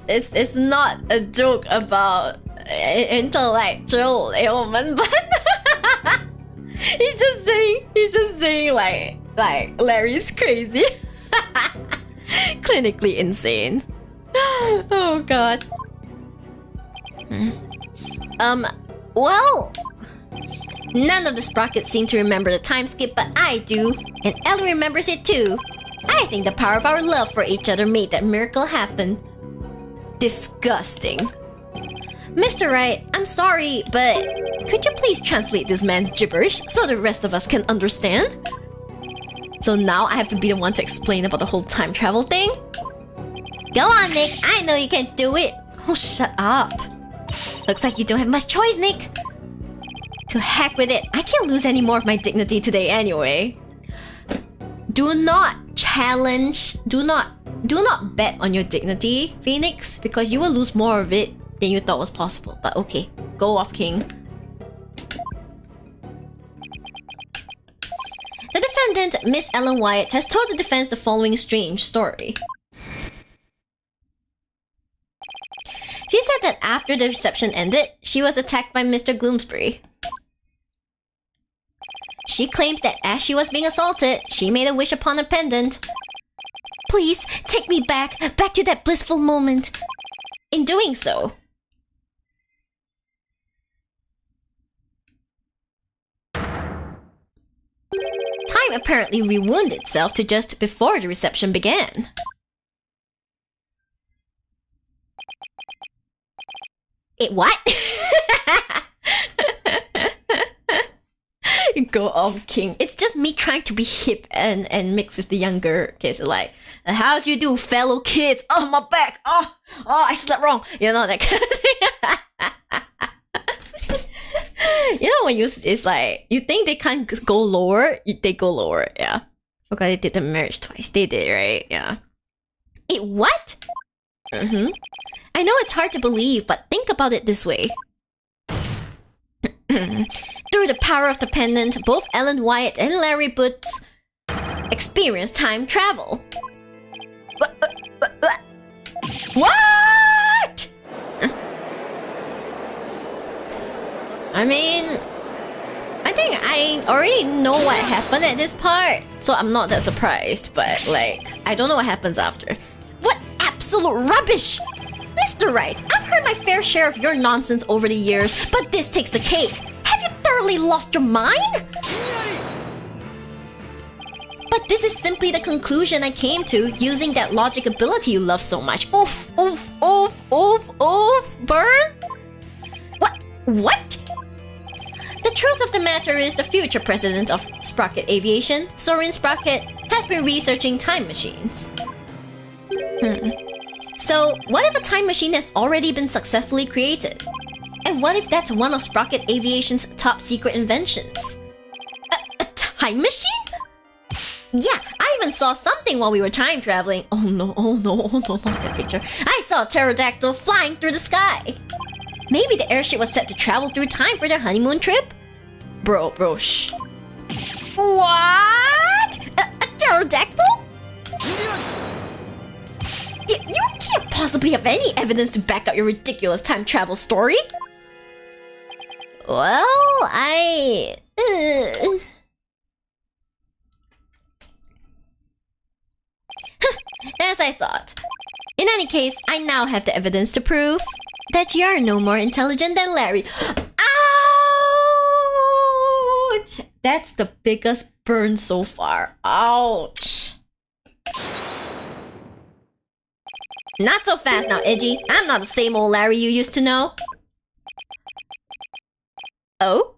it's not a joke about intellectual ailment, but he's just saying like Larry's crazy. Clinically insane. Oh god. Well, none of the sprockets seem to remember the time skip, but I do, and Ellie remembers it too. I think the power of our love for each other made that miracle happen. Disgusting. Mr. Wright, I'm sorry, but could you please translate this man's gibberish so the rest of us can understand? So now I have to be the one to explain about the whole time travel thing? Go on, Nick. I know you can do it. Oh, shut up. Looks like you don't have much choice, Nick. To heck with it. I can't lose any more of my dignity today anyway. Do not challenge. Do not bet on your dignity, Phoenix, because you will lose more of it than you thought was possible. But okay, go off, King. The defendant, Miss Ellen Wyatt, has told the defense the following strange story. She said that after the reception ended, she was attacked by Mr. Gloomsbury. She claimed that as she was being assaulted, she made a wish upon a pendant. Please, take me back to that blissful moment. In doing so, time apparently rewound itself to just before the reception began. It what? Go off, King. It's just me trying to be hip and mix with the younger kids. Like, how do you do, fellow kids? Oh, my back. Oh, I slept wrong. You know, that kind of thing. You know, when it's like, you think they can't go lower, they go lower. Yeah. Forgot they did the marriage twice. They did, right? Yeah. It what? Mm-hmm. I know it's hard to believe, but think about it this way. Through the power of the pendant, both Ellen Wyatt and Larry Boots experienced time travel. What? I mean, I think I already know what happened at this part, so I'm not that surprised, but like, I don't know what happens after. What absolute rubbish! Mr. Wright, I've heard my fair share of your nonsense over the years, but this takes the cake. Have you thoroughly lost your mind? But this is simply the conclusion I came to using that logic ability you love so much. Oof, oof, oof, oof, oof, burn? What? The truth of the matter is the future president of Sprocket Aviation, Soren Sprocket, has been researching time machines. So, what if a time machine has already been successfully created? And what if that's one of Sprocket Aviation's top secret inventions? A time machine? Yeah, I even saw something while we were time traveling. Oh no, not that picture. I saw a pterodactyl flying through the sky. Maybe the airship was set to travel through time for their honeymoon trip? Bro, shh. What? A pterodactyl? You can't possibly have any evidence to back up your ridiculous time travel story. Well, As I thought. In any case, I now have the evidence to prove that you are no more intelligent than Larry. Ouch! That's the biggest burn so far. Ouch. Not so fast now, Edgy. I'm not the same old Larry you used to know. Oh?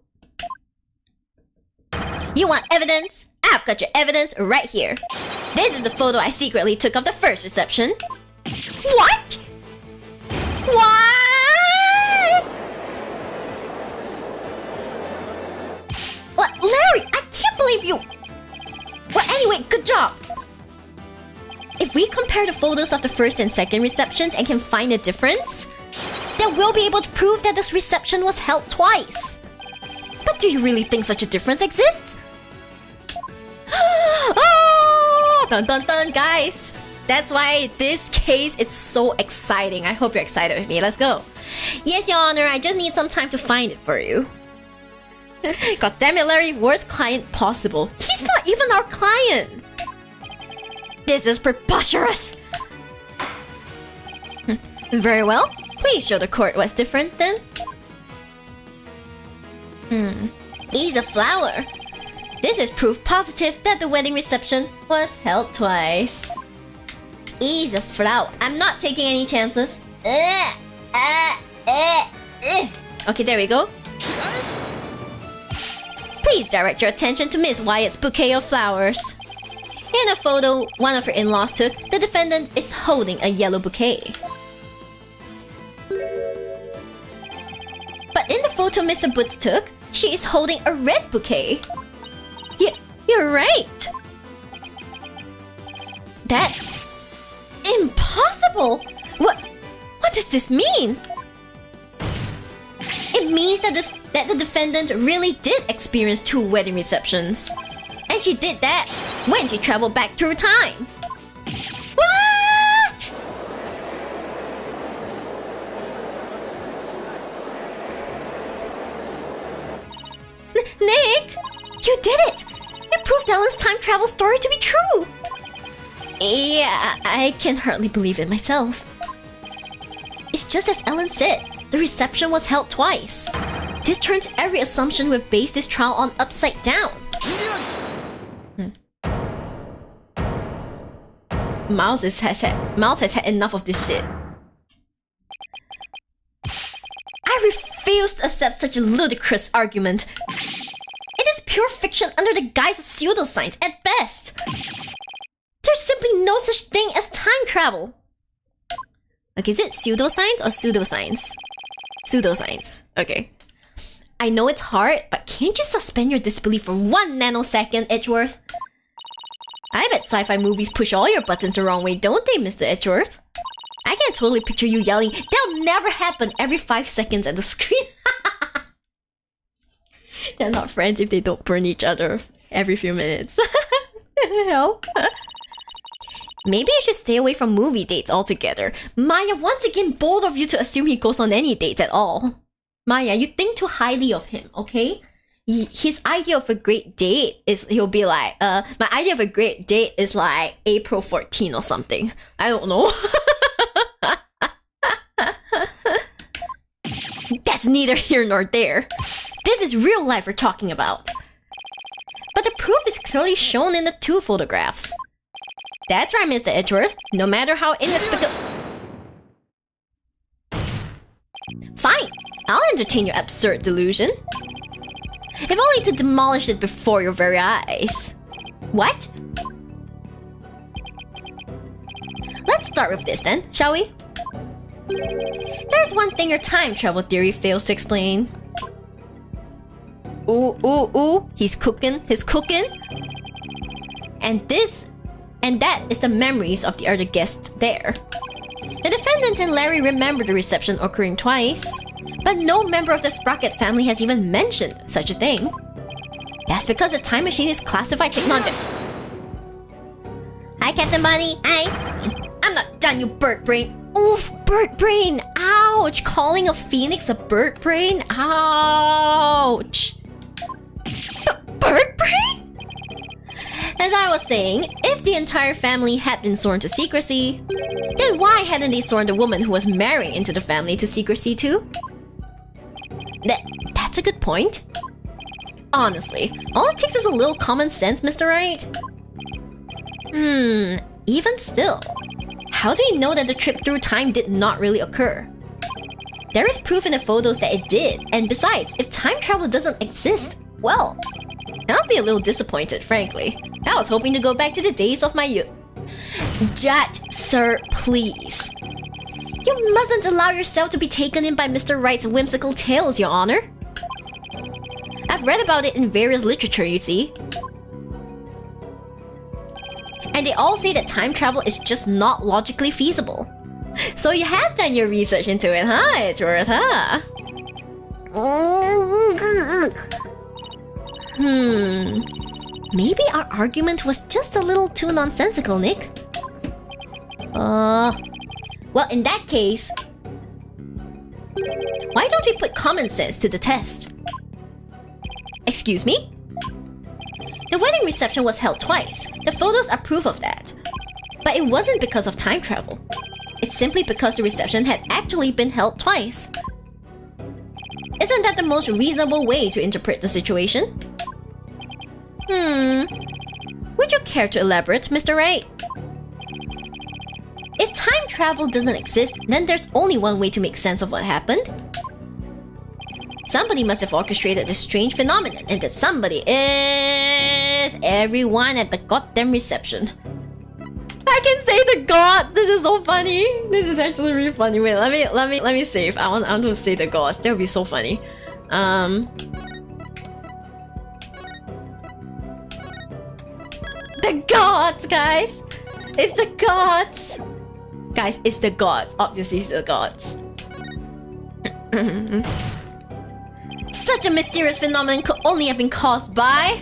You want evidence? I've got your evidence right here. This is the photo I secretly took of the first reception. What? What? Larry, I can't believe you... Well, anyway, good job. If we compare the photos of the first and second receptions and can find a difference, then we'll be able to prove that this reception was held twice. But do you really think such a difference exists? Oh, dun dun dun, guys. That's why this case is so exciting. I hope you're excited with me. Let's go. Yes, Your Honor, I just need some time to find it for you. God damn it, Larry, worst client possible. He's not even our client. This is preposterous. Very well. Please show the court what's different then. He's a flower. This is proof positive that the wedding reception was held twice. He's a flower. I'm not taking any chances. Okay, there we go. Please direct your attention to Miss Wyatt's bouquet of flowers. In a photo one of her in-laws took, the defendant is holding a yellow bouquet. But in the photo Mr. Boots took, She is holding a red bouquet. Yeah, you're right. That's impossible. What does this mean? It means that the defendant really did experience 2 wedding receptions. And she did that when she traveled back through time. What? Nick, you did it! You proved Ellen's time travel story to be true! Yeah, I can hardly believe it myself. It's just as Ellen said, the reception was held twice. This turns every assumption we've based this trial on upside down. Miles has had enough of this shit. I refuse to accept such a ludicrous argument. It is pure fiction under the guise of pseudoscience at best. There's simply no such thing as time travel. Okay, is it pseudoscience or pseudoscience? Pseudoscience. Okay. I know it's hard, but can't you suspend your disbelief for 1 nanosecond, Edgeworth? I bet sci-fi movies push all your buttons the wrong way, don't they, Mr. Edgeworth? I can totally picture you yelling, "That'll never happen," every 5 seconds at the screen. They're not friends if they don't burn each other every few minutes. Help. Maybe I should stay away from movie dates altogether. Maya, once again, bold of you to assume he goes on any dates at all. Maya, you think too highly of him, okay? His idea of a great date is, he'll be like, my idea of a great date is like April 14 or something. I don't know. That's neither here nor there. This is real life we're talking about. But the proof is clearly shown in the 2 photographs. That's right, Mr. Edgeworth. No matter how inexplicable... Fine, I'll entertain your absurd delusion. If only to demolish it before your very eyes. What? Let's start with this then, shall we? There's one thing your time travel theory fails to explain. Ooh, he's cooking. And that is the memories of the other guests there. The defendant and Larry remember the reception occurring twice, but no member of the Sprocket family has even mentioned such a thing. That's because the time machine is classified technology. Hi, Captain Bunny. Hi. I'm not done, you bird brain. Oof, bird brain. Ouch. Calling a phoenix a bird brain? Ouch. Bird brain? As I was saying, if the entire family had been sworn to secrecy, then why hadn't they sworn the woman who was marrying into the family to secrecy too? That's a good point. Honestly, all it takes is a little common sense, Mr. Wright. Even still, how do we know that the trip through time did not really occur? There is proof in the photos that it did, and besides, if time travel doesn't exist, well, I'll be a little disappointed, frankly. I was hoping to go back to the days of my youth. Judge, sir, please. You mustn't allow yourself to be taken in by Mr. Wright's whimsical tales, Your Honor. I've read about it in various literature, you see. And they all say that time travel is just not logically feasible. So you have done your research into it, huh, Edgeworth, huh? Maybe our argument was just a little too nonsensical, Nick. Well, in that case, why don't we put common sense to the test? Excuse me? The wedding reception was held twice. The photos are proof of that. But it wasn't because of time travel. It's simply because the reception had actually been held twice. Isn't that the most reasonable way to interpret the situation? Would you care to elaborate, Mr. Wright? If time travel doesn't exist, then there's only one way to make sense of what happened. Somebody must have orchestrated this strange phenomenon, and that somebody is everyone at the goddamn reception. I can say the gods. This is so funny. This is actually really funny. Wait, let me save. I want to say the gods. That would be so funny. The gods, guys! It's the gods! Guys, it's the gods. Obviously, it's the gods. Such a mysterious phenomenon could only have been caused by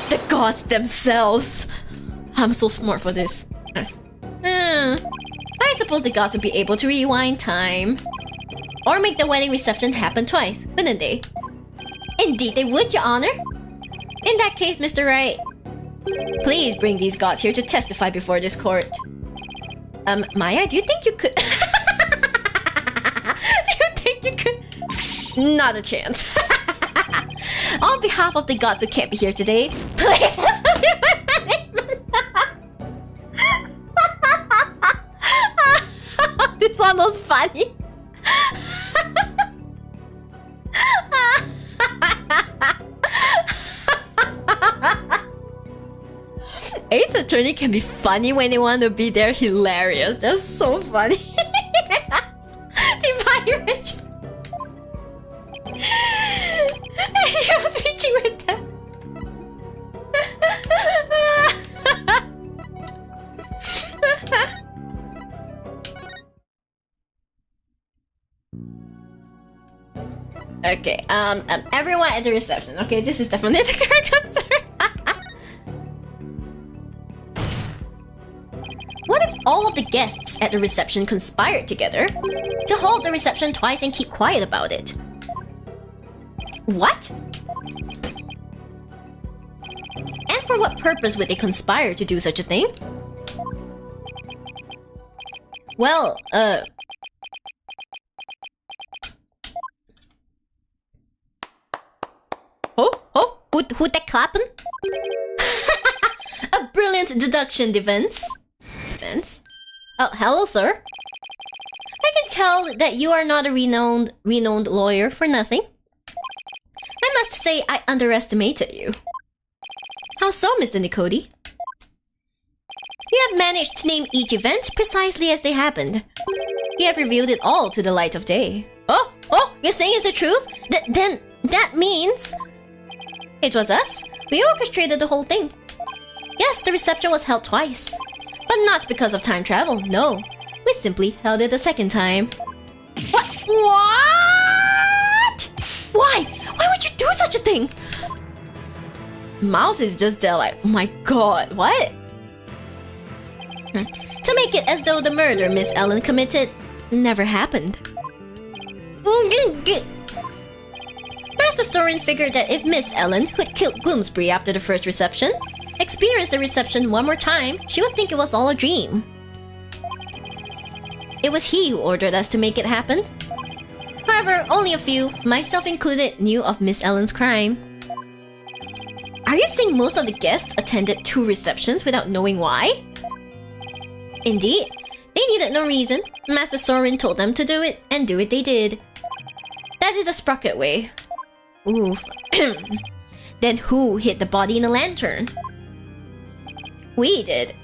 the gods themselves. I'm so smart for this. I suppose the gods would be able to rewind time. Or make the wedding reception happen twice, wouldn't they? Indeed they would, Your Honor. In that case, Mr. Wright, please bring these gods here to testify before this court. Maya, do you think you could... Do you think you could... Not a chance. On behalf of the gods who can't be here today, please... This one was funny. Ace Attorney can be funny when they want to be there. Hilarious. That's so funny. Divine Riches. He was reaching with them. Okay, everyone at the reception. Okay, this is definitely the correct answer. What if all of the guests at the reception conspired together to hold the reception twice and keep quiet about it? What? And for what purpose would they conspire to do such a thing? Well, who that clapping? A brilliant deduction defense. Oh, hello, sir. I can tell that you are not a renowned lawyer for nothing. I must say I underestimated you. How so, Mr. Nicody? You have managed to name each event precisely as they happened. You have revealed it all to the light of day. Oh, you're saying it's the truth? Then that means... It was us. We orchestrated the whole thing. Yes, the reception was held twice. But not because of time travel, no. We simply held it a second time. What? What? Why? Why would you do such a thing? Mouse is just there like, oh my god, what? To make it as though the murder Miss Ellen committed never happened. Master Soren figured that if Miss Ellen, who'd killed Gloomsbury after the first reception, experienced the reception one more time, she would think it was all a dream. It was he who ordered us to make it happen. However, only a few, myself included, knew of Miss Ellen's crime. Are you saying most of the guests attended 2 receptions without knowing why? Indeed. They needed no reason. Master Soren told them to do it, and do it they did. That is the Sprocket way. Ooh. Then who hid the body in the lantern? We did.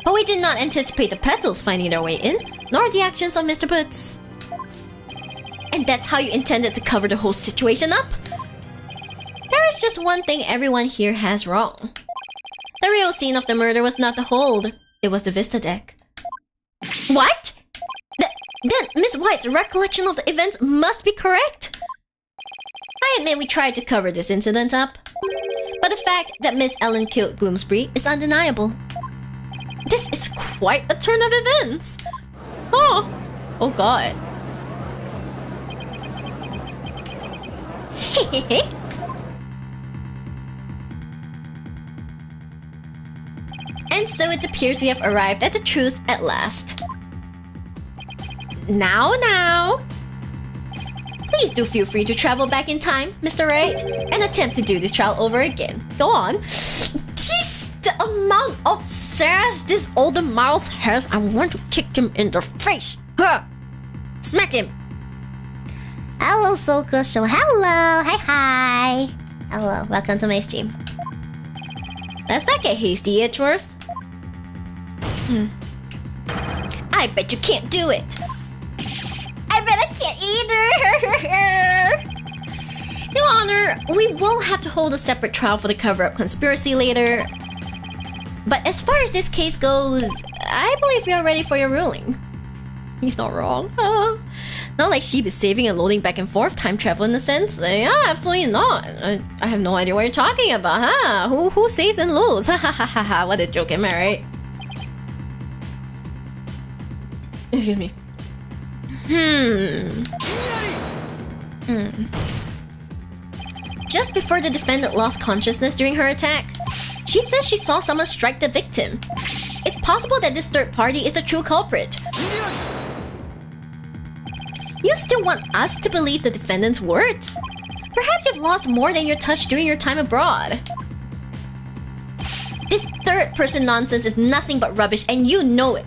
But we did not anticipate the petals finding their way in, nor the actions of Mr. Boots. And that's how you intended to cover the whole situation up? There is just one thing everyone here has wrong. The real scene of the murder was not the hold, it was the Vista deck. What? Then Miss White's recollection of the events must be correct? I admit we tried to cover this incident up. But the fact that Miss Ellen killed Gloomsbury is undeniable. This is quite a turn of events! Oh god. And so it appears we have arrived at the truth at last. Now. Please do feel free to travel back in time, Mr. Wright, and attempt to do this trial over again. Go on. The amount of sass this older mouse has, I want to kick him in the face. Huh. Smack him. Hello, Soka Show. Hello. Hi. Hello. Welcome to my stream. Let's not get hasty, Edgeworth. I bet you can't do it. I bet I can't either. Your Honor, we will have to hold a separate trial for the cover-up conspiracy later. But as far as this case goes, I believe we are ready for your ruling. He's not wrong. Not like Shiba is saving and loading back and forth time travel in a sense. Yeah, absolutely not. I have no idea what you're talking about, huh? Who saves and loads? Ha ha ha ha ha. What a joke, am I right? Excuse me. Just before the defendant lost consciousness during her attack, she says she saw someone strike the victim. It's possible that this third party is the true culprit. You still want us to believe the defendant's words? Perhaps you've lost more than your touch during your time abroad. This third-person nonsense is nothing but rubbish, and you know it.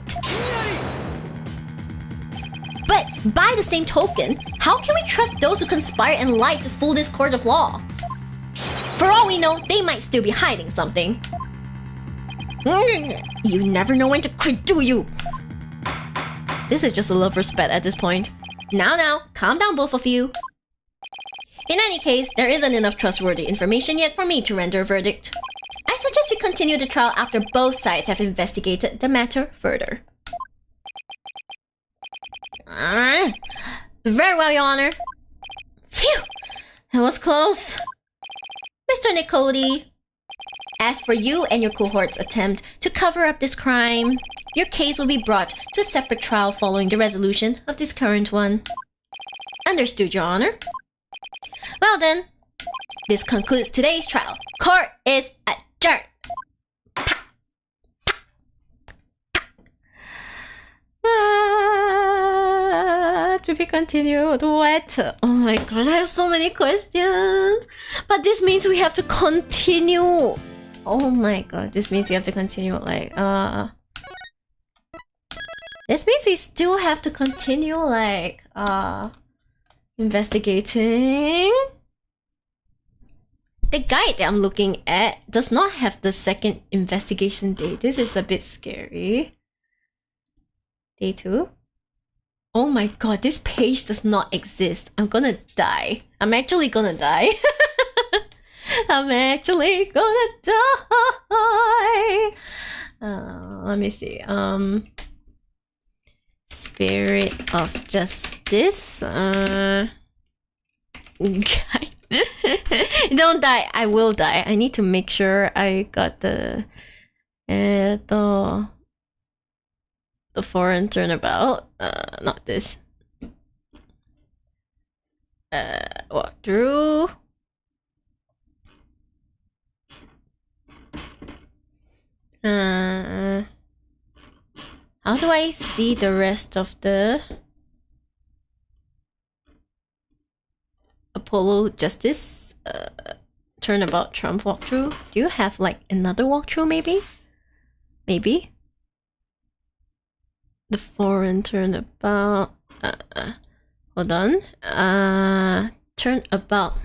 But by the same token, how can we trust those who conspire and lie to fool this court of law? For all we know, they might still be hiding something. You never know when to quit, do you? This is just a lover's bet at this point. Now, calm down, both of you. In any case, there isn't enough trustworthy information yet for me to render a verdict. I suggest we continue the trial after both sides have investigated the matter further. Very well, Your Honor. Phew! That was close. Mr. Nicody, as for you and your cohort's attempt to cover up this crime, your case will be brought to a separate trial following the resolution of this current one. Understood, Your Honor. Well then, this concludes today's trial. Court is adjourned. To be continued. What? Oh my gosh, I have so many questions. But this means we have to continue. Oh my god, this means we have to continue like this means we still have to continue like investigating. The guide that I'm looking at does not have the second investigation day. This is a bit scary. Day 2. Oh my god, this page does not exist. I'm gonna die. I'm actually gonna die. I'm actually gonna die. Let me see. Spirit of Justice. Don't die. I will die. I need to make sure I got the foreign turnabout. Not this. Walk through. How do I see the rest of the Apollo Justice turnabout Trump walkthrough? Do you have like another walkthrough maybe? Maybe? The foreign turnabout. Hold on. Turnabout.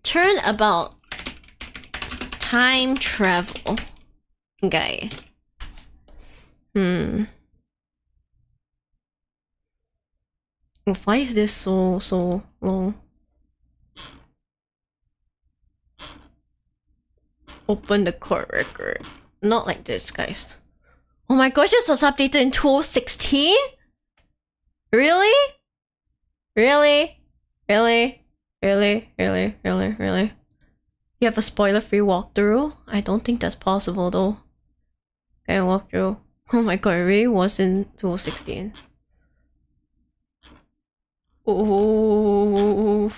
Turnabout. Time travel. Guy. Why is this so long? Open the court record. Not like this, guys. Oh my gosh, this was updated in 2016? Really? Really? Really? Really? Really? Really? Really? You have a spoiler-free walkthrough? I don't think that's possible though. Okay, walkthrough. Oh my god, it really was in 2016. Oh.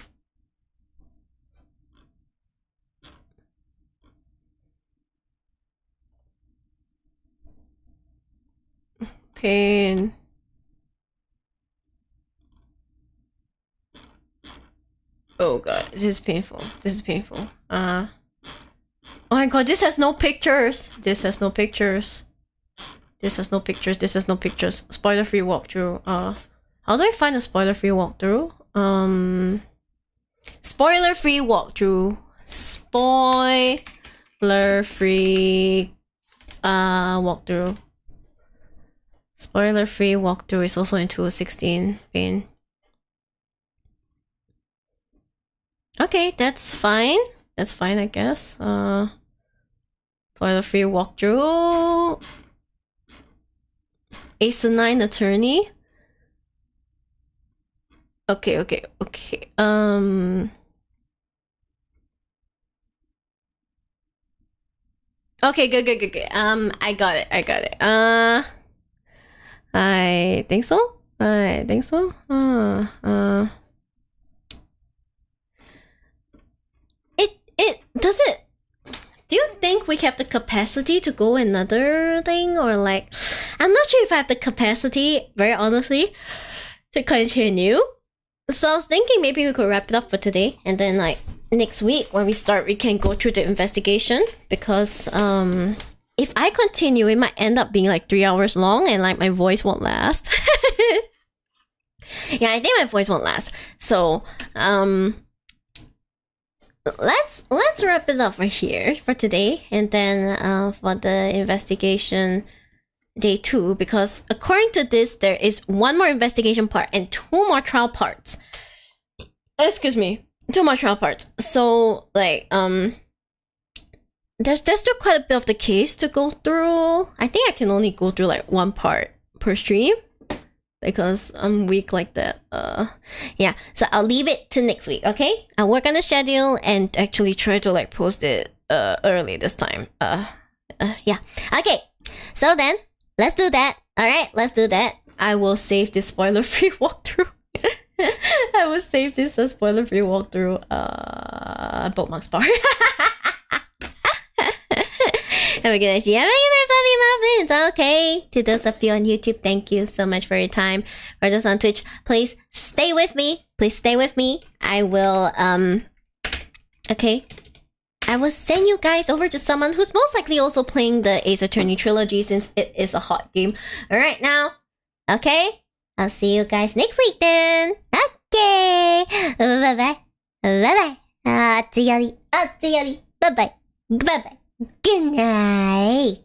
Pain. Oh god, this is painful. This is painful. Oh my god, this has no pictures. This has no pictures. This has no pictures. This has no pictures. Spoiler-free walkthrough. How do I find a spoiler-free walkthrough? Spoiler-free walkthrough. Spoiler-free walkthrough. Spoiler-free walkthrough is also in 2016. Pain. Okay, that's fine. That's fine, I guess. Pull Spoiler-free walkthrough. Ace-9 Attorney. Okay. Okay, good. I got it. I think so. It does it. Do you think we have the capacity to go another thing, or like, I'm not sure if I have the capacity, very honestly, to continue. So I was thinking maybe we could wrap it up for today, and then like next week when we start, we can go through the investigation, because if I continue, it might end up being like 3 hours long, and like my voice won't last. Yeah, I think my voice won't last. So let's wrap it up for here for today, and then for the investigation day 2, because according to this, there is 1 more investigation part and 2 more trial parts. Excuse me, 2 more trial parts. So like there's still quite a bit of the case to go through. I think I can only go through like 1 part per stream, because I'm weak like that. Yeah, so I'll leave it to next week, okay? I'll work on the schedule and actually try to like post it early this time. Yeah. Okay, so then let's do that. Alright, let's do that. I will save this spoiler-free walkthrough. I will save this as spoiler-free walkthrough bookmarks bar. Have a good night. Have a good night, fluffy muffins. Okay. To those of you on YouTube, thank you so much for your time. For those on Twitch, please stay with me. I will okay. I will send you guys over to someone who's most likely also playing the Ace Attorney Trilogy, since it is a hot game right now. Okay? I'll see you guys next week then. Okay. Bye-bye. Bye-bye. Atsuyari. Bye-bye. Bye-bye. Good night.